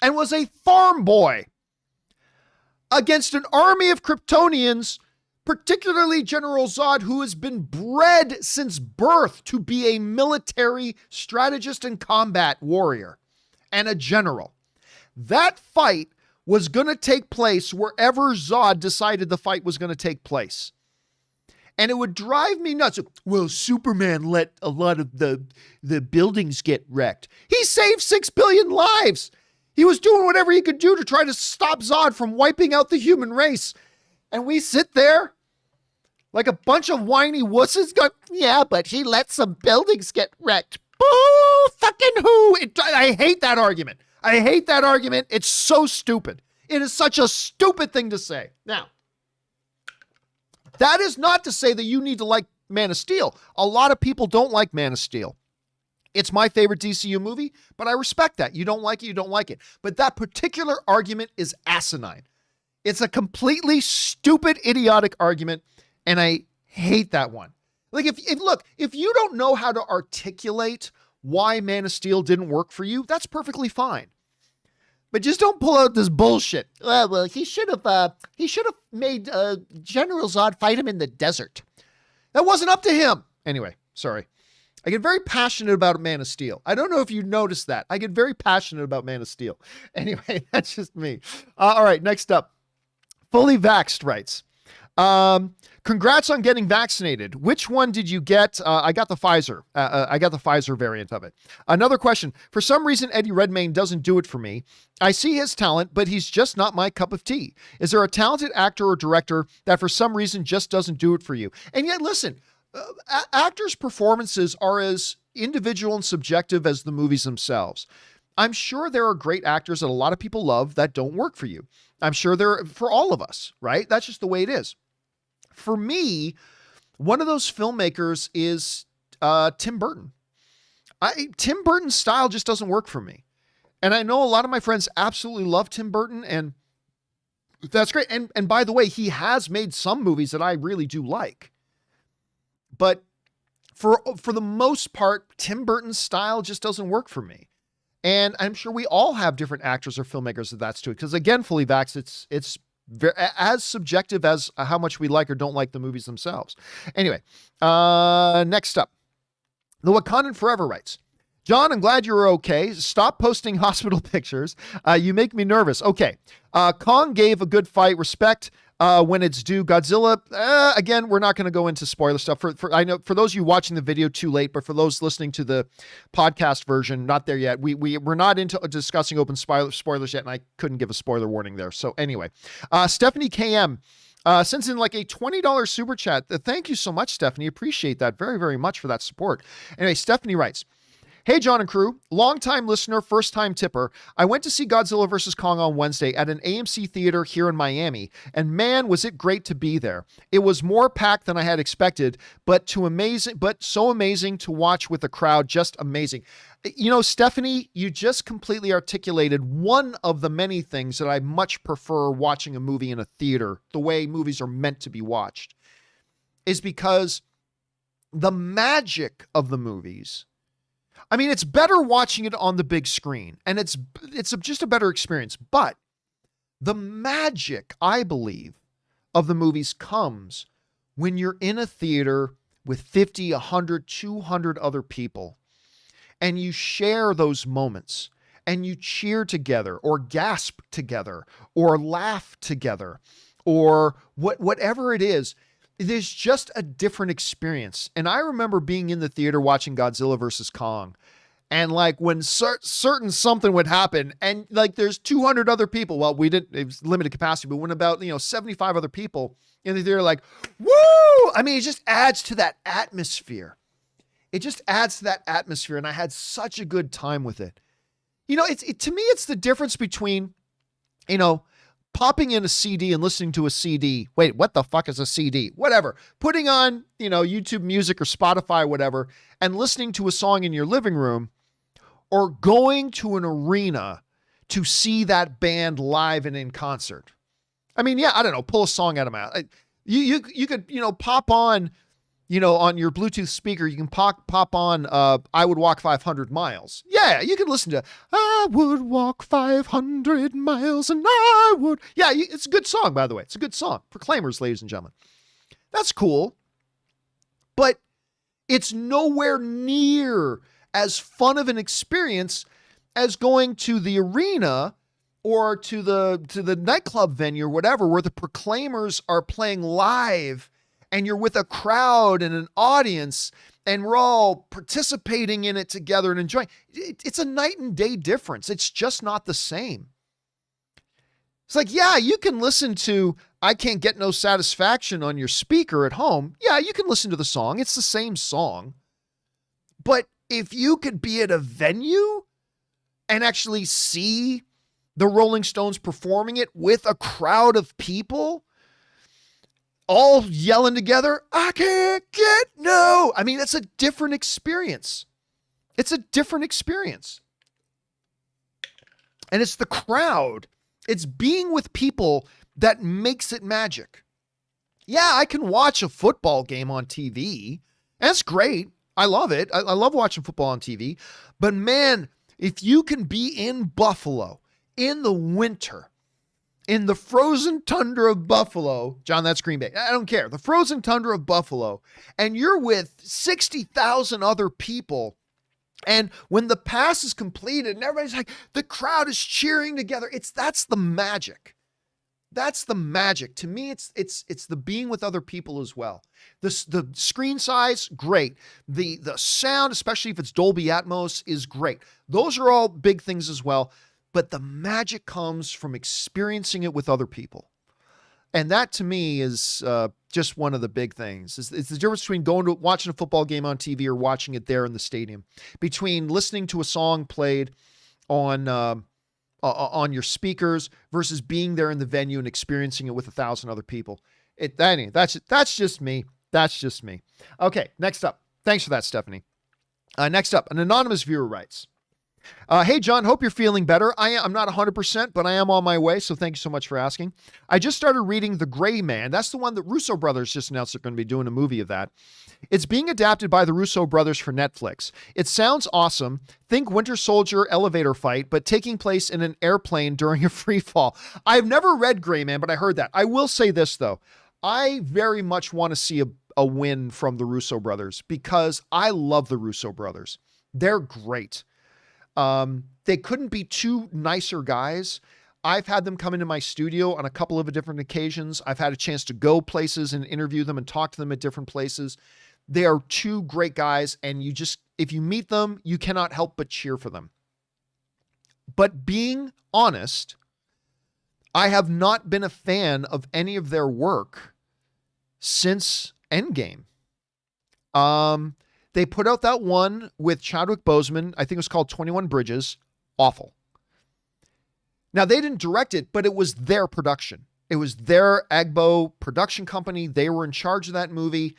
and was a farm boy against an army of Kryptonians, particularly General Zod, who has been bred since birth to be a military strategist and combat warrior and a general. That fight was going to take place wherever Zod decided the fight was going to take place. And it would drive me nuts. Well, Superman let a lot of the buildings get wrecked. He saved 6 billion lives. He was doing whatever he could do to try to stop Zod from wiping out the human race. And we sit there like a bunch of whiny wusses going, yeah, but he let some buildings get wrecked. Boo fucking who? I hate that argument. I hate that argument. It's so stupid. It is such a stupid thing to say. Now, that is not to say that you need to like Man of Steel. A lot of people don't like Man of Steel. It's my favorite DCU movie, but I respect that. You don't like it, you don't like it. But that particular argument is asinine. It's a completely stupid, idiotic argument, and I hate that one. Like, if you don't know how to articulate why Man of Steel didn't work for you, that's perfectly fine. But just don't pull out this bullshit. Well, he should have made General Zod fight him in the desert. That wasn't up to him. Anyway, sorry. I get very passionate about Man of Steel. I don't know if you noticed that. I get very passionate about Man of Steel. Anyway, that's just me. All right, next up. Fully Vaxxed writes, congrats on getting vaccinated. Which one did you get? I got the Pfizer. I got the Pfizer variant of it. Another question. For some reason, Eddie Redmayne doesn't do it for me. I see his talent, but he's just not my cup of tea. Is there a talented actor or director that for some reason just doesn't do it for you? And yet, listen, actors' performances are as individual and subjective as the movies themselves. I'm sure there are great actors that a lot of people love that don't work for you. I'm sure they're for all of us, right? That's just the way it is. For me, one of those filmmakers is Tim Burton. Tim Burton's style just doesn't work for me. And I know a lot of my friends absolutely love Tim Burton, and that's great. And by the way, he has made some movies that I really do like. But for the most part, Tim Burton's style just doesn't work for me. And I'm sure we all have different actors or filmmakers that's to it. Because again, Fully Vaxxed, it's very, as subjective as how much we like or don't like the movies themselves. Anyway, next up. The Wakandan Forever writes, John, I'm glad you're okay. Stop posting hospital pictures. You make me nervous. Okay. Kong gave a good fight. Respect when it's due. Godzilla, again, we're not going to go into spoiler stuff. I know for those of you watching the video too late, but for those listening to the podcast version, not there yet. We're not into discussing open spoilers yet, and I couldn't give a spoiler warning there. So anyway, Stephanie KM sends in like a $20 super chat. Thank you so much, Stephanie. Appreciate that very, very much for that support. Anyway, Stephanie writes, hey, John and crew, long-time listener, first-time tipper. I went to see Godzilla vs. Kong on Wednesday at an AMC theater here in Miami, and man, was it great to be there. It was more packed than I had expected, but so amazing to watch with the crowd, just amazing. You know, Stephanie, you just completely articulated one of the many things that I much prefer watching a movie in a theater, the way movies are meant to be watched, is because the magic of the movies, I mean, it's better watching it on the big screen, and it's just a better experience. But the magic, I believe, of the movies comes when you're in a theater with 50, 100, 200 other people, and you share those moments, and you cheer together, or gasp together, or laugh together, or whatever it is. There's just a different experience. And I remember being in the theater watching Godzilla versus Kong. And like when certain something would happen and like there's 200 other people. Well, it was limited capacity, but when about, 75 other people in the theater, like, woo! I mean, it just adds to that atmosphere. It just adds to that atmosphere. And I had such a good time with it. To me, it's the difference between, popping in a CD and listening to a CD. Wait, what the fuck is a CD? Whatever. Putting on, YouTube Music or Spotify, whatever, and listening to a song in your living room, or going to an arena to see that band live and in concert? I mean, yeah, I don't know, pull a song out of my mouth. You could, pop on, on your Bluetooth speaker, you can pop on I Would Walk 500 Miles. Yeah, you can listen to I Would Walk 500 Miles and I Would. Yeah, it's a good song, by the way. It's a good song. Proclaimers, ladies and gentlemen. That's cool. But it's nowhere near as fun of an experience as going to the arena or to the nightclub venue or whatever, where the Proclaimers are playing live and you're with a crowd and an audience and we're all participating in it together and enjoying. It's a night and day difference. It's just not the same. It's like, yeah, you can listen to I Can't Get No Satisfaction on your speaker at home. Yeah, you can listen to the song. It's the same song. But if you could be at a venue and actually see the Rolling Stones performing it with a crowd of people all yelling together, I can't get no. I mean, that's a different experience. It's a different experience. And it's the crowd. It's being with people that makes it magic. Yeah, I can watch a football game on TV. That's great. I love it. I love watching football on TV. But man, if you can be in Buffalo in the winter, in the frozen tundra of Buffalo, John, that's Green Bay. I don't care. The frozen tundra of Buffalo, and you're with 60,000 other people. And when the pass is completed and everybody's like, the crowd is cheering together. That's the magic. That's the magic. To me, it's the being with other people as well. The screen size, great. The sound, especially if it's Dolby Atmos, is great. Those are all big things as well. But the magic comes from experiencing it with other people. And that to me is just one of the big things. It's the difference between watching a football game on TV or watching it there in the stadium. Between listening to a song played on your speakers versus being there in the venue and experiencing it with 1,000 other people. That's just me. That's just me. Okay, next up. Thanks for that, Stephanie. Next up, an anonymous viewer writes, hey, John, hope you're feeling better. I'm not 100%, but I am on my way, so thank you so much for asking. I just started reading The Gray Man. That's the one that Russo brothers just announced they're going to be doing a movie of that. It's being adapted by the Russo brothers for Netflix. It sounds awesome. Think Winter Soldier elevator fight, but taking place in an airplane during a free fall. I've never read Gray Man, but I heard that. I will say this, though. I very much want to see a win from the Russo brothers because I love the Russo brothers. They're great. They couldn't be two nicer guys. I've had them come into my studio on a couple of different occasions. I've had a chance to go places and interview them and talk to them at different places. They are two great guys. And if you meet them, you cannot help but cheer for them. But being honest, I have not been a fan of any of their work since Endgame. They put out that one with Chadwick Boseman. I think it was called 21 Bridges. Awful. Now, they didn't direct it, but it was their production. It was their Agbo production company. They were in charge of that movie.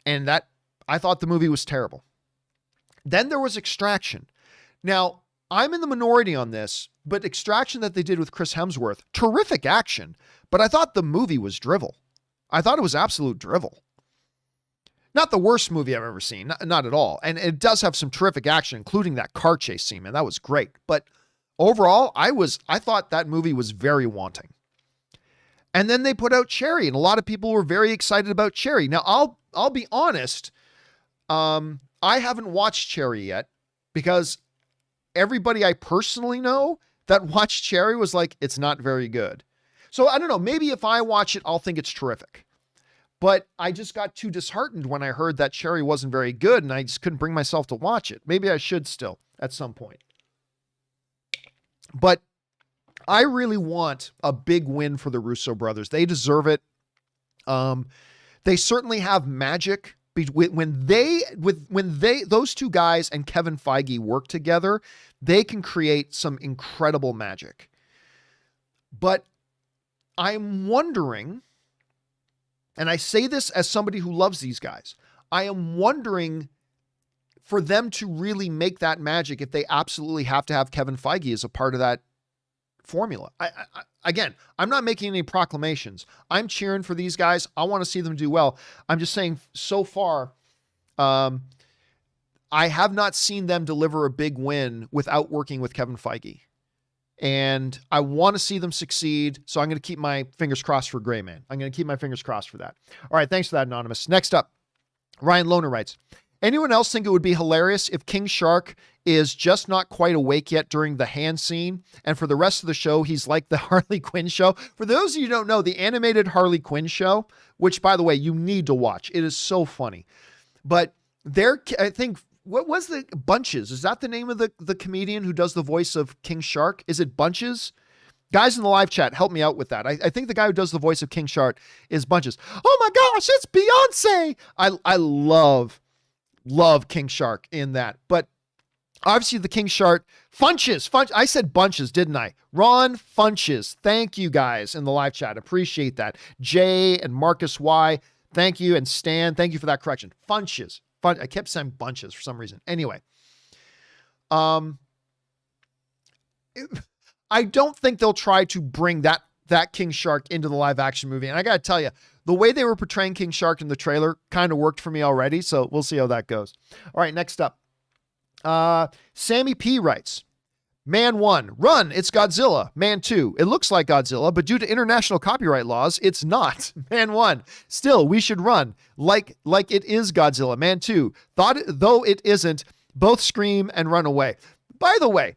And I thought the movie was terrible. Then there was Extraction. Now, I'm in the minority on this, but Extraction that they did with Chris Hemsworth, terrific action. But I thought the movie was drivel. I thought it was absolute drivel. Not the worst movie I've ever seen, not at all. And it does have some terrific action, including that car chase scene, man. That was great. But overall, I thought that movie was very wanting. And then they put out Cherry, and a lot of people were very excited about Cherry. Now, I'll be honest, I haven't watched Cherry yet because everybody I personally know that watched Cherry was like, it's not very good. So I don't know, maybe if I watch it, I'll think it's terrific. But I just got too disheartened when I heard that Cherry wasn't very good and I just couldn't bring myself to watch it. Maybe I should still at some point. But I really want a big win for the Russo brothers. They deserve it. They certainly have magic. When those two guys and Kevin Feige work together, they can create some incredible magic. But I'm wondering, and I say this as somebody who loves these guys, I am wondering for them to really make that magic, if they absolutely have to have Kevin Feige as a part of that formula. Again, I'm not making any proclamations. I'm cheering for these guys. I want to see them do well. I'm just saying, so far, I have not seen them deliver a big win without working with Kevin Feige. And I want to see them succeed, so I'm going to keep my fingers crossed for Gray Man. I'm going to keep my fingers crossed for that. All right, thanks for that, Anonymous. Next up, Ryan Lohner writes, anyone else think it would be hilarious if King Shark is just not quite awake yet during the hand scene, and for the rest of the show, he's like the Harley Quinn show? For those of you who don't know, the animated Harley Quinn show, which, by the way, you need to watch. It is so funny. But I think, what was the Bunches? Is that the name of the comedian who does the voice of King Shark? Is it Bunches? Guys in the live chat, help me out with that. I think the guy who does the voice of King Shark is Bunches. Oh my gosh, it's Beyonce. I love King Shark in that. But obviously the King Shark, Funches. I said Bunches, didn't I? Ron Funches. Thank you guys in the live chat. Appreciate that. Jay and Marcus Y, thank you. And Stan, thank you for that correction. Funches. I kept saying Bunches for some reason. Anyway, I don't think they'll try to bring that King Shark into the live action movie. And I got to tell you, the way they were portraying King Shark in the trailer kind of worked for me already. So we'll see how that goes. All right, next up. Sammy P writes, Man 1, run, it's Godzilla. Man 2, it looks like Godzilla, but due to international copyright laws, it's not. Man 1, still, we should run like it is Godzilla. Man 2, though it isn't, both scream and run away. By the way,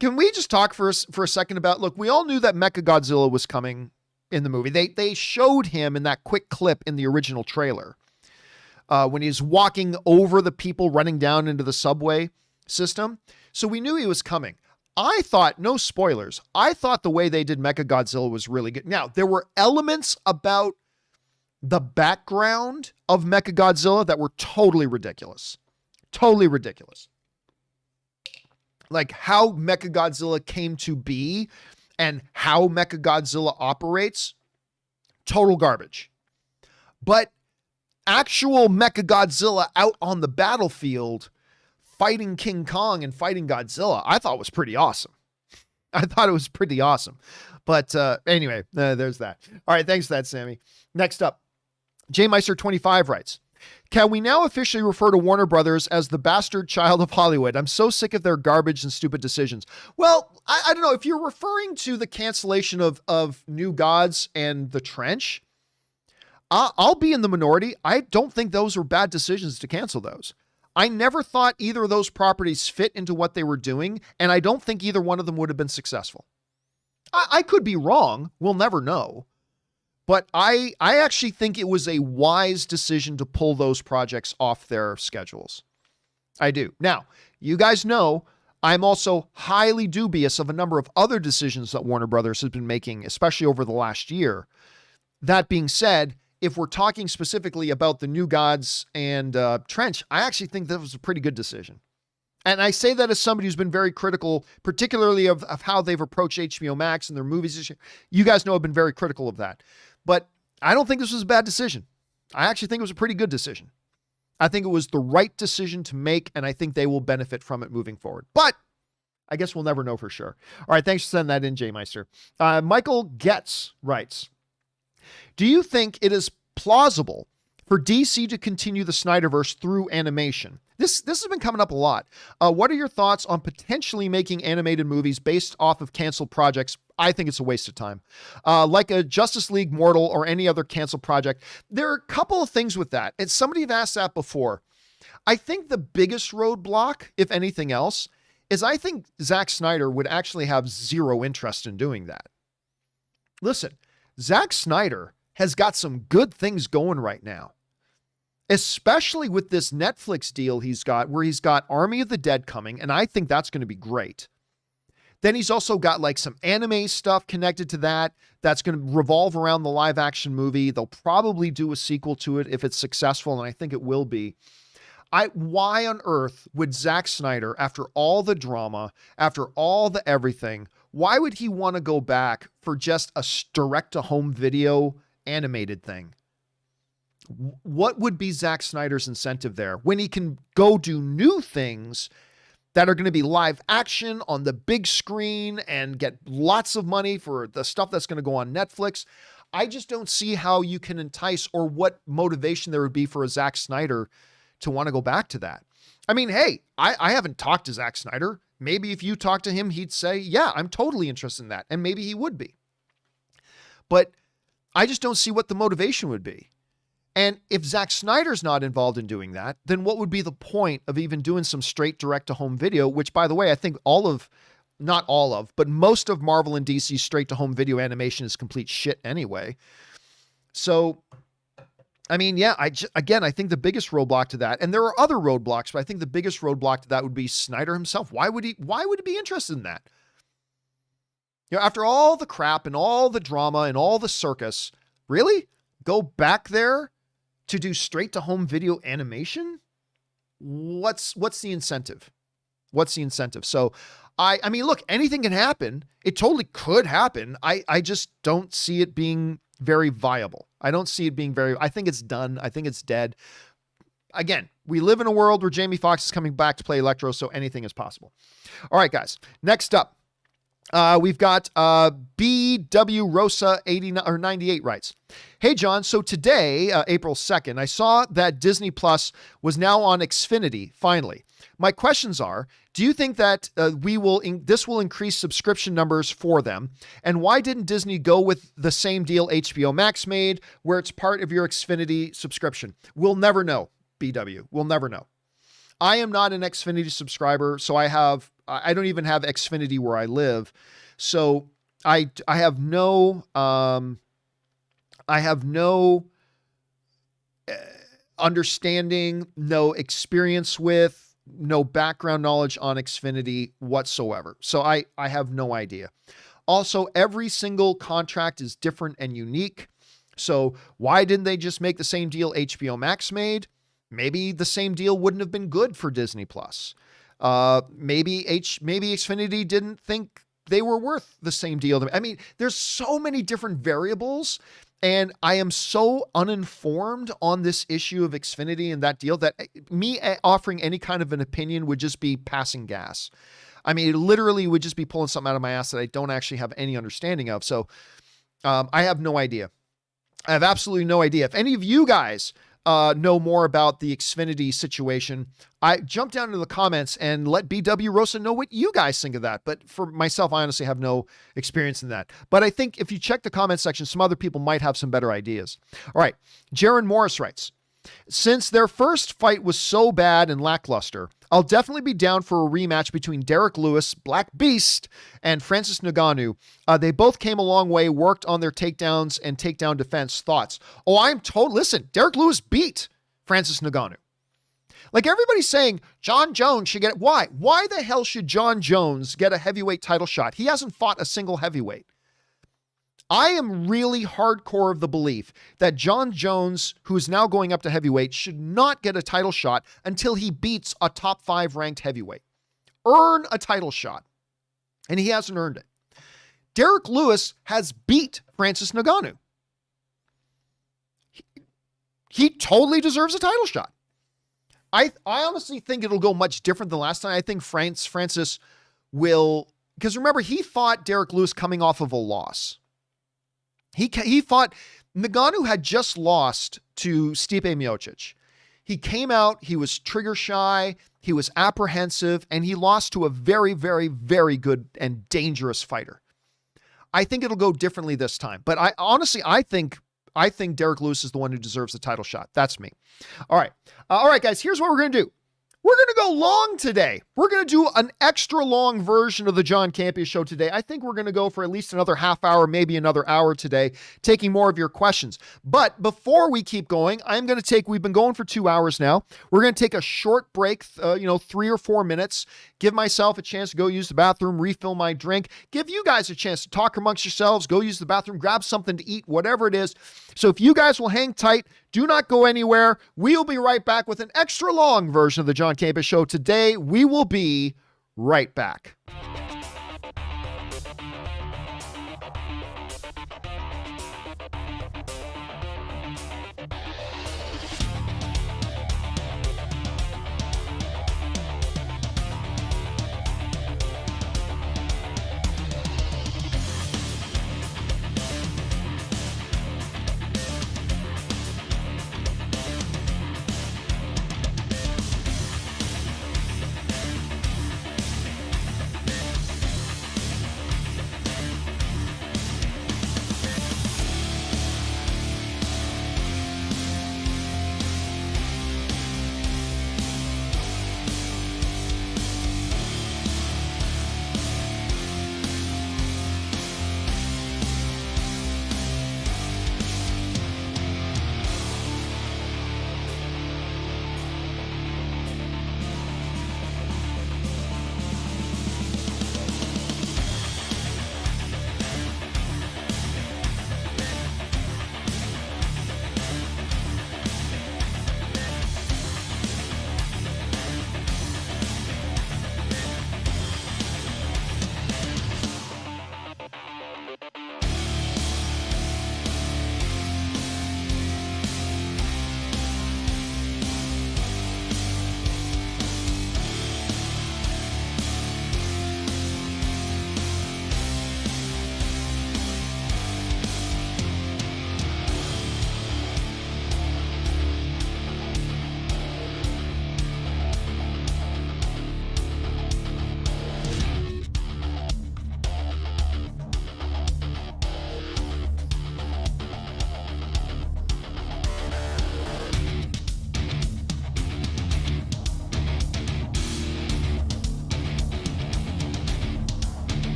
can we just talk for a second about, look, we all knew that Mechagodzilla was coming in the movie. They showed him in that quick clip in the original trailer when he's walking over the people running down into the subway system. So we knew he was coming. I thought, no spoilers, I thought the way they did Mechagodzilla was really good. Now, there were elements about the background of Mechagodzilla that were totally ridiculous. Totally ridiculous. Like how Mechagodzilla came to be and how Mechagodzilla operates, total garbage. But actual Mechagodzilla out on the battlefield fighting King Kong and fighting Godzilla, I thought was pretty awesome. I thought it was pretty awesome. But anyway, there's that. All right, thanks for that, Sammy. Next up, JMeister25 writes, can we now officially refer to Warner Brothers as the bastard child of Hollywood? I'm so sick of their garbage and stupid decisions. Well, I don't know. If you're referring to the cancellation of New Gods and The Trench, I'll be in the minority. I don't think those were bad decisions to cancel those. I never thought either of those properties fit into what they were doing, and I don't think either one of them would have been successful. I could be wrong. We'll never know. But I actually think it was a wise decision to pull those projects off their schedules. I do. Now, you guys know I'm also highly dubious of a number of other decisions that Warner Brothers has been making, especially over the last year. That being said, if we're talking specifically about the New Gods and Trench, I actually think that was a pretty good decision. And I say that as somebody who's been very critical, particularly of how they've approached HBO Max and their movies this year. You guys know I've been very critical of that. But I don't think this was a bad decision. I actually think it was a pretty good decision. I think it was the right decision to make, and I think they will benefit from it moving forward. But I guess we'll never know for sure. All right, thanks for sending that in, J Meister. Michael Getz writes, do you think it is plausible for DC to continue the Snyderverse through animation? This has been coming up a lot. What are your thoughts on potentially making animated movies based off of canceled projects? I think it's a waste of time. Like a Justice League Mortal or any other canceled project. There are a couple of things with that. And somebody have asked that before. I think the biggest roadblock, if anything else, is I think Zack Snyder would actually have zero interest in doing that. Listen, Zack Snyder has got some good things going right now, especially with this Netflix deal he's got, where he's got Army of the Dead coming, and I think that's going to be great. Then he's also got like some anime stuff connected to that that's going to revolve around the live action movie. They'll probably do a sequel to it if it's successful, and I think it will be. Why on earth would Zack Snyder, after all the drama, after all the everything, why would he want to go back for just a direct-to-home video animated thing? What would be Zack Snyder's incentive there when he can go do new things that are going to be live action on the big screen and get lots of money for the stuff that's going to go on Netflix? I just don't see how you can entice, or what motivation there would be for a Zack Snyder to want to go back to that. I mean, hey, I haven't talked to Zack Snyder. Maybe if you talk to him, he'd say, yeah, I'm totally interested in that. And maybe he would be. But I just don't see what the motivation would be. And if Zack Snyder's not involved in doing that, then what would be the point of even doing some straight direct-to-home video, which, by the way, I think not all of, but most of Marvel and DC's straight-to-home video animation is complete shit anyway. So, I mean, yeah, I think the biggest roadblock to that, and there are other roadblocks, but I think the biggest roadblock to that would be Snyder himself. Why would he be interested in that? After all the crap and all the drama and all the circus, really? Go back there to do straight to home video animation? What's the incentive? What's the incentive? So I mean, look, anything can happen. It totally could happen. I just don't see it being very viable. I think it's done. I think it's dead. Again, we live in a world where Jamie Foxx is coming back to play Electro, so anything is possible. All right, guys, next up. We've got BW Rosa 89 or 98 writes, "Hey John, so today, April 2nd, I saw that Disney Plus was now on Xfinity finally. My questions are, do you think that this will increase subscription numbers for them? And why didn't Disney go with the same deal HBO Max made, where it's part of your Xfinity subscription? We'll never know, BW. We'll never know. I am not an Xfinity subscriber, so I don't even have Xfinity where I live. So I have no understanding, no experience with, no background knowledge on Xfinity whatsoever. So I have no idea. Also, every single contract is different and unique. So why didn't they just make the same deal HBO Max made? Maybe the same deal wouldn't have been good for Disney Plus. Maybe Xfinity didn't think they were worth the same deal. I mean, there's so many different variables, and I am so uninformed on this issue of Xfinity and that deal that me offering any kind of an opinion would just be passing gas. I mean, it literally would just be pulling something out of my ass that I don't actually have any understanding of. So I have no idea. I have absolutely no idea. If any of you guys know more about the Xfinity situation, I jump down into the comments and let BW Rosa know what you guys think of that. But for myself, I honestly have no experience in that. But I think if you check the comment section, some other people might have some better ideas. All right. Jaron Morris writes, "Since their first fight was so bad and lackluster, I'll definitely be down for a rematch between Derek Lewis, Black Beast, and Francis Ngannou. They both came a long way, worked on their takedowns and takedown defense. Thoughts?" Oh, listen, Derek Lewis beat Francis Ngannou. Like, everybody's saying John Jones should get it. Why? Why the hell should John Jones get a heavyweight title shot? He hasn't fought a single heavyweight. I am really hardcore of the belief that John Jones, who is now going up to heavyweight, should not get a title shot until he beats a top 5 ranked heavyweight. Earn a title shot. And he hasn't earned it. Derek Lewis has beat Francis Ngannou. He totally deserves a title shot. I honestly think it'll go much different than last time. I think Francis will, because remember, he fought Derek Lewis coming off of a loss. He fought, Ngannou had just lost to Stipe Miocic. He came out, he was trigger shy, he was apprehensive, and he lost to a very, very, very good and dangerous fighter. I think it'll go differently this time. But I think Derek Lewis is the one who deserves the title shot. That's me. All right, guys, here's what we're going to do. We're going to go long today. We're going to do an extra long version of the John Campea Show today. I think we're going to go for at least another half hour, maybe another hour today, taking more of your questions. But before we keep going, we've been going for 2 hours now. We're going to take a short break, 3 or 4 minutes, give myself a chance to go use the bathroom, refill my drink, give you guys a chance to talk amongst yourselves, go use the bathroom, grab something to eat, whatever it is. So if you guys will hang tight, do not go anywhere. We'll be right back with an extra long version of the John Campea Show today. We will be right back.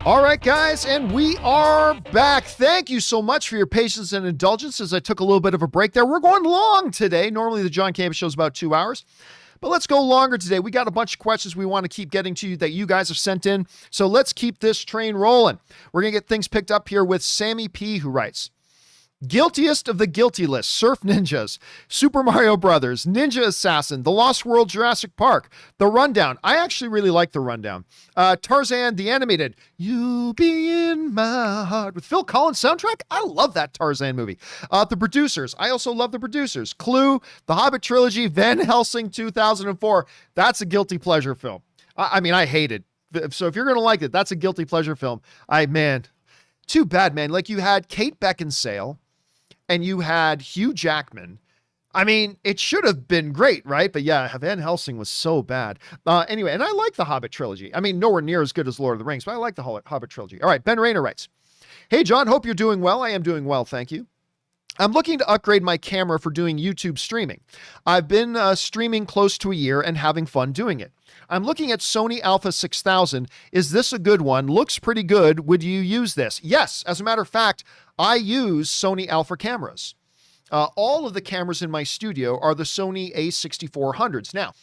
All right, guys, and we are back. Thank you so much for your patience and indulgence as I took a little bit of a break there. We're going long today. Normally, the John Campea Show is about 2 hours, but let's go longer today. We got a bunch of questions we want to keep getting to you that you guys have sent in, so let's keep this train rolling. We're going to get things picked up here with Sammy P., who writes, Guiltiest of the guilty list, Surf Ninjas, Super Mario Brothers, Ninja Assassin, The Lost World, Jurassic Park, The Rundown. I actually really like The Rundown. Tarzan, the animated, You Be In My Heart, with Phil Collins soundtrack. I love that Tarzan movie. The Producers. I also love The Producers. Clue, The Hobbit Trilogy, Van Helsing 2004. That's a guilty pleasure film. I mean, I hate it. So if you're going to like it, that's a guilty pleasure film. Man, too bad, man. Like, you had Kate Beckinsale, and you had Hugh Jackman. I mean, it should have been great, right? But yeah, Van Helsing was so bad. Anyway, and I like the Hobbit trilogy. I mean, nowhere near as good as Lord of the Rings, but I like the Hobbit trilogy. All right, Ben Rayner writes, Hey, John, hope you're doing well. I am doing well, thank you. I'm looking to upgrade my camera for doing YouTube streaming. I've been streaming close to a year and having fun doing it. I'm looking at Sony Alpha 6000. Is this a good one? Looks pretty good. Would you use this? Yes. As a matter of fact, I use Sony Alpha cameras. All of the cameras in my studio are the Sony A6400s. Now,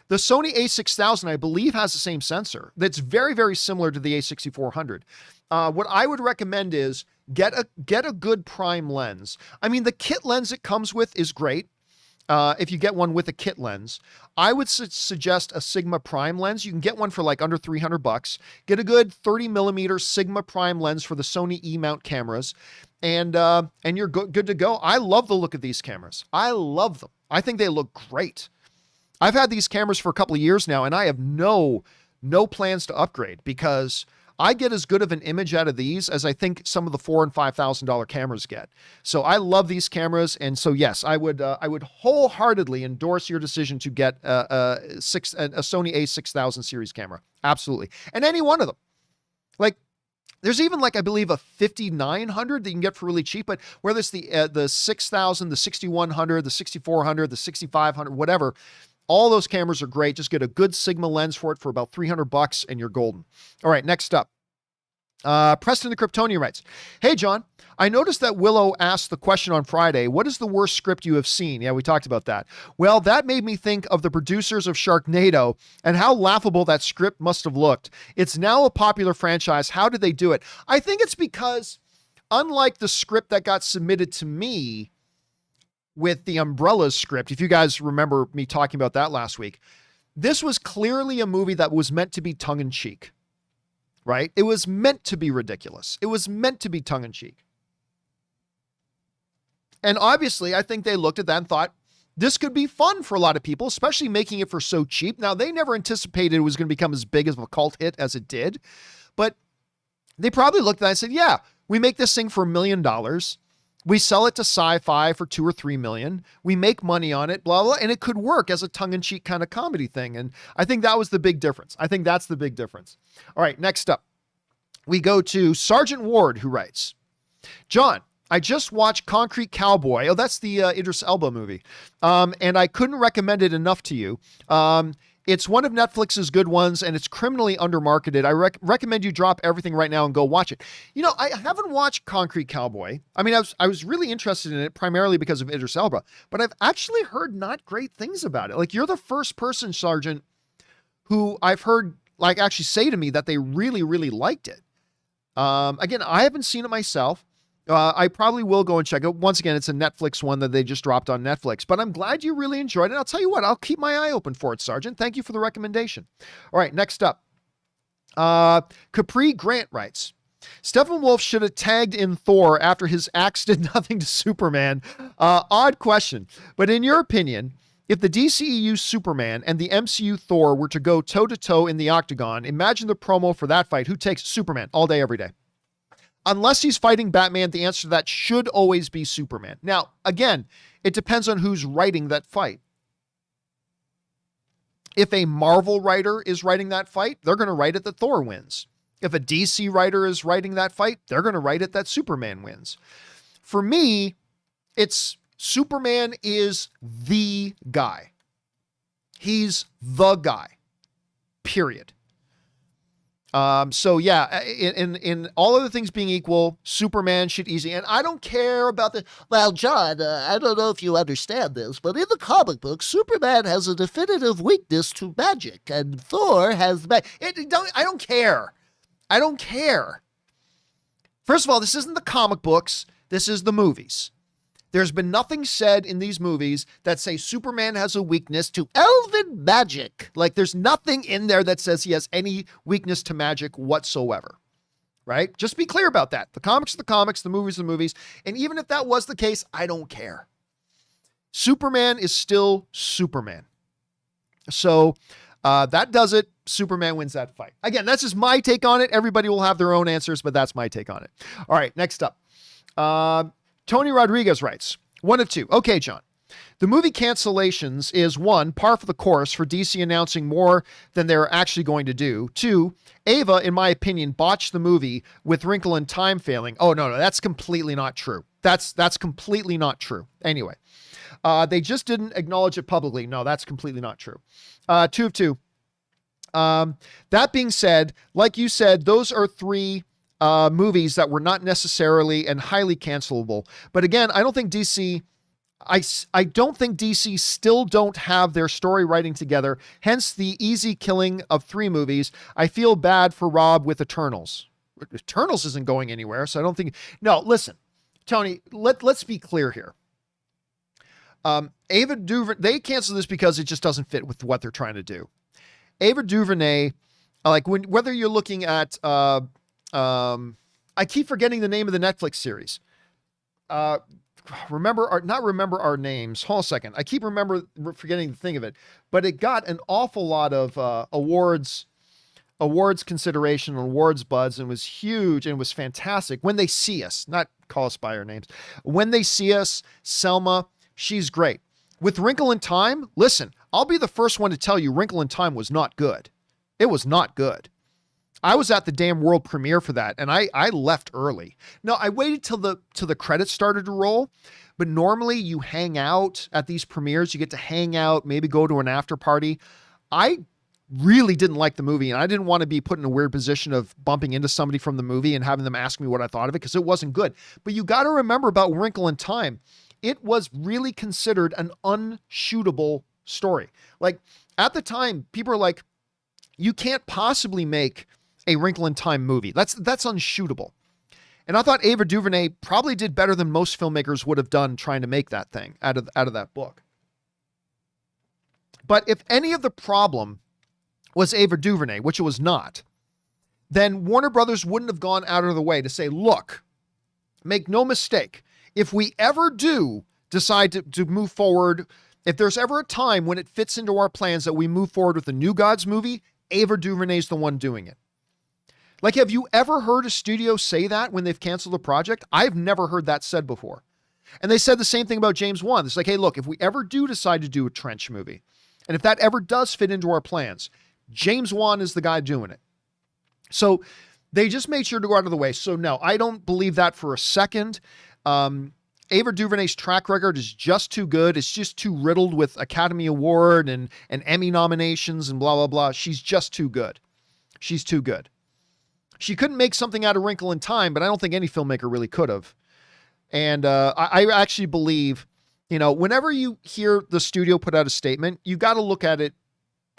the Sony A6000, I believe, has the same sensor. That's very, very similar to the A6400. What I would recommend is get a good prime lens. I mean, the kit lens it comes with is great. If you get one with a kit lens, I would suggest a Sigma prime lens. You can get one for like under $300. Get a good 30 millimeter Sigma prime lens for the Sony E-mount cameras, and you're good to go. I love the look of these cameras. I love them. I think they look great. I've had these cameras for a couple of years now, and I have no plans to upgrade because I get as good of an image out of these as I think some of the $4,000 and $5,000 cameras get. So I love these cameras, and so yes, I would wholeheartedly endorse your decision to get a Sony A6000 series camera. Absolutely, and any one of them. Like, there's even, like, I believe a 5900 that you can get for really cheap. But whether it's the 6000, the 6100, the 6400, the 6500, whatever. All those cameras are great. Just get a good Sigma lens for it for about $300 and you're golden. All right, next up. Preston the Kryptonian writes, Hey, John, I noticed that Willow asked the question on Friday, what is the worst script you have seen? Yeah, we talked about that. Well, that made me think of the producers of Sharknado and how laughable that script must have looked. It's now a popular franchise. How did they do it? I think it's because, unlike the script that got submitted to me with the Umbrellas script, if you guys remember me talking about that last week, this was clearly a movie that was meant to be tongue-in-cheek, right? It was meant to be ridiculous. It was meant to be tongue-in-cheek. And obviously, I think they looked at that and thought, this could be fun for a lot of people, especially making it for so cheap. Now, they never anticipated it was going to become as big of a cult hit as it did, but they probably looked at that and said, yeah, we make this thing for $1 million. We sell it to Sci-Fi for $2 or $3 million. We make money on it, blah, blah, and it could work as a tongue-in-cheek kind of comedy thing. And I think that was the big difference. I think that's the big difference. All right, next up, we go to Sergeant Ward, who writes, John, I just watched Concrete Cowboy. Oh, that's the Idris Elba movie. And I couldn't recommend it enough to you. It's one of Netflix's good ones, and it's criminally undermarketed. I recommend you drop everything right now and go watch it. You know, I haven't watched Concrete Cowboy. I mean, I was really interested in it primarily because of Idris Elba, but I've actually heard not great things about it. Like, you're the first person, Sergeant, who I've heard, like, actually say to me that they really, really liked it. Again, I haven't seen it myself. I probably will go and check it. Once again, it's a Netflix one that they just dropped on Netflix, but I'm glad you really enjoyed it. I'll tell you what, I'll keep my eye open for it, Sergeant. Thank you for the recommendation. All right, next up. Capri Grant writes, Steppenwolf should have tagged in Thor after his axe did nothing to Superman. Odd question, but in your opinion, if the DCEU Superman and the MCU Thor were to go toe-to-toe in the Octagon, imagine the promo for that fight. Who takes Superman all day, every day? Unless he's fighting Batman, the answer to that should always be Superman. Now, again, it depends on who's writing that fight. If a Marvel writer is writing that fight, they're going to write it that Thor wins. If a DC writer is writing that fight, they're going to write it that Superman wins. For me, it's Superman is the guy. He's the guy. Period. So yeah, in all other things being equal, Superman should easy. And I don't care about the. Well, John, I don't know if you understand this, but in the comic book, Superman has a definitive weakness to magic, and Thor has. I don't care. I don't care. First of all, this isn't the comic books. This is the movies. There's been nothing said in these movies that say Superman has a weakness to elven magic. Like, there's nothing in there that says he has any weakness to magic whatsoever. Right? Just be clear about that. The comics are the comics, the movies are the movies. And even if that was the case, I don't care. Superman is still Superman. So that does it. Superman wins that fight. Again, that's just my take on it. Everybody will have their own answers, but that's my take on it. All right, next up. Tony Rodriguez writes, 1 of 2. Okay, John. The movie cancellations is 1, par for the course for DC announcing more than they're actually going to do. 2, Ava, in my opinion, botched the movie with Wrinkle in Time failing. Oh, no, that's completely not true. That's completely not true. Anyway, they just didn't acknowledge it publicly. No, that's completely not true. 2 of 2. That being said, like you said, those are 3 movies that were not necessarily and highly cancelable. But again, I don't think DC still don't have their story writing together. Hence the easy killing of 3 movies. I feel bad for Rob with Eternals. Eternals isn't going anywhere, so I don't think. No, listen, Tony, let's be clear here. Ava DuVernay, they canceled this because it just doesn't fit with what they're trying to do. Ava DuVernay, like whether you're looking at, I keep forgetting the name of the Netflix series. Remember our names. Hold on a second. I keep forgetting the thing of it, but it got an awful lot of awards consideration, awards buzz, and was huge and was fantastic. When They See Us, not Call Us by Our Names. When They See Us, Selma, she's great. With Wrinkle in Time, listen, I'll be the first one to tell you Wrinkle in Time was not good. It was not good. I was at the damn world premiere for that, and I left early. No, I waited till the credits started to roll, but normally you hang out at these premieres. You get to hang out, maybe go to an after party. I really didn't like the movie, and I didn't want to be put in a weird position of bumping into somebody from the movie and having them ask me what I thought of it, because it wasn't good. But you got to remember about Wrinkle in Time. It was really considered an unshootable story. Like, at the time, people are like, you can't possibly make a Wrinkle in Time movie. That's unshootable. And I thought Ava DuVernay probably did better than most filmmakers would have done trying to make that thing out of that book. But if any of the problem was Ava DuVernay, which it was not, then Warner Brothers wouldn't have gone out of the way to say, look, make no mistake, if we ever do decide to move forward, if there's ever a time when it fits into our plans that we move forward with a New Gods movie, Ava DuVernay's the one doing it. Like, have you ever heard a studio say that when they've canceled a project? I've never heard that said before. And they said the same thing about James Wan. It's like, hey, look, if we ever do decide to do a Trench movie, and if that ever does fit into our plans, James Wan is the guy doing it. So they just made sure to go out of the way. So no, I don't believe that for a second. Ava DuVernay's track record is just too good. It's just too riddled with Academy Award and Emmy nominations and blah, blah, blah. She's just too good. She's too good. She couldn't make something out of Wrinkle in Time, but I don't think any filmmaker really could have. And I actually believe, whenever you hear the studio put out a statement, you got to look at it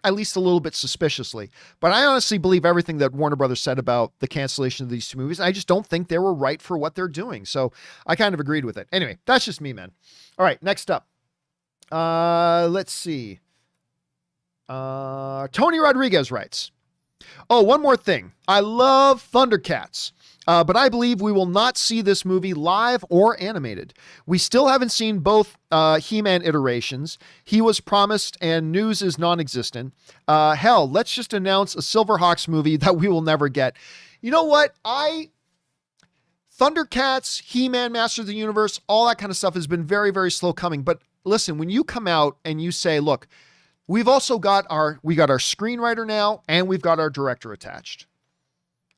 at least a little bit suspiciously. But I honestly believe everything that Warner Brothers said about the cancellation of these 2 movies. I just don't think they were right for what they're doing. So I kind of agreed with it. Anyway, that's just me, man. All right, next up. Let's see. Tony Rodriguez writes, oh, one more thing. I love Thundercats. But I believe we will not see this movie live or animated. We still haven't seen both He-Man iterations. He was promised and news is non-existent. Hell, let's just announce a Silverhawks movie that we will never get. You know what? Thundercats, He-Man, Master of the Universe, all that kind of stuff has been very, very slow coming. But listen, when you come out and you say, look, we've also got our screenwriter now, and we've got our director attached,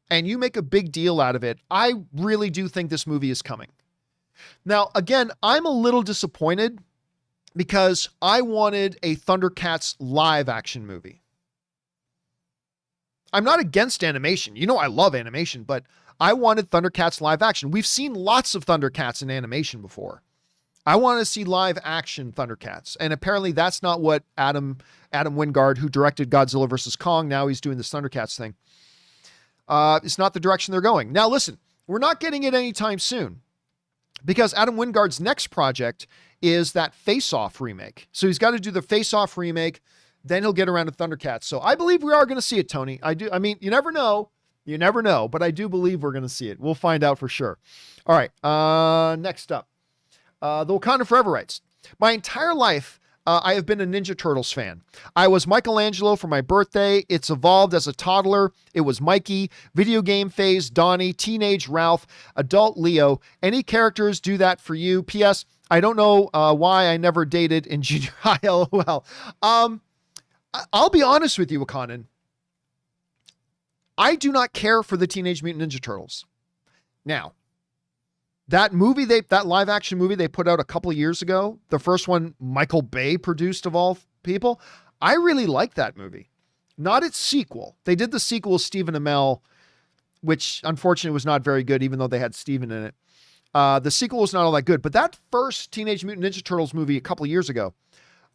and you make a big deal out of it, I really do think this movie is coming. Now, again, I'm a little disappointed because I wanted a Thundercats live action movie. I'm not against animation. You know, I love animation, but I wanted Thundercats live action. We've seen lots of Thundercats in animation before. I want to see live action Thundercats. And apparently that's not what Adam Wingard, who directed Godzilla vs. Kong, now he's doing this Thundercats thing. It's not the direction they're going. Now listen, we're not getting it anytime soon because Adam Wingard's next project is that Face Off remake. So he's got to do the Face Off remake. Then he'll get around to Thundercats. So I believe we are going to see it, Tony. I mean, you never know. You never know, but I do believe we're going to see it. We'll find out for sure. All right. Next up. The Wakanda Forever writes, my entire life, I have been a Ninja Turtles fan. I was Michelangelo for my birthday. It's evolved as a toddler. It was Mikey, video game phase, Donnie, teenage Ralph, adult Leo. Any characters do that for you? P.S. I don't know why I never dated in junior high. LOL. I'll be honest with you, Wakanan. I do not care for the Teenage Mutant Ninja Turtles. Now, that movie, that live action movie they put out a couple of years ago, the first one Michael Bay produced of all people, I really liked that movie. Not its sequel. They did the sequel with Stephen Amell, which unfortunately was not very good, even though they had Stephen in it. The sequel was not all that good, but that first Teenage Mutant Ninja Turtles movie a couple of years ago,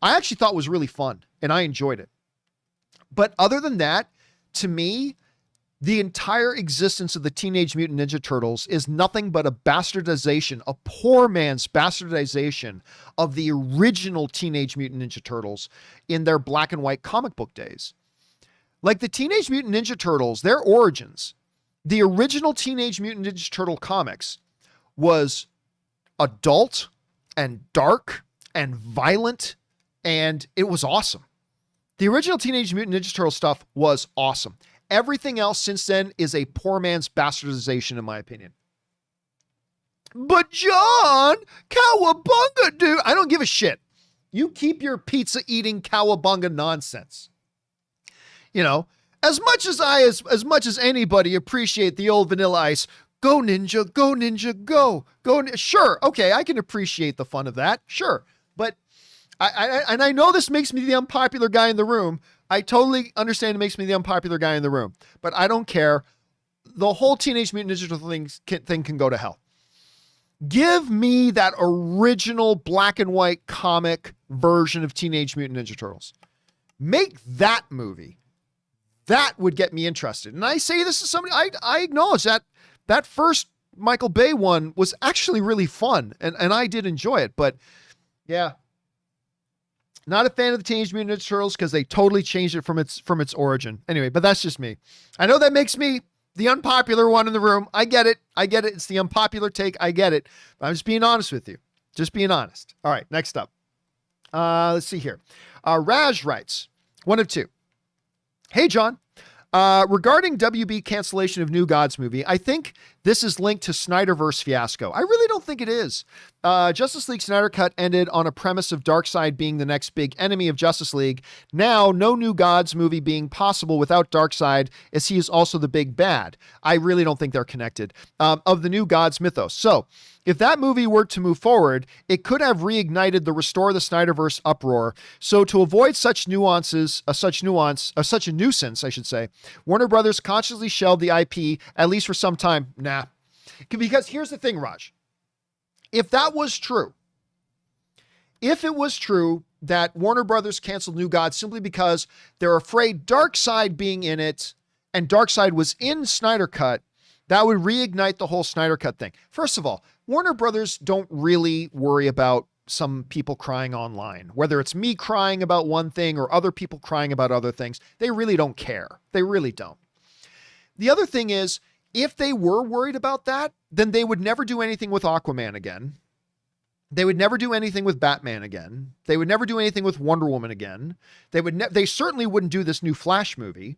I actually thought was really fun and I enjoyed it. But other than that, to me, the entire existence of the Teenage Mutant Ninja Turtles is nothing but a bastardization, a poor man's bastardization of the original Teenage Mutant Ninja Turtles in their black and white comic book days. Like the Teenage Mutant Ninja Turtles, their origins, the original Teenage Mutant Ninja Turtle comics was adult and dark and violent, and it was awesome. The original Teenage Mutant Ninja Turtle stuff was awesome. Everything else since then is a poor man's bastardization, in my opinion. But John, cowabunga, dude. I don't give a shit. You keep your pizza eating cowabunga nonsense. You know, as much as anybody appreciate the old Vanilla Ice, go ninja, go ninja, go. Sure, okay, I can appreciate the fun of that. Sure. But I know this makes me the unpopular guy in the room. I totally understand it makes me the unpopular guy in the room, but I don't care. The whole Teenage Mutant Ninja Turtle thing can go to hell. Give me that original black and white comic version of Teenage Mutant Ninja Turtles. Make that movie. That would get me interested. And I say this to somebody, I acknowledge that first Michael Bay one was actually really fun, and I did enjoy it, but yeah. Not a fan of the Teenage Mutant Ninja Turtles because they totally changed it from its origin. Anyway, but that's just me. I know that makes me the unpopular one in the room. I get it. It's the unpopular take. I get it. But I'm just being honest with you. Just being honest. All right, next up. Let's see here. Raj writes, one of two. Hey, John. Regarding WB cancellation of New Gods movie, I think this is linked to Snyderverse fiasco. I really don't think it is. Justice League Snyder Cut ended on a premise of Darkseid being the next big enemy of Justice League. Now, no New Gods movie being possible without Darkseid, as he is also the big bad. I really don't think they're connected. Of the New Gods mythos. So, if that movie were to move forward, it could have reignited the Restore the Snyderverse uproar. So to avoid such a nuisance, I should say, Warner Brothers consciously shelved the IP, at least for some time. Nah. Because here's the thing, Raj. If that was true, if it was true that Warner Brothers canceled New Gods simply because they're afraid Darkseid being in it and Darkseid was in Snyder Cut, that would reignite the whole Snyder Cut thing. First of all, Warner Brothers don't really worry about some people crying online, whether it's me crying about one thing or other people crying about other things. They really don't care. They really don't. The other thing is, if they were worried about that, then they would never do anything with Aquaman again. They would never do anything with Batman again. They would never do anything with Wonder Woman again. They certainly wouldn't do this new Flash movie.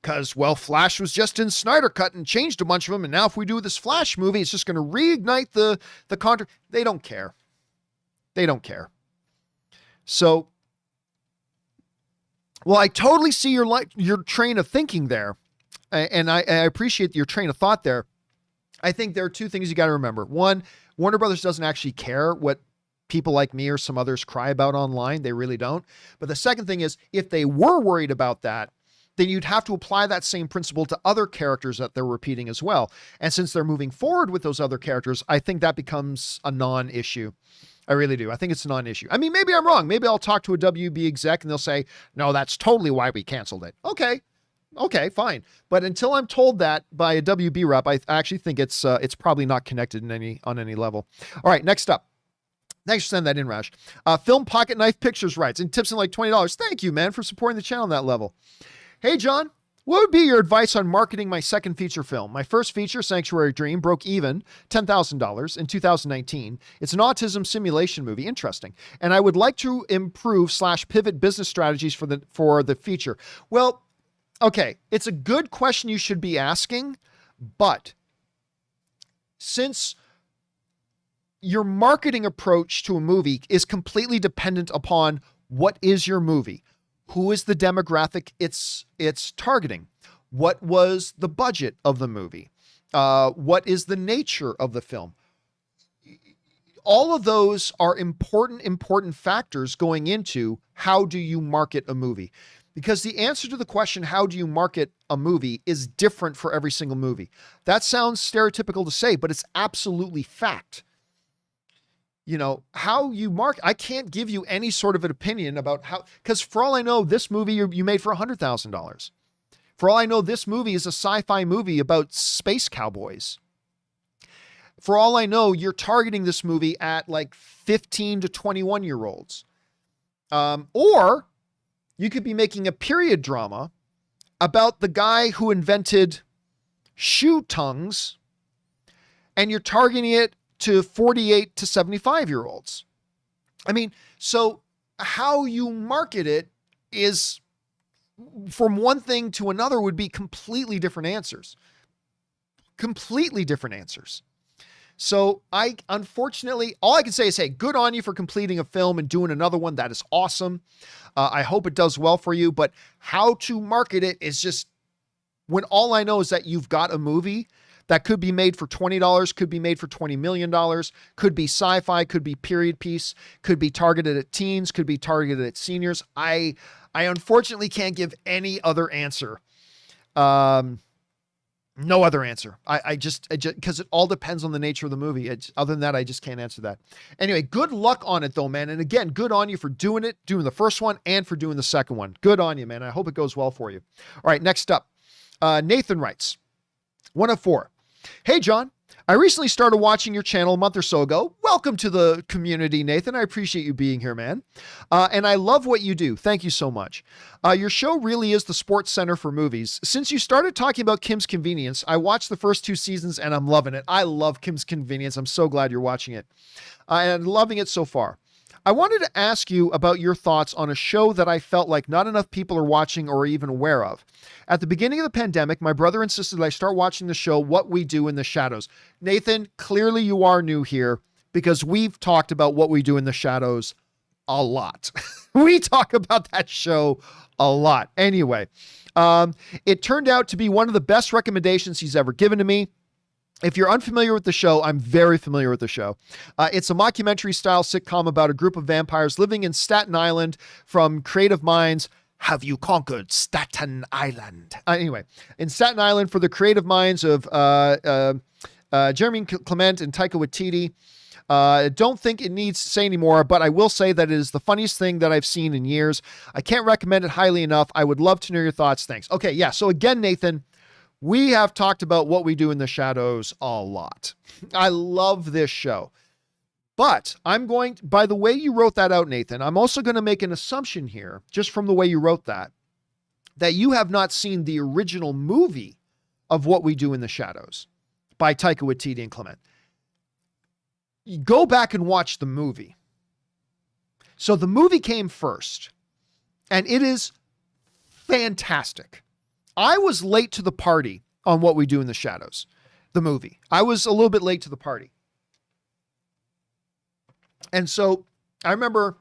Because, well, Flash was just in Snyder Cut and changed a bunch of them. And now if we do this Flash movie, it's just going to reignite the contract. They don't care. They don't care. So, well, I totally see your train of thinking there. And I appreciate your train of thought there. I think there are two things you got to remember. One, Warner Brothers doesn't actually care what people like me or some others cry about online. They really don't. But the second thing is, if they were worried about that, then you'd have to apply that same principle to other characters that they're repeating as well. And since they're moving forward with those other characters, I think that becomes a non-issue. I really do. I think it's a non-issue. I mean, maybe I'm wrong. Maybe I'll talk to a WB exec and they'll say, no, that's totally why we canceled it. Okay, fine. But until I'm told that by a WB rep, I actually think it's probably not connected on any level. All right, next up. Thanks for sending that in, Rash. Film Pocket Knife Pictures writes, and tips in like $20. Thank you, man, for supporting the channel on that level. Hey, John, what would be your advice on marketing my second feature film? My first feature, Sanctuary Dream, broke even $10,000 in 2019. It's an autism simulation movie. Interesting. And I would like to improve/pivot business strategies for the feature. Well, okay, it's a good question you should be asking, but since your marketing approach to a movie is completely dependent upon what is your movie, who is the demographic it's targeting, what was the budget of the movie, what is the nature of the film. All of those are important factors going into how do you market a movie. Because the answer to the question, how do you market a movie, is different for every single movie. That sounds stereotypical to say, but it's absolutely fact. You know, how you market, I can't give you any sort of an opinion about how, because for all I know, this movie you made for $100,000. For all I know, this movie is a sci-fi movie about space cowboys. For all I know, you're targeting this movie at like 15 to 21-year-olds. Or you could be making a period drama about the guy who invented shoe tongues, and you're targeting it to 48 to 75-year-olds. I mean, so how you market it is, from one thing to another, would be completely different answers. Completely different answers. So unfortunately, all I can say is, hey, good on you for completing a film and doing another one. That is awesome. I hope it does well for you, but how to market it is just, when all I know is that you've got a movie that could be made for $20, could be made for $20 million, could be sci-fi, could be period piece, could be targeted at teens, could be targeted at seniors. I unfortunately can't give any other answer. No other answer. I just, because it all depends on the nature of the movie. Other than that, I just can't answer that. Anyway, good luck on it though, man. And again, good on you for doing the first one and for doing the second one. Good on you, man. I hope it goes well for you. All right, next up, Nathan writes, 1 of 4. Hey, John, I recently started watching your channel a month or so ago. Welcome to the community, Nathan. I appreciate you being here, man. And I love what you do. Thank you so much. Your show really is the sports center for movies. Since you started talking about Kim's Convenience, I watched the first 2 seasons and I'm loving it. I love Kim's Convenience. I'm so glad you're watching it. And loving it so far. I wanted to ask you about your thoughts on a show that I felt like not enough people are watching or even aware of. At the beginning of the pandemic, my brother insisted that I start watching the show What We Do in the Shadows. Nathan, clearly you are new here because we've talked about What We Do in the Shadows a lot. We talk about that show a lot. Anyway, it turned out to be one of the best recommendations he's ever given to me. If you're unfamiliar with the show, I'm very familiar with the show. It's a mockumentary-style sitcom about a group of vampires living in Staten Island from creative minds. Have you conquered Staten Island? Anyway, in Staten Island for the creative minds of Jeremy Clement and Taika Waititi. Don't think it needs to say anymore, but I will say that it is the funniest thing that I've seen in years. I can't recommend it highly enough. I would love to know your thoughts. Thanks. Okay, yeah. So again, Nathan, we have talked about What We Do in the Shadows a lot. I love this show. But by the way you wrote that out, Nathan, I'm also going to make an assumption here, just from the way you wrote that you have not seen the original movie of What We Do in the Shadows by Taika Waititi and Clement. You go back and watch the movie. So the movie came first, and it is fantastic. I was late to the party on What We Do in the Shadows, the movie. I was a little bit late to the party. And so I remember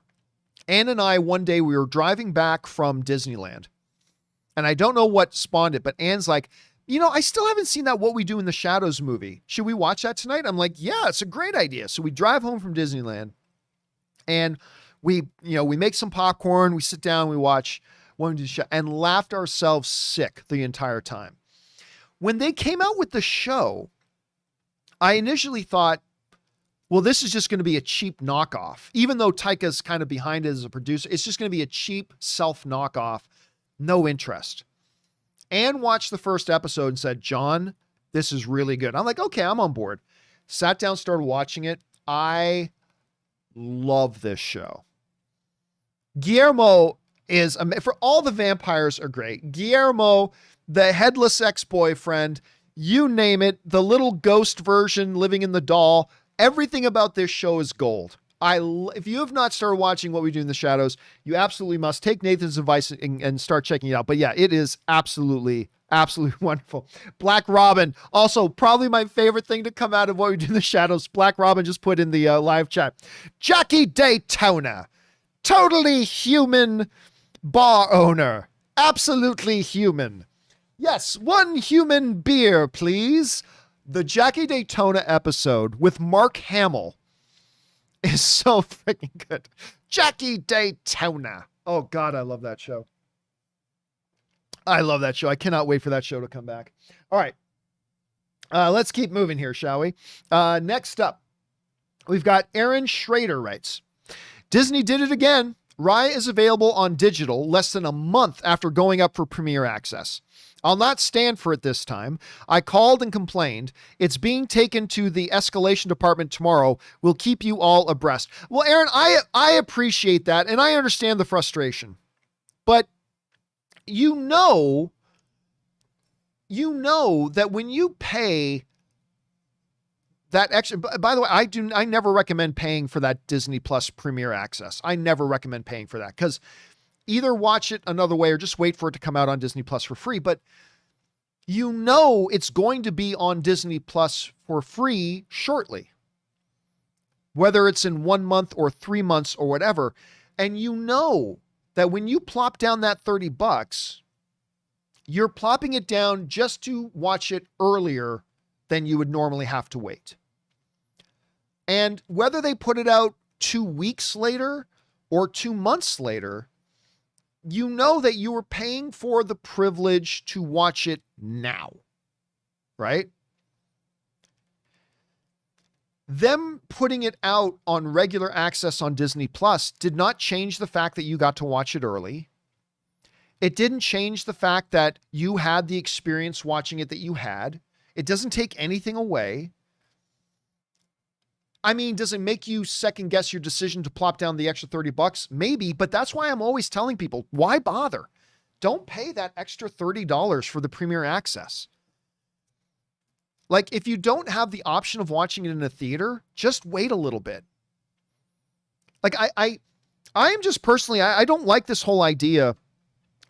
Ann and I, one day we were driving back from Disneyland, and I don't know what spawned it, but Ann's like, I still haven't seen that What We Do in the Shadows movie. Should we watch that tonight? I'm like, yeah, it's a great idea. So we drive home from Disneyland and we make some popcorn. We sit down, we watch when we do the show, and laughed ourselves sick the entire time. When they came out with the show, I initially thought, well, this is just going to be a cheap knockoff. Even though Taika's kind of behind it as a producer, it's just going to be a cheap self knockoff. No interest. Anne watched the first episode and said, John, this is really good. I'm like, okay, I'm on board. Sat down, started watching it. I love this show. Guillermo is, for all the vampires are great. Guillermo, the headless ex-boyfriend, you name it, the little ghost version living in the doll, everything about this show is gold. If you have not started watching What We Do in the Shadows, you absolutely must take Nathan's advice and start checking it out. But yeah, it is absolutely wonderful. Black Robin, also probably my favorite thing to come out of What We Do in the Shadows. Black Robin just put in the live chat. Jackie Daytona, totally human bar owner. Absolutely human. Yes, one human beer, please. The Jackie Daytona episode with Mark Hamill is so freaking good. Jackie Daytona. Oh, God, I love that show. I love that show. I cannot wait for that show to come back. All right. Let's keep moving here, shall we? Next up, we've got Aaron Schrader writes, Disney did it again. Raya is available on digital less than a month after going up for premiere access. I'll not stand for it this time. I called and complained. It's being taken to the escalation department tomorrow. We'll keep you all abreast. Well, Aaron, I appreciate that, and I understand the frustration. But you know that when you pay that extra, by the way, I never recommend paying for that Disney Plus premiere access. I never recommend paying for that because either watch it another way or just wait for it to come out on Disney Plus for free. But you know it's going to be on Disney Plus for free shortly, whether it's in 1 month or 3 months or whatever. And you know that when you plop down that $30, you're plopping it down just to watch it earlier than you would normally have to wait. And whether they put it out 2 weeks later or 2 months later, you know that you were paying for the privilege to watch it now, right? Them putting it out on regular access on Disney Plus did not change the fact that you got to watch it early. It didn't change the fact that you had the experience watching it that you had. It doesn't take anything away. I mean, does it make you second guess your decision to plop down the extra $30? Maybe, but that's why I'm always telling people, why bother? Don't pay that extra $30 for the premiere access. Like, if you don't have the option of watching it in a theater, just wait a little bit. Like, I am just personally, I don't like this whole idea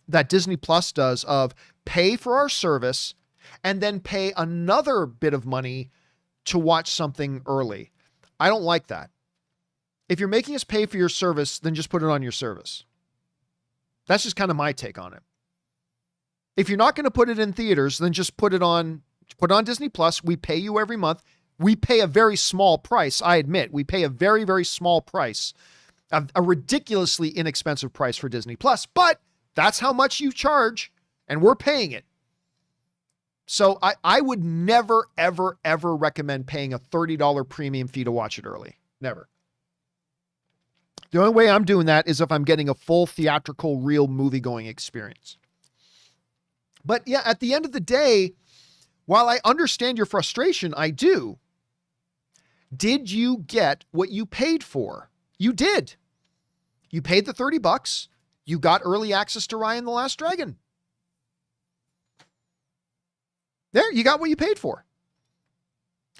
that Disney Plus does of pay for our service and then pay another bit of money to watch something early. I don't like that. If you're making us pay for your service, then just put it on your service. That's just kind of my take on it. If you're not going to put it in theaters, then just put it on Disney Plus. We pay you every month. We pay a very small price. I admit we pay a very, very small price, a ridiculously inexpensive price for Disney Plus, but that's how much you charge and we're paying it. So I would never, ever, ever recommend paying a $30 premium fee to watch it early. Never. The only way I'm doing that is if I'm getting a full theatrical, real movie-going experience. But yeah, at the end of the day, while I understand your frustration, I do. Did you get what you paid for? You did. You paid the $30. You got early access to Raya and the Last Dragon. There, you got what you paid for.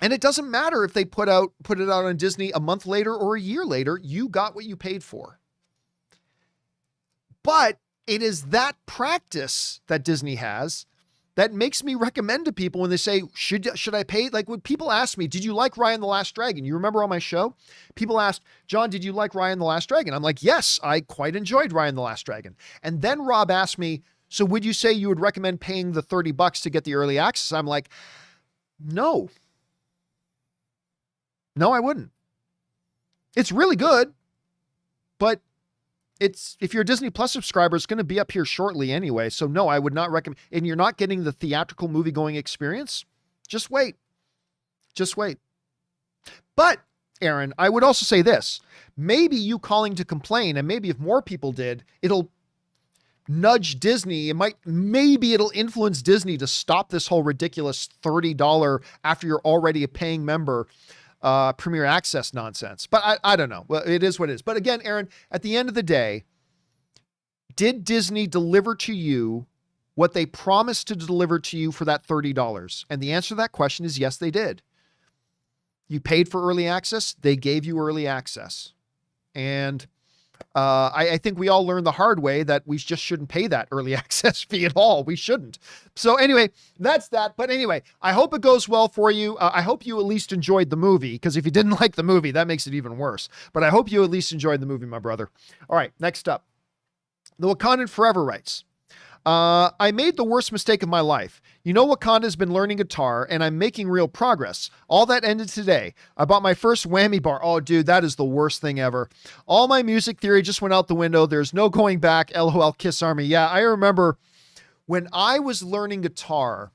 And it doesn't matter if they put it out on Disney a month later or a year later, you got what you paid for. But it is that practice that Disney has that makes me recommend to people when they say, should I pay? Like when people ask me, did you like Raya and the Last Dragon? You remember on my show? People asked, John, did you like Raya and the Last Dragon? I'm like, yes, I quite enjoyed Raya and the Last Dragon. And then Rob asked me, so would you say you would recommend paying the $30 to get the early access? I'm like, no. No, I wouldn't. It's really good, but if you're a Disney Plus subscriber, it's going to be up here shortly anyway. So no, I would not recommend, and you're not getting the theatrical movie going experience. Just wait. Just wait. But Aaron, I would also say this, maybe you calling to complain, and maybe if more people did, it'll nudge Disney. Maybe it'll influence Disney to stop this whole ridiculous $30 after you're already a paying member Premier Access nonsense. But I don't know. Well, it is what it is. But again, Aaron, at the end of the day, did Disney deliver to you what they promised to deliver to you for that $30? And the answer to that question is yes, they did. You paid for early access. They gave you early access. And I think we all learned the hard way that we just shouldn't pay that early access fee at all. We shouldn't. So anyway, that's that. But anyway, I hope it goes well for you. I hope you at least enjoyed the movie, because if you didn't like the movie, that makes it even worse. But I hope you at least enjoyed the movie, my brother. All right, next up. The Wakandan Forever writes, I made the worst mistake of my life. You know, Wakanda's been learning guitar, and I'm making real progress. All that ended today. I bought my first whammy bar. Oh, dude, that is the worst thing ever. All my music theory just went out the window. There's no going back. LOL, Kiss Army. Yeah, I remember when I was learning guitar,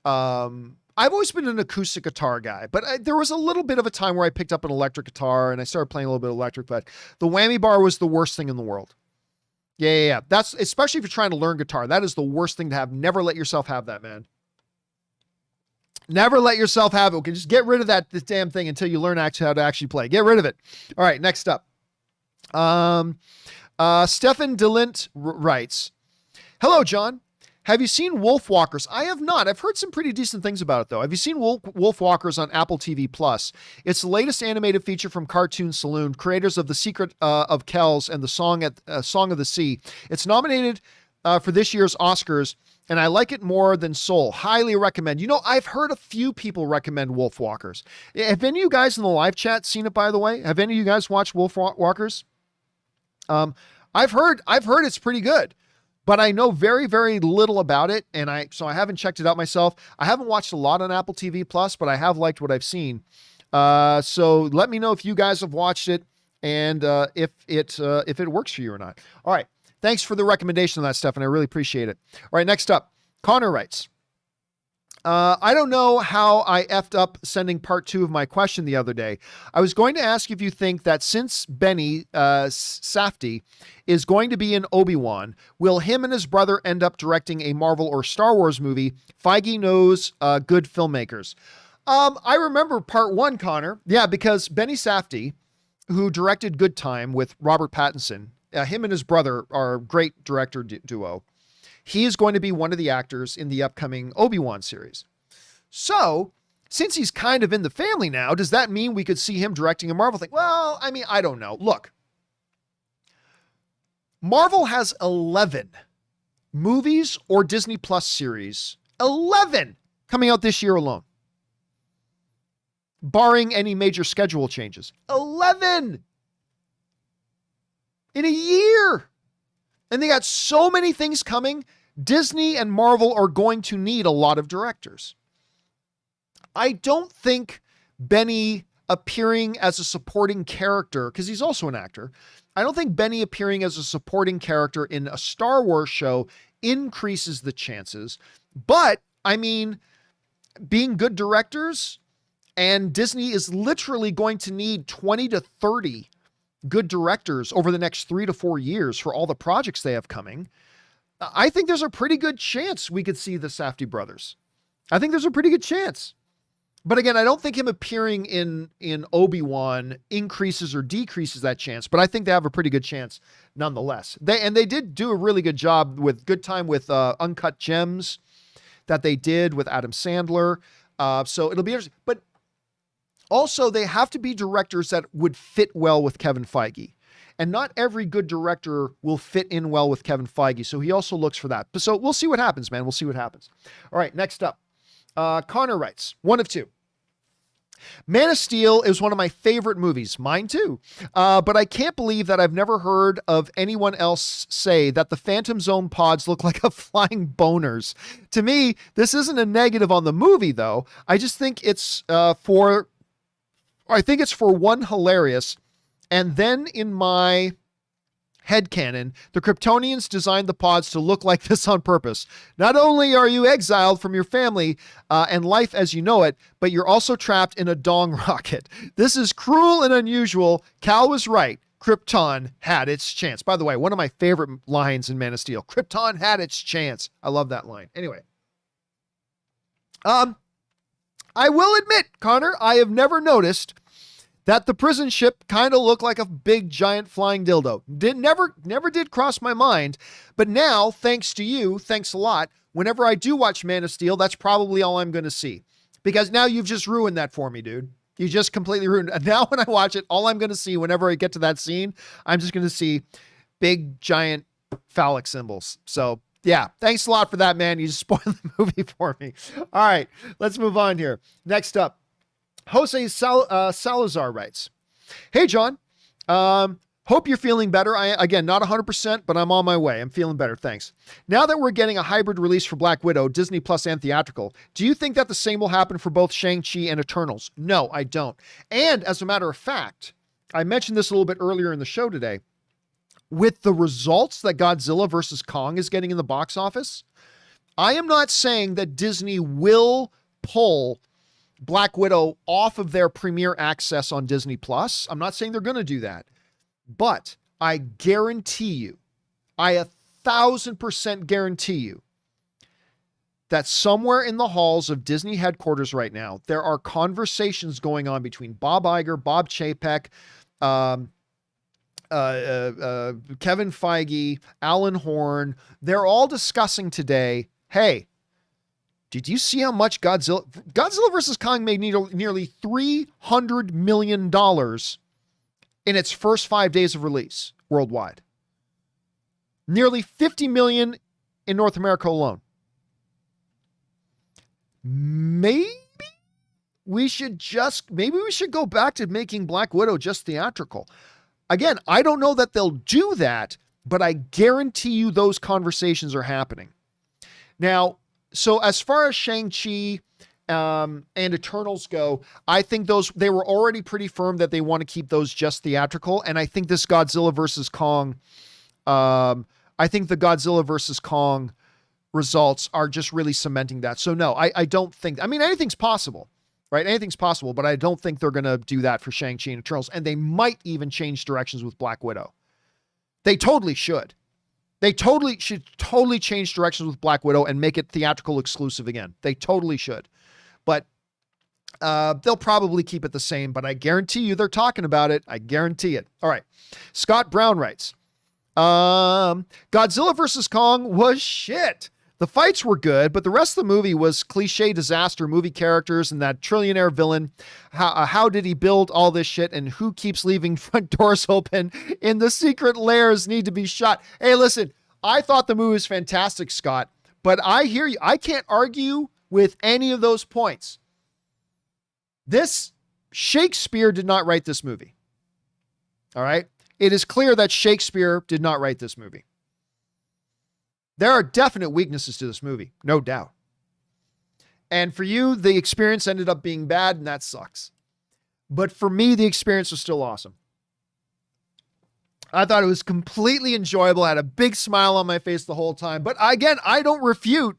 I've always been an acoustic guitar guy, but there was a little bit of a time where I picked up an electric guitar, and I started playing a little bit of electric, but the whammy bar was the worst thing in the world. Yeah. That's, especially if you're trying to learn guitar, that is the worst thing to have. Never let yourself have that, man. Never let yourself have it. Okay, just get rid of this damn thing until you learn actually how to actually play. Get rid of it. All right, next up. Stefan Delint writes, hello, John. Have you seen Wolf Walkers? I have not. I've heard some pretty decent things about it, though. Have you seen Wolf Walkers on Apple TV Plus? It's the latest animated feature from Cartoon Saloon, creators of The Secret of Kells and the Song of the Sea. It's nominated for this year's Oscars, and I like it more than Soul. Highly recommend. You know, I've heard a few people recommend Wolf Walkers. Have any of you guys in the live chat seen it, by the way? Have any of you guys watched Wolf Walkers? I've heard it's pretty good. But I know very, very little about it, and so I haven't checked it out myself. I haven't watched a lot on Apple TV Plus, but I have liked what I've seen. So let me know if you guys have watched it and if it works for you or not. All right. Thanks for the recommendation on that, Stefan. I really appreciate it. All right, next up, Connor writes, I don't know how I effed up sending part 2 of my question the other day. I was going to ask if you think that since Benny Safdie is going to be in Obi-Wan, will him and his brother end up directing a Marvel or Star Wars movie? Feige knows good filmmakers. I remember part 1, Connor. Yeah, because Benny Safdie, who directed Good Time with Robert Pattinson, him and his brother are a great director duo. He is going to be one of the actors in the upcoming Obi-Wan series. So, since he's kind of in the family now, does that mean we could see him directing a Marvel thing? Well, I mean, I don't know. Look, Marvel has 11 movies or Disney Plus series, 11 coming out this year alone, barring any major schedule changes. 11 in a year. And they got so many things coming. Disney and Marvel are going to need a lot of directors. I don't think Benny appearing as a supporting character, because he's also an actor, I don't think Benny appearing as a supporting character in a Star Wars show increases the chances. But, I mean, being good directors, and Disney is literally going to need 20 to 30 good directors over the next 3 to 4 years for all the projects they have coming. I think there's a pretty good chance we could see the Safdie brothers. I think there's a pretty good chance. But again, I don't think him appearing in Obi-Wan increases or decreases that chance, but I think they have a pretty good chance nonetheless. They did do a really good job with Good Time with Uncut Gems that they did with Adam Sandler. So it'll be interesting. But also, they have to be directors that would fit well with Kevin Feige. And not every good director will fit in well with Kevin Feige. So he also looks for that. So we'll see what happens, man. We'll see what happens. All right, next up. Connor writes, one of two. Man of Steel is one of my favorite movies. Mine too. But I can't believe that I've never heard of anyone else say that the Phantom Zone pods look like a flying boners. To me, this isn't a negative on the movie, though. I just think it's for one, hilarious. And then in my Headcanon, the Kryptonians designed the pods to look like this on purpose. Not only are you exiled from your family and life as you know it, but you're also trapped in a dong rocket. This is cruel and unusual. Cal was right. Krypton had its chance. By the way, one of my favorite lines in Man of Steel. Krypton had its chance. I love that line. Anyway. I will admit, Connor, I have never noticed that the prison ship kind of looked like a big giant flying dildo. Never did cross my mind. But now, thanks to you, thanks a lot, whenever I do watch Man of Steel, that's probably all I'm going to see. Because now you've just ruined that for me, dude. You just completely ruined it. Now when I watch it, all I'm going to see whenever I get to that scene, I'm just going to see big giant phallic symbols. So yeah, thanks a lot for that, man. You just spoiled the movie for me. All right, let's move on here. Next up. Jose Salazar writes, "Hey, John, hope you're feeling better. Again, not 100%, but I'm on my way. I'm feeling better. Thanks. Now that we're getting a hybrid release for Black Widow, Disney Plus and theatrical, do you think that the same will happen for both Shang-Chi and Eternals?" No, I don't. And as a matter of fact, I mentioned this a little bit earlier in the show today, with the results that Godzilla versus Kong is getting in the box office, I am not saying that Disney will pull Black Widow off of their premiere access on Disney Plus. I'm not saying they're going to do that, but I guarantee you, I 1,000% guarantee you that somewhere in the halls of Disney headquarters right now, there are conversations going on between Bob Iger, Bob Chapek, Kevin Feige, Alan Horn. They're all discussing today, hey, did you see how much Godzilla vs. Kong made nearly $300 million in its first 5 days of release worldwide? Nearly $50 million in North America alone. Maybe we should go back to making Black Widow just theatrical. Again, I don't know that they'll do that, but I guarantee you those conversations are happening. Now, so as far as Shang-Chi and Eternals go, I think they were already pretty firm that they want to keep those just theatrical. And I think this Godzilla versus Kong, I think the Godzilla versus Kong results are just really cementing that. So no, I don't think, I mean, anything's possible, right? Anything's possible, but I don't think they're going to do that for Shang-Chi and Eternals. And they might even change directions with Black Widow. They totally should. They should change directions with Black Widow and make it theatrical exclusive again. They totally should. But they'll probably keep it the same, but I guarantee you they're talking about it. I guarantee it. All right. Scott Brown writes, Godzilla versus Kong was shit. The fights were good, but the rest of the movie was cliche disaster movie characters and that trillionaire villain. How did he build all this shit, and who keeps leaving front doors open in the secret lairs need to be shot? Hey, listen, I thought the movie was fantastic, Scott, but I hear you. I can't argue with any of those points. Shakespeare did not write this movie. All right. It is clear that Shakespeare did not write this movie. There are definite weaknesses to this movie, no doubt. And for you, the experience ended up being bad, and that sucks. But for me, the experience was still awesome. I thought it was completely enjoyable. I had a big smile on my face the whole time. But again, I don't refute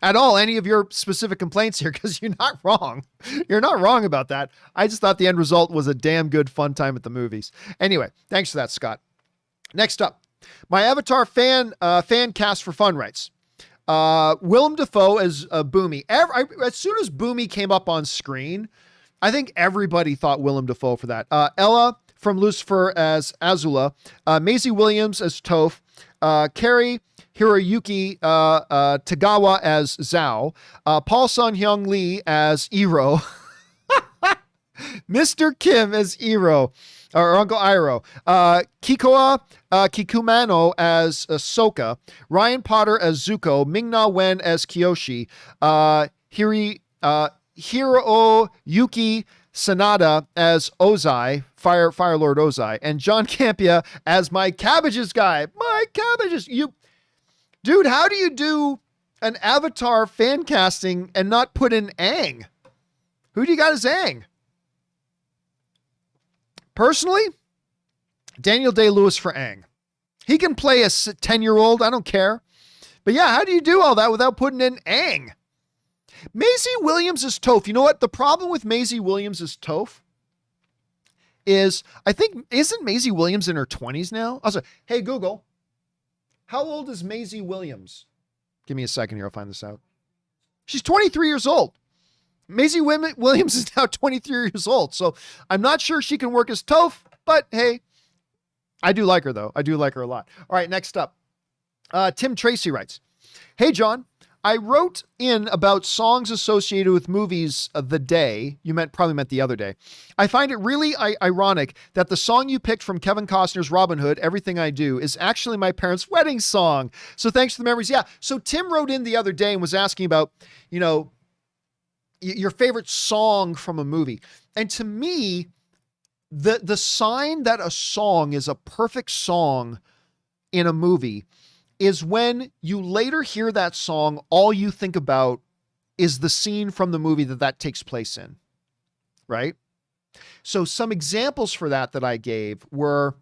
at all any of your specific complaints here, because you're not wrong. You're not wrong about that. I just thought the end result was a damn good fun time at the movies. Anyway, thanks for that, Scott. Next up. My Avatar fan cast for fun writes, Willem Dafoe as Boomy. As soon as Boomy came up on screen, I think everybody thought Willem Dafoe for that. Ella from Lucifer as Azula, Maisie Williams as Toph, Carrie Hiroyuki Tagawa as Zhao, Paul Sun-Hyung Lee as Iroh, Mr. Kim as Iroh, or Uncle Iroh, Kikoa Kikumano as Sokka, Ryan Potter as Zuko, Ming-Na Wen as Kyoshi, Hiroyuki Sanada as Ozai, Fire Lord Ozai, and John Campea as my cabbages guy. My cabbages. Dude, how do you do an Avatar fan casting and not put in Aang? Who do you got as Aang? Personally, Daniel Day-Lewis for Aang. He can play a 10-year-old. I don't care. But yeah, how do you do all that without putting in Aang? Maisie Williams is Toph. You know what? The problem with Maisie Williams is Toph is, I think, isn't Maisie Williams in her 20s now? Also, hey, Google, how old is Maisie Williams? Give me a second here. I'll find this out. She's 23 years old. Maisie Williams is now 23 years old. So I'm not sure she can work as Toph, but hey, I do like her though. I do like her a lot. All right, next up. Tim Tracy writes, hey, John, I wrote in about songs associated with movies of the day. You probably meant the other day. I find it really ironic that the song you picked from Kevin Costner's Robin Hood, Everything I Do, is actually my parents' wedding song. So thanks for the memories. Yeah. So Tim wrote in the other day and was asking about, your favorite song from a movie. And to me, the sign that a song is a perfect song in a movie is when you later hear that song, all you think about is the scene from the movie that takes place in, right? So some examples for that I gave were,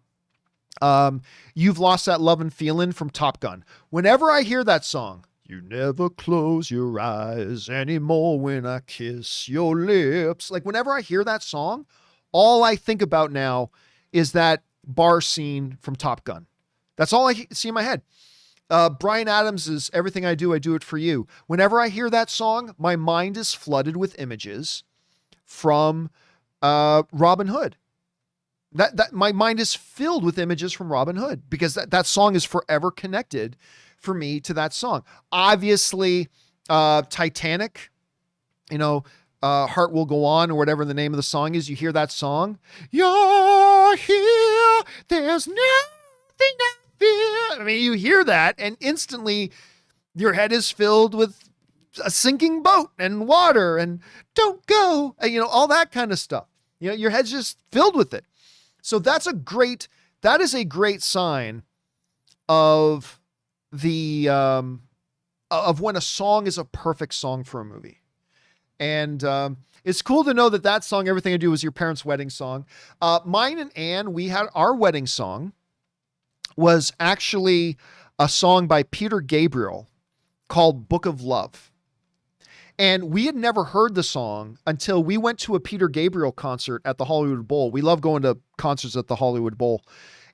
You've Lost That Lovin' Feelin' from Top Gun. Whenever I hear that song, you never close your eyes anymore when I kiss your lips. Like whenever I hear that song, all I think about now is that bar scene from Top Gun. That's all I see in my head. Bryan Adams' Everything I Do It For You. Whenever I hear that song, my mind is flooded with images from Robin Hood. That my mind is filled with images from Robin Hood because that song is forever connected for me to that song. Obviously, Titanic, Heart Will Go On or whatever the name of the song is. You hear that song, you're here, there's nothing I fear. I mean, you hear that and instantly your head is filled with a sinking boat and water and don't go, all that kind of stuff. Your head's just filled with it. So that is a great sign of of when a song is a perfect song for a movie. And it's cool to know that song, Everything I Do, was your parents' wedding song. Mine and Anne, we had our wedding song was actually a song by Peter Gabriel called Book of Love. And we had never heard the song until we went to a Peter Gabriel concert at the Hollywood Bowl. We love going to concerts at the Hollywood Bowl.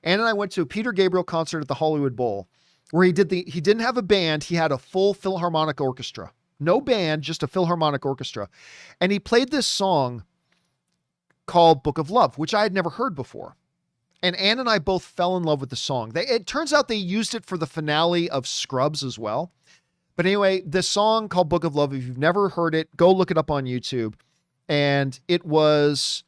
Anne and I went to a Peter Gabriel concert at the Hollywood Bowl where he didn't have a band. He had a full Philharmonic orchestra. No band, just a Philharmonic orchestra. And he played this song called Book of Love, which I had never heard before. And Anne and I both fell in love with the song. It turns out they used it for the finale of Scrubs as well. But anyway, this song called Book of Love, if you've never heard it, go look it up on YouTube. And it was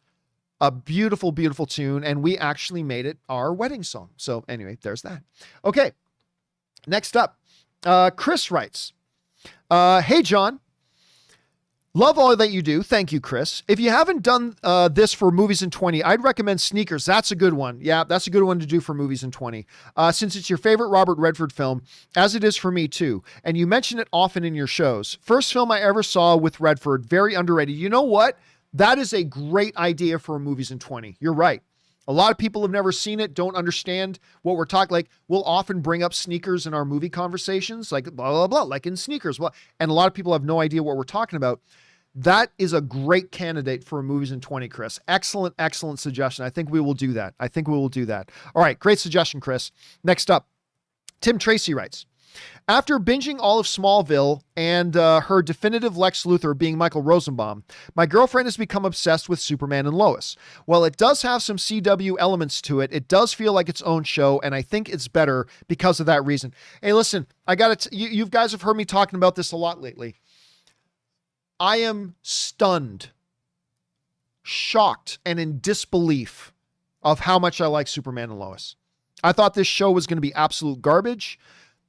a beautiful, beautiful tune. And we actually made it our wedding song. So anyway, there's that. Okay. Next up, Chris writes, hey, John, love all that you do. Thank you, Chris. If you haven't done this for Movies in 20, I'd recommend Sneakers. That's a good one. Yeah, that's a good one to do for Movies in 20. Since it's your favorite Robert Redford film, as it is for me too. And you mention it often in your shows. First film I ever saw with Redford, very underrated. You know what? That is a great idea for Movies in 20. You're right. A lot of people have never seen it, don't understand what we're talking. Like, we'll often bring up Sneakers in our movie conversations, like blah, blah, blah, like in Sneakers. And a lot of people have no idea what we're talking about. That is a great candidate for Movies in 20, Chris. Excellent, excellent suggestion. I think we will do that. All right, great suggestion, Chris. Next up, Tim Tracy writes, after binging all of Smallville and her definitive Lex Luthor being Michael Rosenbaum, my girlfriend has become obsessed with Superman and Lois. While it does have some CW elements to it, it does feel like its own show, and I think it's better because of that reason. Hey, listen, you guys have heard me talking about this a lot lately. I am stunned, shocked, and in disbelief of how much I like Superman and Lois. I thought this show was going to be absolute garbage.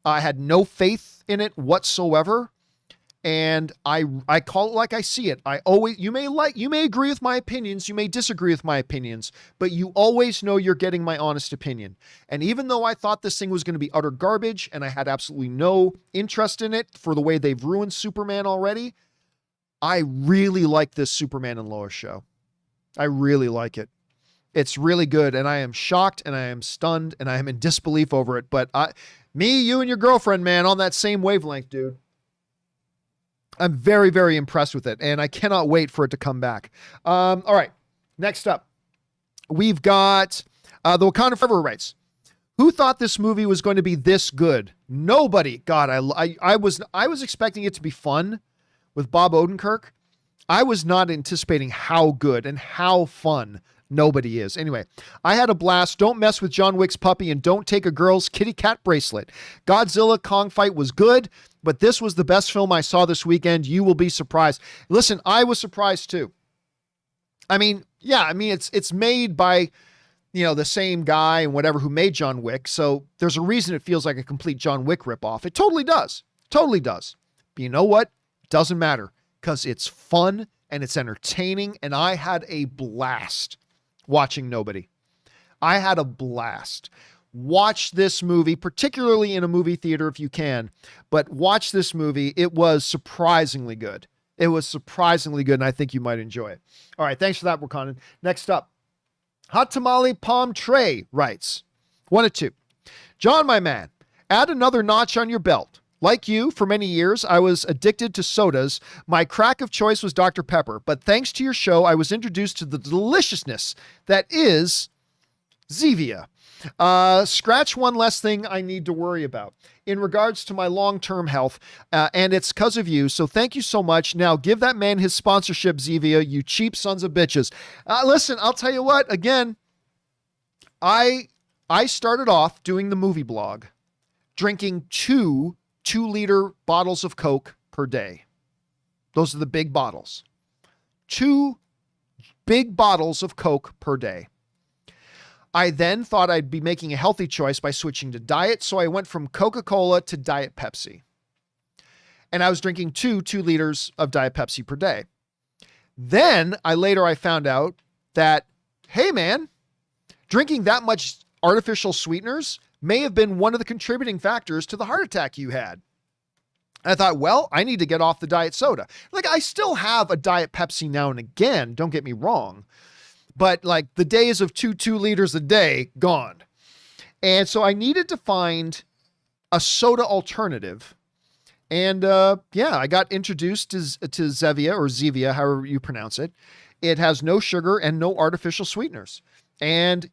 I had no faith in it whatsoever. And I call it like I see it. You may agree with my opinions. You may disagree with my opinions, but you always know you're getting my honest opinion. And even though I thought this thing was going to be utter garbage and I had absolutely no interest in it for the way they've ruined Superman already, I really like this Superman and Lois show. I really like it. It's really good, and I am shocked, and I am stunned, and I am in disbelief over it. But you and your girlfriend, man, on that same wavelength, dude. I'm very, very impressed with it, and I cannot wait for it to come back. All right, next up, we've got the Wakanda Forever rights. Who thought this movie was going to be this good? Nobody. God, I was expecting it to be fun with Bob Odenkirk. I was not anticipating how good and how fun nobody is. Anyway, I had a blast. Don't mess with John Wick's puppy and don't take a girl's kitty cat bracelet. Godzilla Kong fight was good, but this was the best film I saw this weekend. You will be surprised. Listen, I was surprised too. It's made by, the same guy and whatever who made John Wick. So there's a reason it feels like a complete John Wick ripoff. It totally does. Totally does. But you know what? Doesn't matter because it's fun and it's entertaining. And I had a blast watching Nobody. I had a blast. Watch this movie, particularly in a movie theater if you can, but watch this movie. It was surprisingly good. It was surprisingly good, and I think you might enjoy it. All right, thanks for that, Wakanan. Next up, Hot Tamale Palm Tray writes, 1 of 2. John, my man, add another notch on your belt. Like you, for many years, I was addicted to sodas. My crack of choice was Dr. Pepper, but thanks to your show, I was introduced to the deliciousness that is Zevia. Scratch one less thing I need to worry about in regards to my long-term health, and it's because of you. So thank you so much. Now give that man his sponsorship, Zevia, you cheap sons of bitches. Listen, I'll tell you what, again, I started off doing the movie blog, drinking 2-liter bottles of Coke per day. Those are the big bottles. 2 big bottles of Coke per day. I then thought I'd be making a healthy choice by switching to diet, so I went from Coca-Cola to Diet Pepsi. And I was drinking 2 liters of Diet Pepsi per day. Then I found out that, hey man, drinking that much artificial sweeteners may have been one of the contributing factors to the heart attack you had. And I thought, well, I need to get off the diet soda. Like, I still have a Diet Pepsi now and again, don't get me wrong. But like the days of 2 liters a day, gone. And so I needed to find a soda alternative. And I got introduced to Zevia or Zevia, however you pronounce it. It has no sugar and no artificial sweeteners. And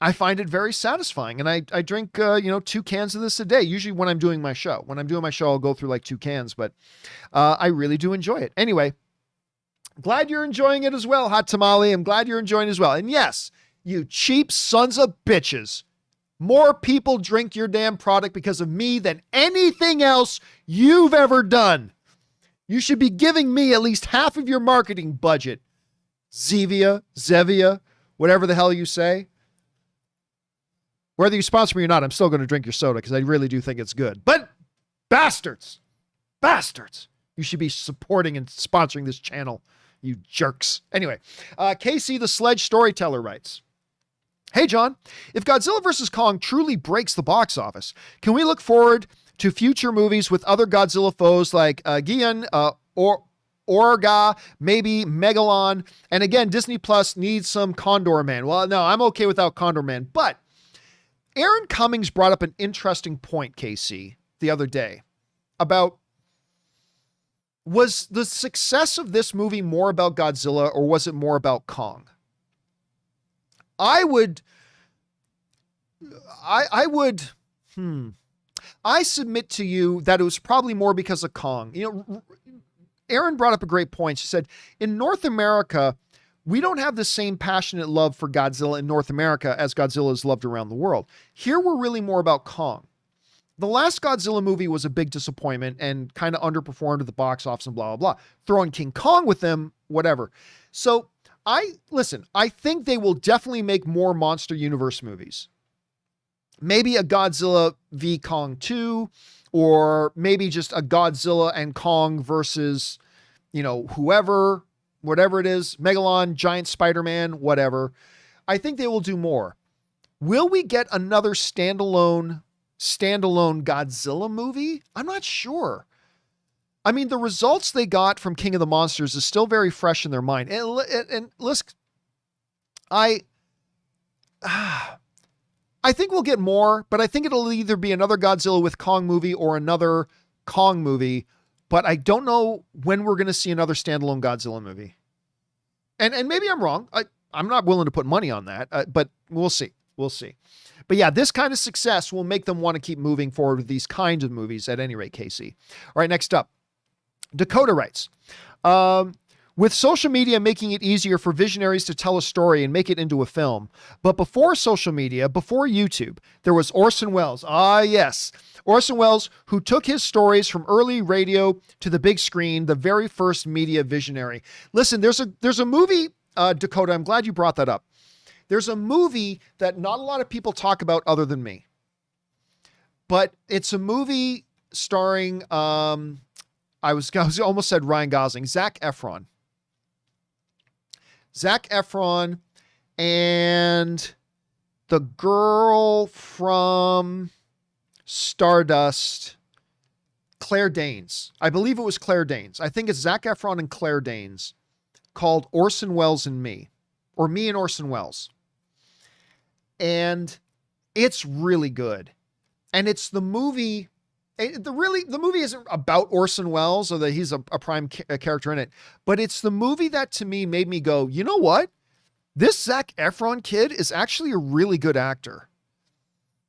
I find it very satisfying. And I drink, 2 cans of this a day, usually when I'm doing my show. When I'm doing my show, I'll go through like 2 cans, but I really do enjoy it. Anyway, glad you're enjoying it as well, Hot Tamale. I'm glad you're enjoying it as well. And yes, you cheap sons of bitches. More people drink your damn product because of me than anything else you've ever done. You should be giving me at least half of your marketing budget. Zevia, whatever the hell you say. Whether you sponsor me or not, I'm still going to drink your soda because I really do think it's good. But bastards, you should be supporting and sponsoring this channel, you jerks. Anyway, KC the Sledge Storyteller writes, hey John, if Godzilla vs. Kong truly breaks the box office, can we look forward to future movies with other Godzilla foes like Gion or Orga, maybe Megalon? And again, Disney Plus needs some Condor Man. Well, no, I'm okay without Condor Man, but Aaron Cummings brought up an interesting point, KC, the other day about, was the success of this movie more about Godzilla or was it more about Kong? I submit to you that it was probably more because of Kong. Aaron brought up a great point. She said, in North America, we don't have the same passionate love for Godzilla in North America as Godzilla is loved around the world. Here, we're really more about Kong. The last Godzilla movie was a big disappointment and kind of underperformed at the box office and blah, blah, blah. Throwing King Kong with them, whatever. So I think they will definitely make more Monster Universe movies. Maybe a Godzilla v Kong 2, or maybe just a Godzilla and Kong versus, whoever, whatever it is, Megalon, Giant Spider-Man, whatever. I think they will do more. Will we get another standalone Godzilla movie? I'm not sure. I mean, the results they got from King of the Monsters is still very fresh in their mind. And listen, I think we'll get more, but I think it'll either be another Godzilla with Kong movie or another Kong movie, but I don't know when we're going to see another standalone Godzilla movie. And maybe I'm wrong. I'm not willing to put money on that, but we'll see. We'll see. But yeah, this kind of success will make them want to keep moving forward with these kinds of movies at any rate, Casey. All right, next up. Dakota writes, with social media making it easier for visionaries to tell a story and make it into a film. But before social media, before YouTube, there was Orson Welles. Ah, yes. Orson Welles, who took his stories from early radio to the big screen, the very first media visionary. Listen, there's a movie, Dakota, I'm glad you brought that up. There's a movie that not a lot of people talk about other than me. But it's a movie starring, I almost said Ryan Gosling, Zac Efron. Zac Efron and the girl from Stardust, Claire Danes. I believe it was Claire Danes. I think it's Zac Efron and Claire Danes, called Orson Welles and Me, or Me and Orson Welles. And it's really good. And it's the movie. The movie isn't about Orson Welles or that he's a prime character in it, but it's the movie that to me made me go, you know what? This Zac Efron kid is actually a really good actor.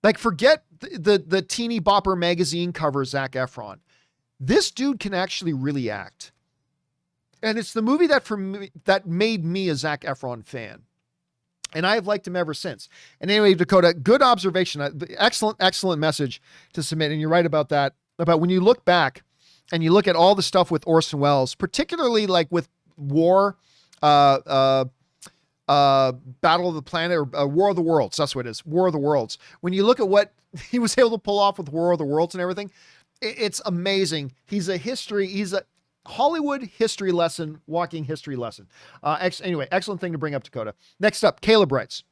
Like, forget the teeny bopper magazine cover Zac Efron. This dude can actually really act. And it's the movie that that made me a Zac Efron fan. And I have liked him ever since. And anyway, Dakota, good observation. Excellent message to submit. And you're right about that. About when you look back and you look at all the stuff with Orson Welles, particularly like with War, Battle of the Planet, or War of the Worlds. That's what it is. War of the Worlds. When you look at what he was able to pull off with War of the Worlds and everything, it's amazing. He's a Hollywood history lesson, walking history lesson. Anyway, excellent thing to bring up, Dakota. Next up, Caleb writes,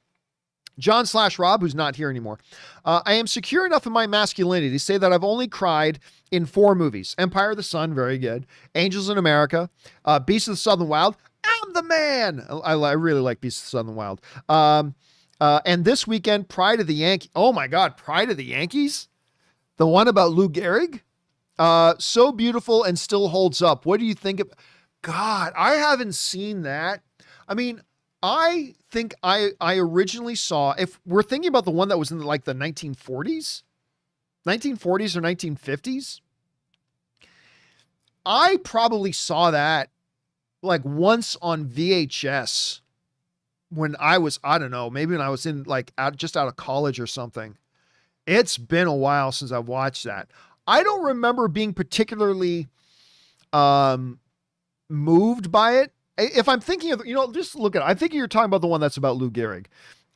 John/Rob, who's not here anymore. I am secure enough in my masculinity to say that I've only cried in 4 movies. Empire of the Sun, very good. Angels in America. Beasts of the Southern Wild. I'm the man. I really like Beasts of the Southern Wild. And this weekend, Pride of the Yankees. Oh my God, Pride of the Yankees? The one about Lou Gehrig? So beautiful and still holds up. What do you think of? God, I haven't seen that. I mean, I think I originally saw, if we're thinking about the one that was in like the 1940s or 1950s, I probably saw that like once on VHS when I was, I don't know, maybe when I was in like just out of college or something. It's been a while since I've watched that. I don't remember being particularly moved by it. If I'm thinking of, just look at it. I'm thinking you're talking about the one that's about Lou Gehrig.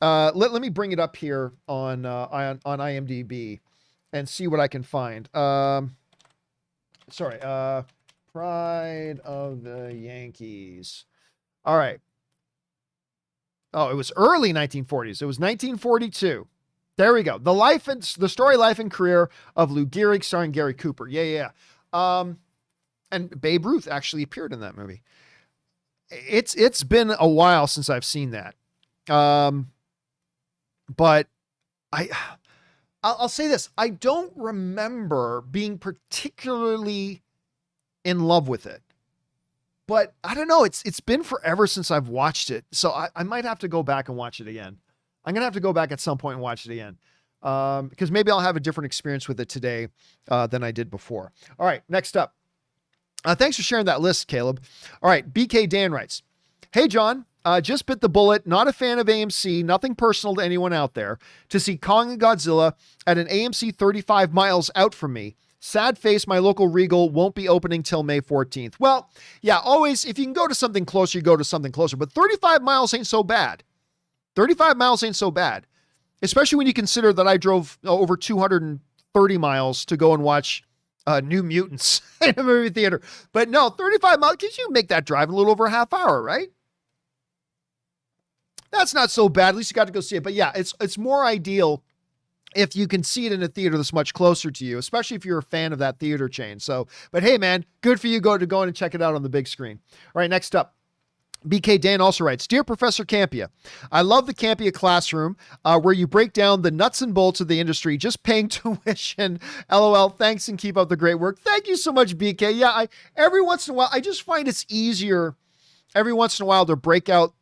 Let me bring it up here on IMDb and see what I can find. Pride of the Yankees. All right. Oh, it was early 1940s. It was 1942. There we go. The story, life, and career of Lou Gehrig, starring Gary Cooper. Yeah. And Babe Ruth actually appeared in that movie. It's been a while since I've seen that. But I'll say this. I don't remember being particularly in love with it. But I don't know. It's been forever since I've watched it. So I might have to go back and watch it again. I'm going to have to go back at some point and watch it again. Because maybe I'll have a different experience with it today than I did before. All right, next up. Thanks for sharing that list, Caleb. All right, BK Dan writes, hey, John, just bit the bullet. Not a fan of AMC. Nothing personal to anyone out there. To see Kong and Godzilla at an AMC 35 miles out from me. Sad face, my local Regal won't be opening till May 14th. Well, yeah, always, if you can go to something closer, you go to something closer. But 35 miles ain't so bad. 35 miles ain't so bad, especially when you consider that I drove over 230 miles to go and watch New Mutants in a movie theater. But no, 35 miles, because you make that drive in a little over a half hour, right? That's not so bad. At least you got to go see it. But yeah, it's more ideal if you can see it in a theater that's much closer to you, especially if you're a fan of that theater chain. So, but hey, man, good for you to go in and check it out on the big screen. All right, next up. BK Dan also writes, Dear Professor Campea, I love the Campea classroom where you break down the nuts and bolts of the industry, just paying tuition. LOL. Thanks and keep up the great work. Thank you so much, BK. Yeah, every once in a while, I just find it's easier every once in a while to break out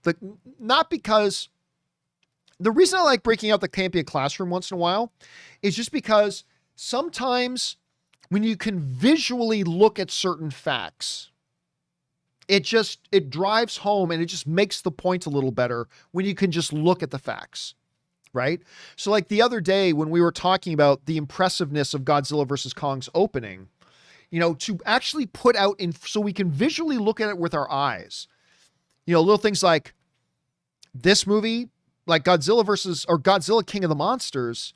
not because the reason I like breaking out the Campea classroom once in a while is just because sometimes when you can visually look at certain facts, it drives home and it just makes the point a little better when you can just look at the facts, right? So like the other day when we were talking about the impressiveness of Godzilla versus Kong's opening, to actually put out so we can visually look at it with our eyes, little things like this movie, like Godzilla King of the Monsters,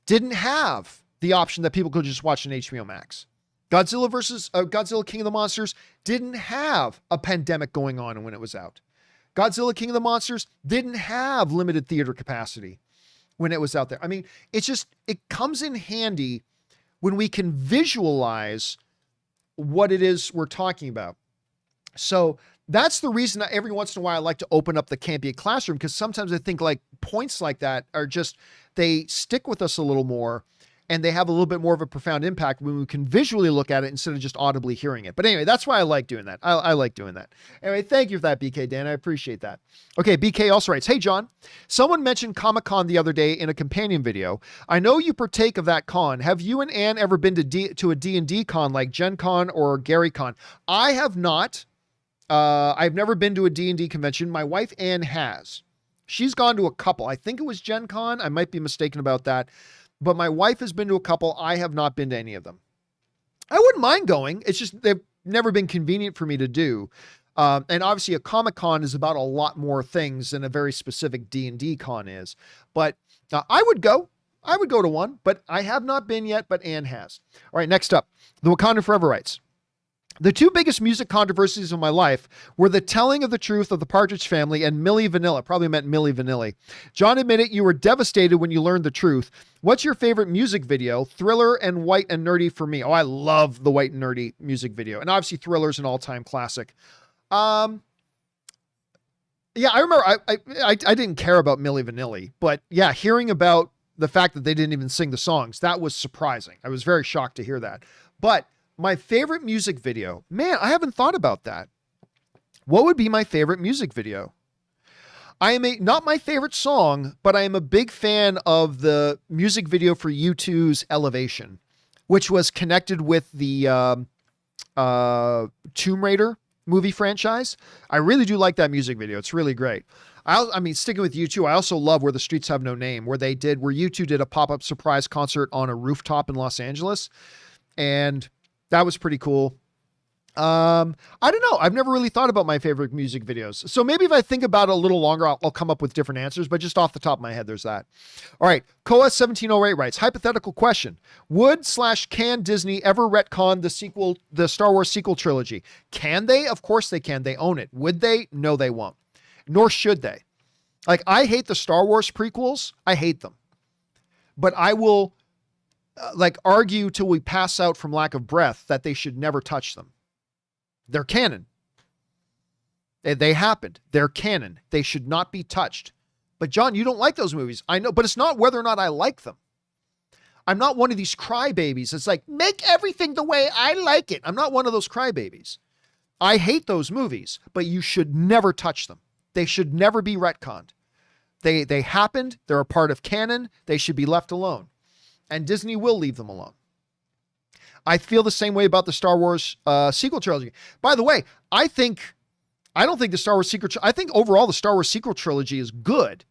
didn't have the option that people could just watch on HBO Max. Godzilla King of the Monsters didn't have a pandemic going on when it was out. Godzilla King of the Monsters didn't have limited theater capacity when it was out there. I mean, it comes in handy when we can visualize what it is we're talking about. So that's the reason that every once in a while I like to open up the Campea classroom, because sometimes I think like points like that are they stick with us a little more and they have a little bit more of a profound impact when we can visually look at it instead of just audibly hearing it. But anyway, that's why I like doing that. I like doing that. Anyway, thank you for that, BK Dan. I appreciate that. Okay, BK also writes, Hey, John, someone mentioned Comic-Con the other day in a companion video. I know you partake of that con. Have you and Ann ever been to a D&D con like Gen Con or Gary Con? I have not. I've never been to a D&D convention. My wife, Ann, has. She's gone to a couple. I think it was Gen Con. I might be mistaken about that. But my wife has been to a couple. I have not been to any of them. I wouldn't mind going. It's just they've never been convenient for me to do. And obviously a Comic-Con is about a lot more things than a very specific D&D con is. But I would go. I would go to one, but I have not been yet, but Ann has. All right, next up. The Wakanda Forever writes, the two biggest music controversies of my life were the telling of the truth of the Partridge Family and Milli Vanilli. Probably meant Milli Vanilli. John admitted you were devastated when you learned the truth. What's your favorite music video? Thriller and White and Nerdy for me. Oh, I love the White and Nerdy music video. And obviously Thriller's an all-time classic. Yeah, I remember I didn't care about Milli Vanilli, but yeah, hearing about the fact that they didn't even sing the songs, that was surprising. I was very shocked to hear that. But my favorite music video, man, I haven't thought about that. What would be my favorite music video? Not my favorite song, but I am a big fan of the music video for U2's Elevation, which was connected with the Tomb Raider movie franchise. I really do like that music video. It's really great. I mean, sticking with U2, I also love Where the Streets Have No Name, where U2 did a pop-up surprise concert on a rooftop in Los Angeles. And that was pretty cool. I don't know. I've never really thought about my favorite music videos. So maybe if I think about it a little longer, I'll come up with different answers, but just off the top of my head, there's that. All right. Koa1708 writes, hypothetical question. Would/can Disney ever retcon the Star Wars sequel trilogy? Can they? Of course they can. They own it. Would they? No, they won't. Nor should they. Like, I hate the Star Wars prequels. I hate them. But I will argue till we pass out from lack of breath that they should never touch them. They're canon. They happened. They're canon. They should not be touched. But John, you don't like those movies. I know, but it's not whether or not I like them. I'm not one of these crybabies. It's like, make everything the way I like it. I'm not one of those crybabies. I hate those movies, but you should never touch them. They should never be retconned. They happened. They're a part of canon. They should be left alone. And Disney will leave them alone. I feel the same way about the Star Wars sequel trilogy. By the way, I don't think the Star Wars I think overall the Star Wars sequel trilogy is good.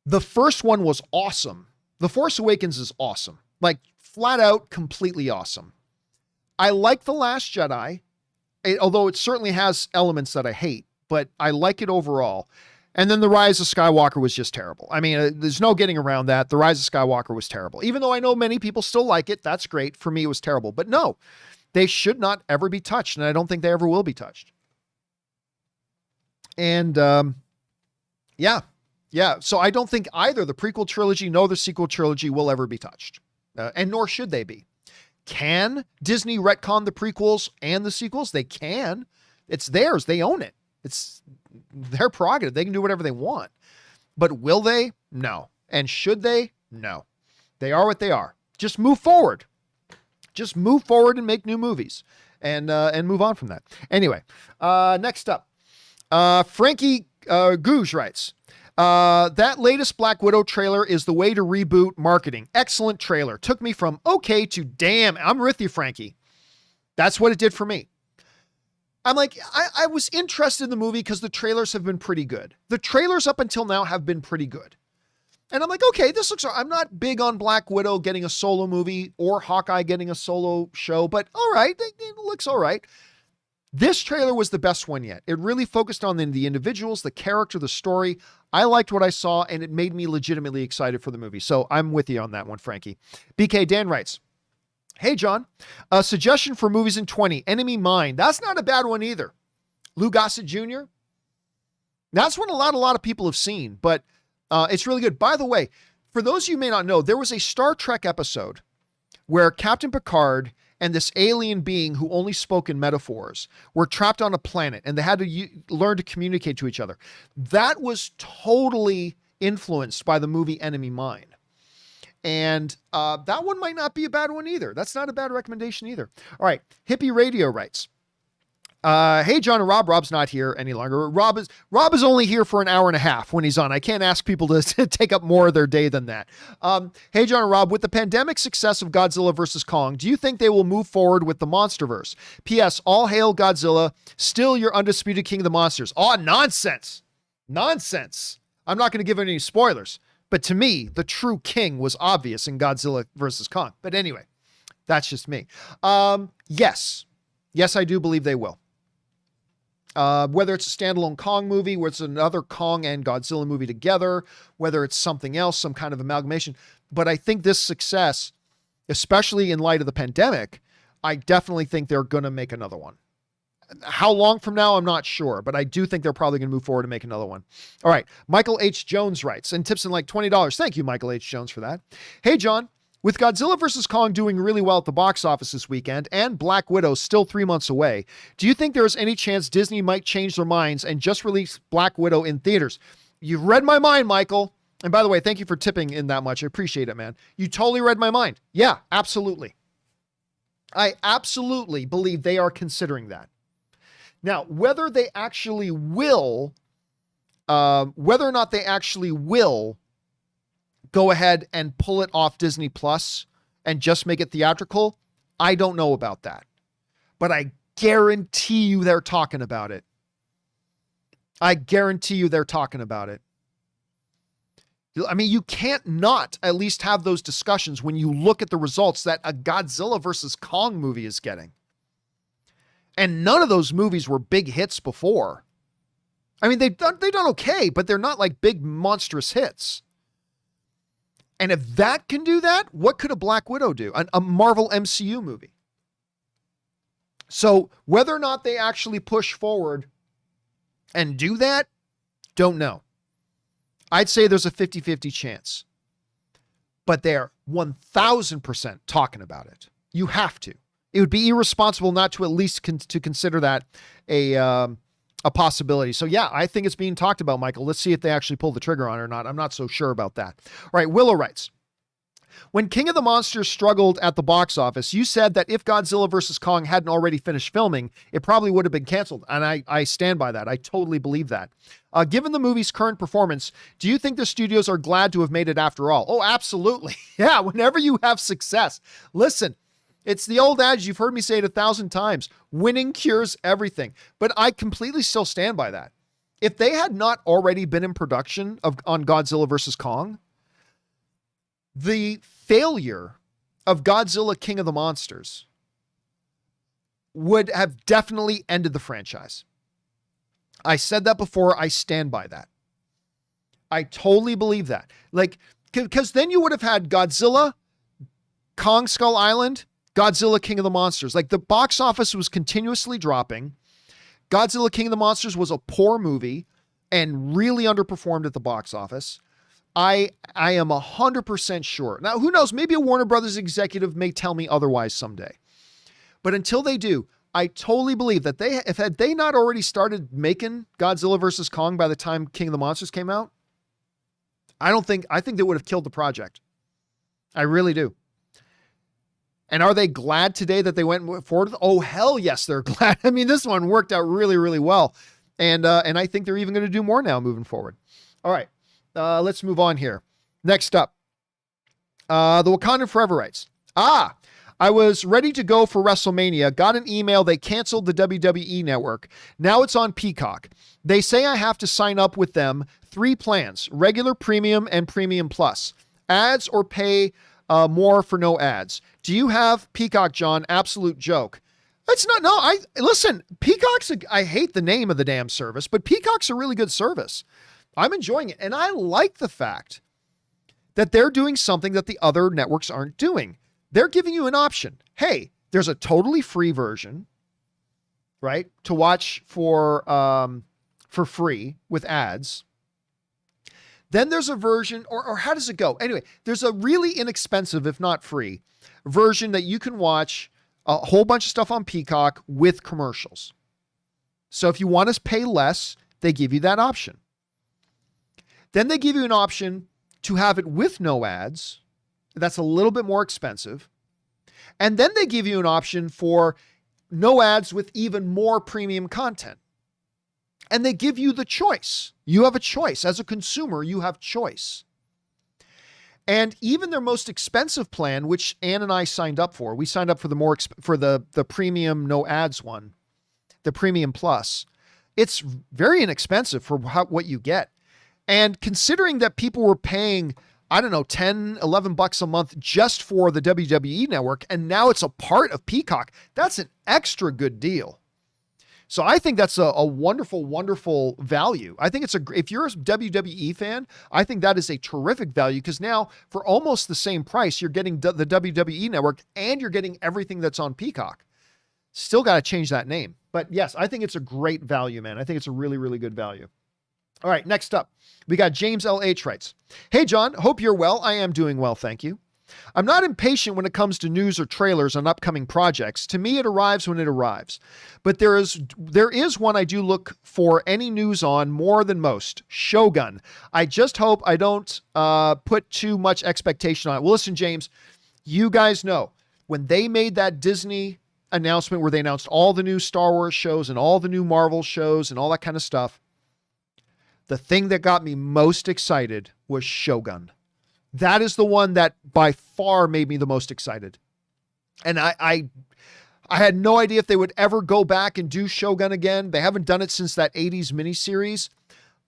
The first one was awesome. The Force Awakens is awesome. Like, flat out, completely awesome. I like The Last Jedi, although it certainly has elements that I hate, but I like it overall. And then The Rise of Skywalker was just terrible. I mean, there's no getting around that. The Rise of Skywalker was terrible. Even though I know many people still like it, that's great. For me, it was terrible. But no, they should not ever be touched, and I don't think they ever will be touched. And yeah. So I don't think either the prequel trilogy nor the sequel trilogy will ever be touched, and nor should they be. Can Disney retcon the prequels and the sequels? They can. It's theirs. They own it. It's their prerogative. They can do whatever they want. But will they? No. And should they? No. They are what they are. Just move forward. Just move forward and make new movies and move on from that. Anyway, next up, Frankie Gouge writes, that latest Black Widow trailer is the way to reboot marketing. Excellent trailer. Took me from okay to damn. I'm with you, Frankie. That's what it did for me. I'm like, I was interested in the movie because the trailers have been pretty good. The trailers up until now have been pretty good. And I'm like, okay, this looks, I'm not big on Black Widow getting a solo movie or Hawkeye getting a solo show, but all right, it looks all right. This trailer was the best one yet. It really focused on the individuals, the character, the story. I liked what I saw, and it made me legitimately excited for the movie. So I'm with you on that one, Frankie. BK Dan writes, hey, John, a suggestion for movies in 20, Enemy Mine. That's not a bad one either. Lou Gossett Jr. That's one a lot of people have seen, but it's really good. By the way, for those of you who may not know, there was a Star Trek episode where Captain Picard and this alien being who only spoke in metaphors were trapped on a planet and they had to learn to communicate to each other. That was totally influenced by the movie Enemy Mine. And that one might not be a bad one either. That's not a bad recommendation either. All right. Hippie Radio writes, hey, John and Rob. Rob's not here any longer. Rob is only here for an hour and a half when he's on. I can't ask people to take up more of their day than that. Hey, John and Rob, with the pandemic success of Godzilla vs. Kong, do you think they will move forward with the Monsterverse? P.S. All hail Godzilla. Still your undisputed king of the monsters. Oh, nonsense. Nonsense. I'm not going to give any spoilers, but to me, the true king was obvious in Godzilla vs. Kong. But anyway, that's just me. Yes, I do believe they will. Whether it's a standalone Kong movie, whether it's another Kong and Godzilla movie together, whether it's something else, some kind of amalgamation. But I think this success, especially in light of the pandemic, I definitely think they're going to make another one. How long from now, I'm not sure, but I do think they're probably going to move forward and make another one. All right. Michael H. Jones writes, and tips in like $20. Thank you, Michael H. Jones, for that. Hey, John. With Godzilla vs. Kong doing really well at the box office this weekend and Black Widow still 3 months away, do you think there is any chance Disney might change their minds and just release Black Widow in theaters? You've read my mind, Michael. And by the way, thank you for tipping in that much. I appreciate it, man. You totally read my mind. Yeah, absolutely. I absolutely believe they are considering that. Now, whether or not they actually will go ahead and pull it off Disney Plus and just make it theatrical, I don't know about that. But I guarantee you they're talking about it. I guarantee you they're talking about it. I mean, you can't not at least have those discussions when you look at the results that a Godzilla versus Kong movie is getting. And none of those movies were big hits before. I mean, they've done okay, but they're not like big monstrous hits. And if that can do that, what could a Black Widow do? A Marvel MCU movie. So whether or not they actually push forward and do that, don't know. I'd say there's a 50-50 chance. But they're 1,000% talking about it. You have to. It would be irresponsible not to at least to consider that a possibility. So yeah, I think it's being talked about, Michael. Let's see if they actually pull the trigger on it or not. I'm not so sure about that. All right. Willow writes, when King of the Monsters struggled at the box office, you said that if Godzilla vs. Kong hadn't already finished filming, it probably would have been canceled. And I stand by that. I totally believe that. Given the movie's current performance, do you think the studios are glad to have made it after all? Oh, absolutely. Yeah. Whenever you have success, listen, it's the old adage, you've heard me say it 1,000 times. Winning cures everything. But I completely still stand by that. If they had not already been in production on Godzilla vs. Kong, the failure of Godzilla King of the Monsters would have definitely ended the franchise. I said that before. I stand by that. I totally believe that. Like, because then you would have had Godzilla, Kong Skull Island, Godzilla King of the Monsters. Like, the box office was continuously dropping. Godzilla King of the Monsters was a poor movie and really underperformed at the box office. I am 100% sure. Now, who knows? Maybe a Warner Brothers executive may tell me otherwise someday. But until they do, I totally believe that had they not already started making Godzilla versus Kong by the time King of the Monsters came out, I think they would have killed the project. I really do. And are they glad today that they went forward? Oh, hell yes, they're glad. I mean, this one worked out really, really well. And I think they're even going to do more now moving forward. All right, let's move on here. Next up, the Wakanda Forever writes, I was ready to go for WrestleMania, got an email, they canceled the WWE network. Now it's on Peacock. They say I have to sign up with them. 3 plans, regular, premium, and premium plus. Ads or pay more for no ads. Do you have Peacock, John? Absolute joke. It's not, no, listen, Peacock's, I hate the name of the damn service, but Peacock's a really good service. I'm enjoying it. And I like the fact that they're doing something that the other networks aren't doing. They're giving you an option. Hey, there's a totally free version, right? To watch for free with ads. Then there's a version, or how does it go? Anyway, there's a really inexpensive, if not free, version that you can watch a whole bunch of stuff on Peacock with commercials. So if you want to pay less, they give you that option. Then they give you an option to have it with no ads. That's a little bit more expensive. And then they give you an option for no ads with even more premium content. And they give you the choice. You have a choice. As a consumer, you have choice. And even their most expensive plan, which Ann and I signed up for, we signed up for the premium no ads one, the premium plus. It's very inexpensive for what you get. And considering that people were paying, I don't know, 10, 11 bucks a month just for the WWE network, and now it's a part of Peacock, that's an extra good deal. So I think that's a wonderful, wonderful value. I think if you're a WWE fan, I think that is a terrific value, because now for almost the same price, you're getting the WWE network and you're getting everything that's on Peacock. Still got to change that name. But yes, I think it's a great value, man. I think it's a really, really good value. All right, next up, we got James L.H. writes, Hey, John, hope you're well. I am doing well, thank you. I'm not impatient when it comes to news or trailers on upcoming projects. To me, it arrives when it arrives. But there is one I do look for any news on more than most, Shogun. I just hope I don't put too much expectation on it. Well, listen, James, you guys know, when they made that Disney announcement where they announced all the new Star Wars shows and all the new Marvel shows and all that kind of stuff, the thing that got me most excited was Shogun. That is the one that by far made me the most excited. And I had no idea if they would ever go back and do Shogun again. They haven't done it since that 80s miniseries.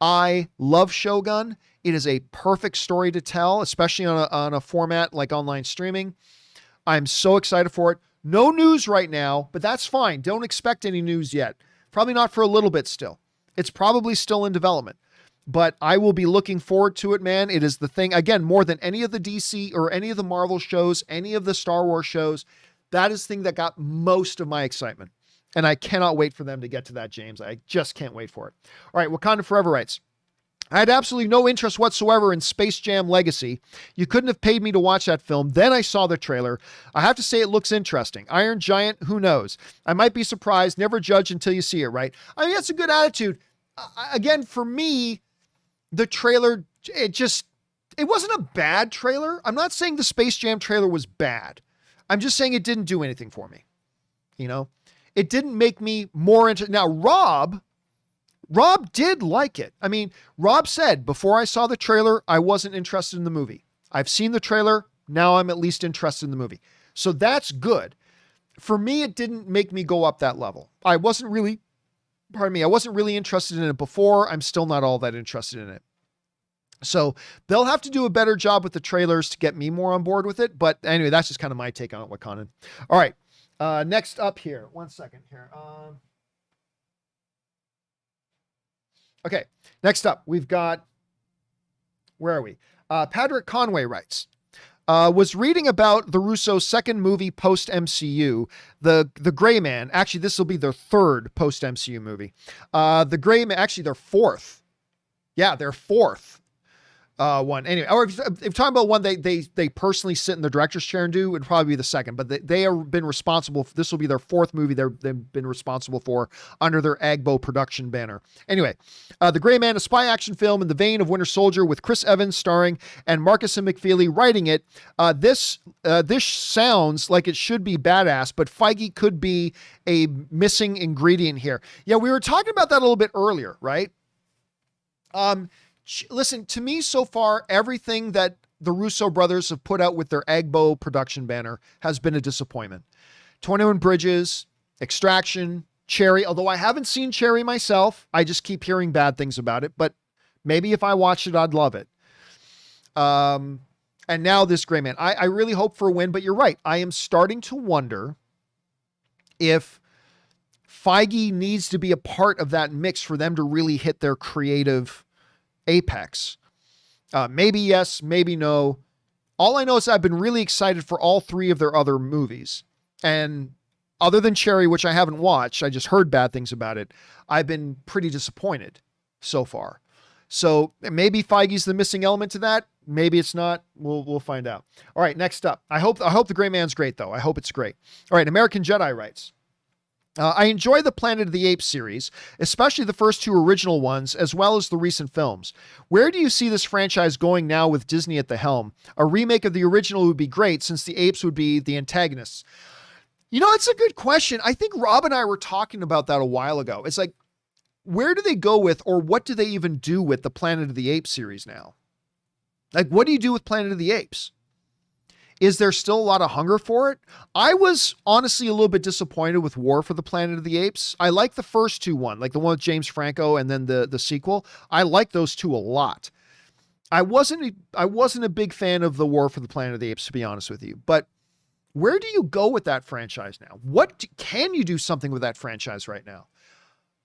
I love Shogun. It is a perfect story to tell, especially on a format like online streaming. I'm so excited for it. No news right now, but that's fine. Don't expect any news yet. Probably not for a little bit still. It's probably still in development. But I will be looking forward to it, man. It is the thing, again, more than any of the DC or any of the Marvel shows, any of the Star Wars shows. That is the thing that got most of my excitement. And I cannot wait for them to get to that, James. I just can't wait for it. All right, Wakanda Forever writes, I had absolutely no interest whatsoever in Space Jam Legacy. You couldn't have paid me to watch that film. Then I saw the trailer. I have to say it looks interesting. Iron Giant, who knows? I might be surprised. Never judge until you see it, right? I mean, that's a good attitude. Again, for me, the trailer, it wasn't a bad trailer. I'm not saying the Space Jam trailer was bad. I'm just saying it didn't do anything for me. You know, it didn't make me more interested. Now, Rob did like it. I mean, Rob said, before I saw the trailer, I wasn't interested in the movie. I've seen the trailer. Now I'm at least interested in the movie. So that's good. For me, it didn't make me go up that level. I wasn't really interested in it before. I'm still not all that interested in it. So they'll have to do a better job with the trailers to get me more on board with it. But anyway, that's just kind of my take on it, Wakanan. All right. Next up here. 1 second here. Okay. Next up, we've got, where are we? Patrick Conway writes, was reading about the Russo's second movie post-MCU, The Gray Man. Actually, this will be their third post-MCU movie. The Gray Man, actually their fourth. Yeah, their fourth. one. Anyway, or if you're talking about one they personally sit in the director's chair and do, it would probably be the second. But they have been responsible. This will be their fourth movie they've been responsible for under their Agbo production banner. Anyway, The Gray Man, a spy action film in the vein of Winter Soldier with Chris Evans starring and Marcus and McFeely writing it. This sounds like it should be badass, but Feige could be a missing ingredient here. Yeah, we were talking about that a little bit earlier, right? Listen, to me so far, everything that the Russo brothers have put out with their Agbo production banner has been a disappointment. 21 Bridges, Extraction, Cherry, although I haven't seen Cherry myself, I just keep hearing bad things about it, but maybe if I watched it, I'd love it. And now this Gray Man. I really hope for a win, but you're right. I am starting to wonder if Feige needs to be a part of that mix for them to really hit their creative apex. Maybe yes, maybe no. All I know is I've been really excited for all three of their other movies. And other than Cherry, which I haven't watched, I just heard bad things about it, I've been pretty disappointed so far. So maybe Feige's the missing element to that. Maybe it's not. We'll find out. All right, next up. I hope The Gray Man's great, though. I hope it's great. All right, American Jedi writes, I enjoy the Planet of the Apes series, especially the first two original ones, as well as the recent films. Where do you see this franchise going now with Disney at the helm? A remake of the original would be great, since the apes would be the antagonists. You know, it's a good question. I think Rob and I were talking about that a while ago. It's like, where do they go with, or what do they even do with the Planet of the Apes series now? Like, what do you do with Planet of the Apes? Is there still a lot of hunger for it? I was honestly a little bit disappointed with War for the Planet of the Apes. I like the first two one, like the one with James Franco and then the sequel. I like those two a lot. I wasn't a big fan of the War for the Planet of the Apes, to be honest with you. But where do you go with that franchise now? Can you do something with that franchise right now?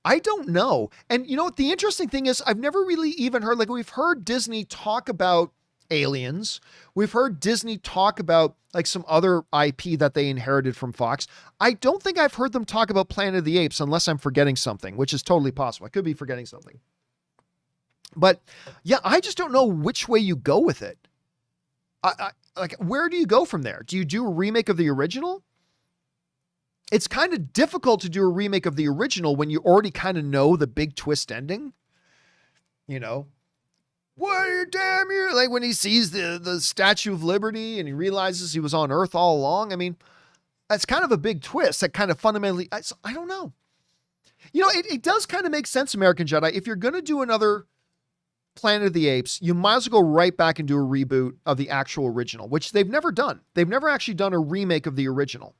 I don't know. And you know what? The interesting thing is I've never really even heard, like we've heard Disney talk about Aliens. We've heard Disney talk about like some other IP that they inherited from Fox. I don't think I've heard them talk about Planet of the Apes unless I'm forgetting something, which is totally possible. I could be forgetting something. But yeah, I just don't know which way you go with it. Like, where do you go from there? Do you do a remake of the original? It's kind of difficult to do a remake of the original when you already kind of know the big twist ending. You know, what are you damn you? Like when he sees the Statue of Liberty and he realizes he was on Earth all along. I mean, that's kind of a big twist that kind of fundamentally, I don't know. You know, it does kind of make sense, American Jedi. If you're going to do another Planet of the Apes, you might as well go right back and do a reboot of the actual original, which they've never done. They've never actually done a remake of the original.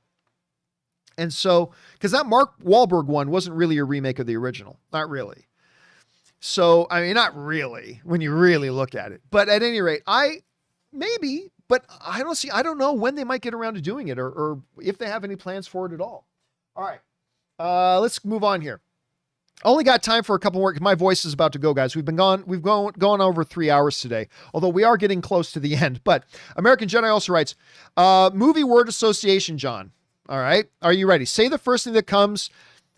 And so, because that Mark Wahlberg one wasn't really a remake of the original. Not really. So, I mean, not really when you really look at it. But at any rate, but I don't know when they might get around to doing it or if they have any plans for it at all. All right. Let's move on here. Only got time for a couple more. My voice is about to go, guys. We've gone over 3 hours today, although we are getting close to the end. But American Jedi also writes, movie word association, John. All right. Are you ready? Say the first thing that comes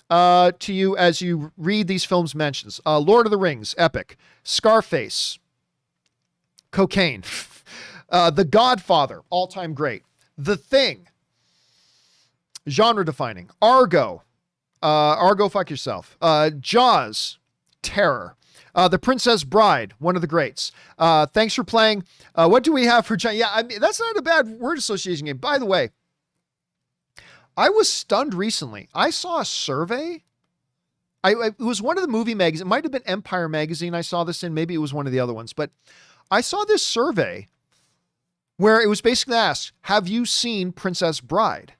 to you as you read these films mentions. Lord of the Rings, epic. Scarface, cocaine. The Godfather, all-time great. The Thing, genre defining. Argo, fuck yourself. Jaws, terror. The Princess Bride, one of the greats. Thanks for playing. What do we have for John? Yeah, I mean, that's not a bad word association game. By the way, I was stunned recently. I saw a survey. It was one of the movie magazines. It might have been Empire Magazine I saw this in. Maybe it was one of the other ones. But I saw this survey where it was basically asked, have you seen Princess Bride?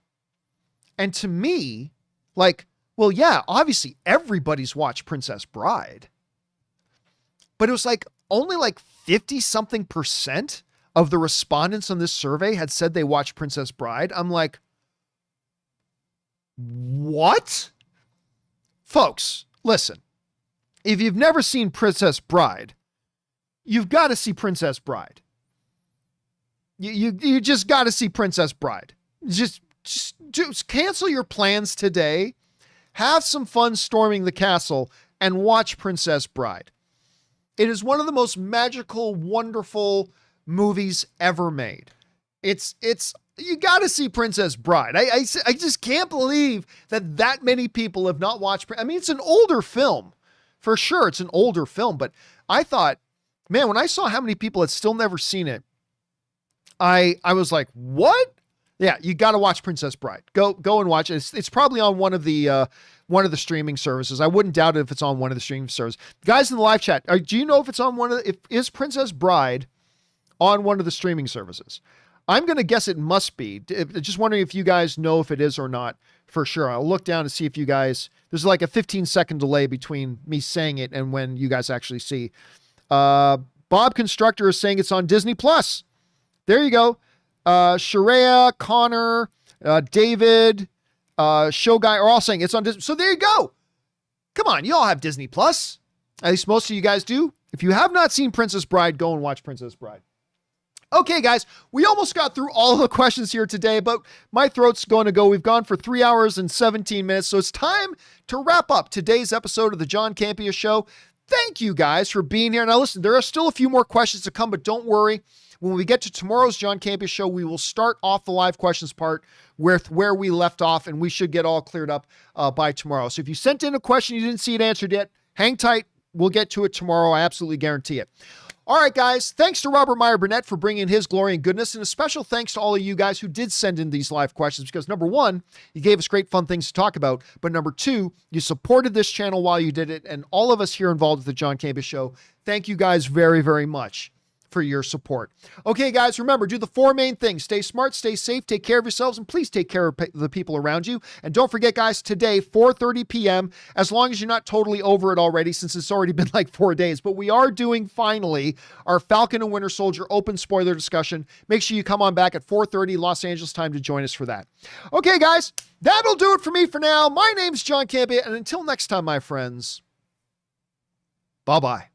And to me, like, well, yeah, obviously everybody's watched Princess Bride. But it was like only like 50-something% of the respondents on this survey had said they watched Princess Bride. I'm like, what? Folks, listen. If you've never seen Princess Bride, you've got to see Princess Bride. You just got to see Princess Bride. Just cancel your plans today. Have some fun storming the castle and watch Princess Bride. It is one of the most magical, wonderful movies ever made. It's you got to see Princess Bride. I just can't believe that many people have not watched. I mean, it's an older film, for sure. It's an older film, but I thought, man, when I saw how many people had still never seen it, I was like, what? Yeah, you got to watch Princess Bride. Go and watch it. It's probably on one of the streaming services. I wouldn't doubt it if it's on one of the streaming services. Guys in the live chat, do you know if it's on is Princess Bride on one of the streaming services? I'm going to guess it must be. Just wondering if you guys know if it is or not for sure. I'll look down and see if you guys, there's like a 15-second delay between me saying it and when you guys actually see. Bob Constructor is saying it's on Disney Plus. There you go. Sharia, Connor, David, Show Guy are all saying it's on Disney. So there you go. Come on, you all have Disney Plus. At least most of you guys do. If you have not seen Princess Bride, go and watch Princess Bride. Okay, guys, we almost got through all the questions here today, but my throat's going to go. We've gone for 3 hours and 17 minutes, so it's time to wrap up today's episode of the John Campea Show. Thank you guys for being here. Now, listen, there are still a few more questions to come, but don't worry. When we get to tomorrow's John Campea Show, we will start off the live questions part with where we left off, and we should get all cleared up by tomorrow. So if you sent in a question, you didn't see it answered yet, hang tight. We'll get to it tomorrow. I absolutely guarantee it. All right, guys, thanks to Robert Meyer Burnett for bringing his glory and goodness, and a special thanks to all of you guys who did send in these live questions, because number one, you gave us great fun things to talk about, but number two, you supported this channel while you did it, and all of us here involved with the John Campea Show, thank you guys very, very much for your support. Okay, guys, remember, do the four main things. Stay smart, stay safe, take care of yourselves, and please take care of the people around you. And don't forget, guys, today, 4:30 p.m., as long as you're not totally over it already, since it's already been like 4 days, but we are doing, finally, our Falcon and Winter Soldier open spoiler discussion. Make sure you come on back at 4:30 Los Angeles time to join us for that. Okay, guys, that'll do it for me for now. My name's John Campea, and until next time, my friends, bye-bye.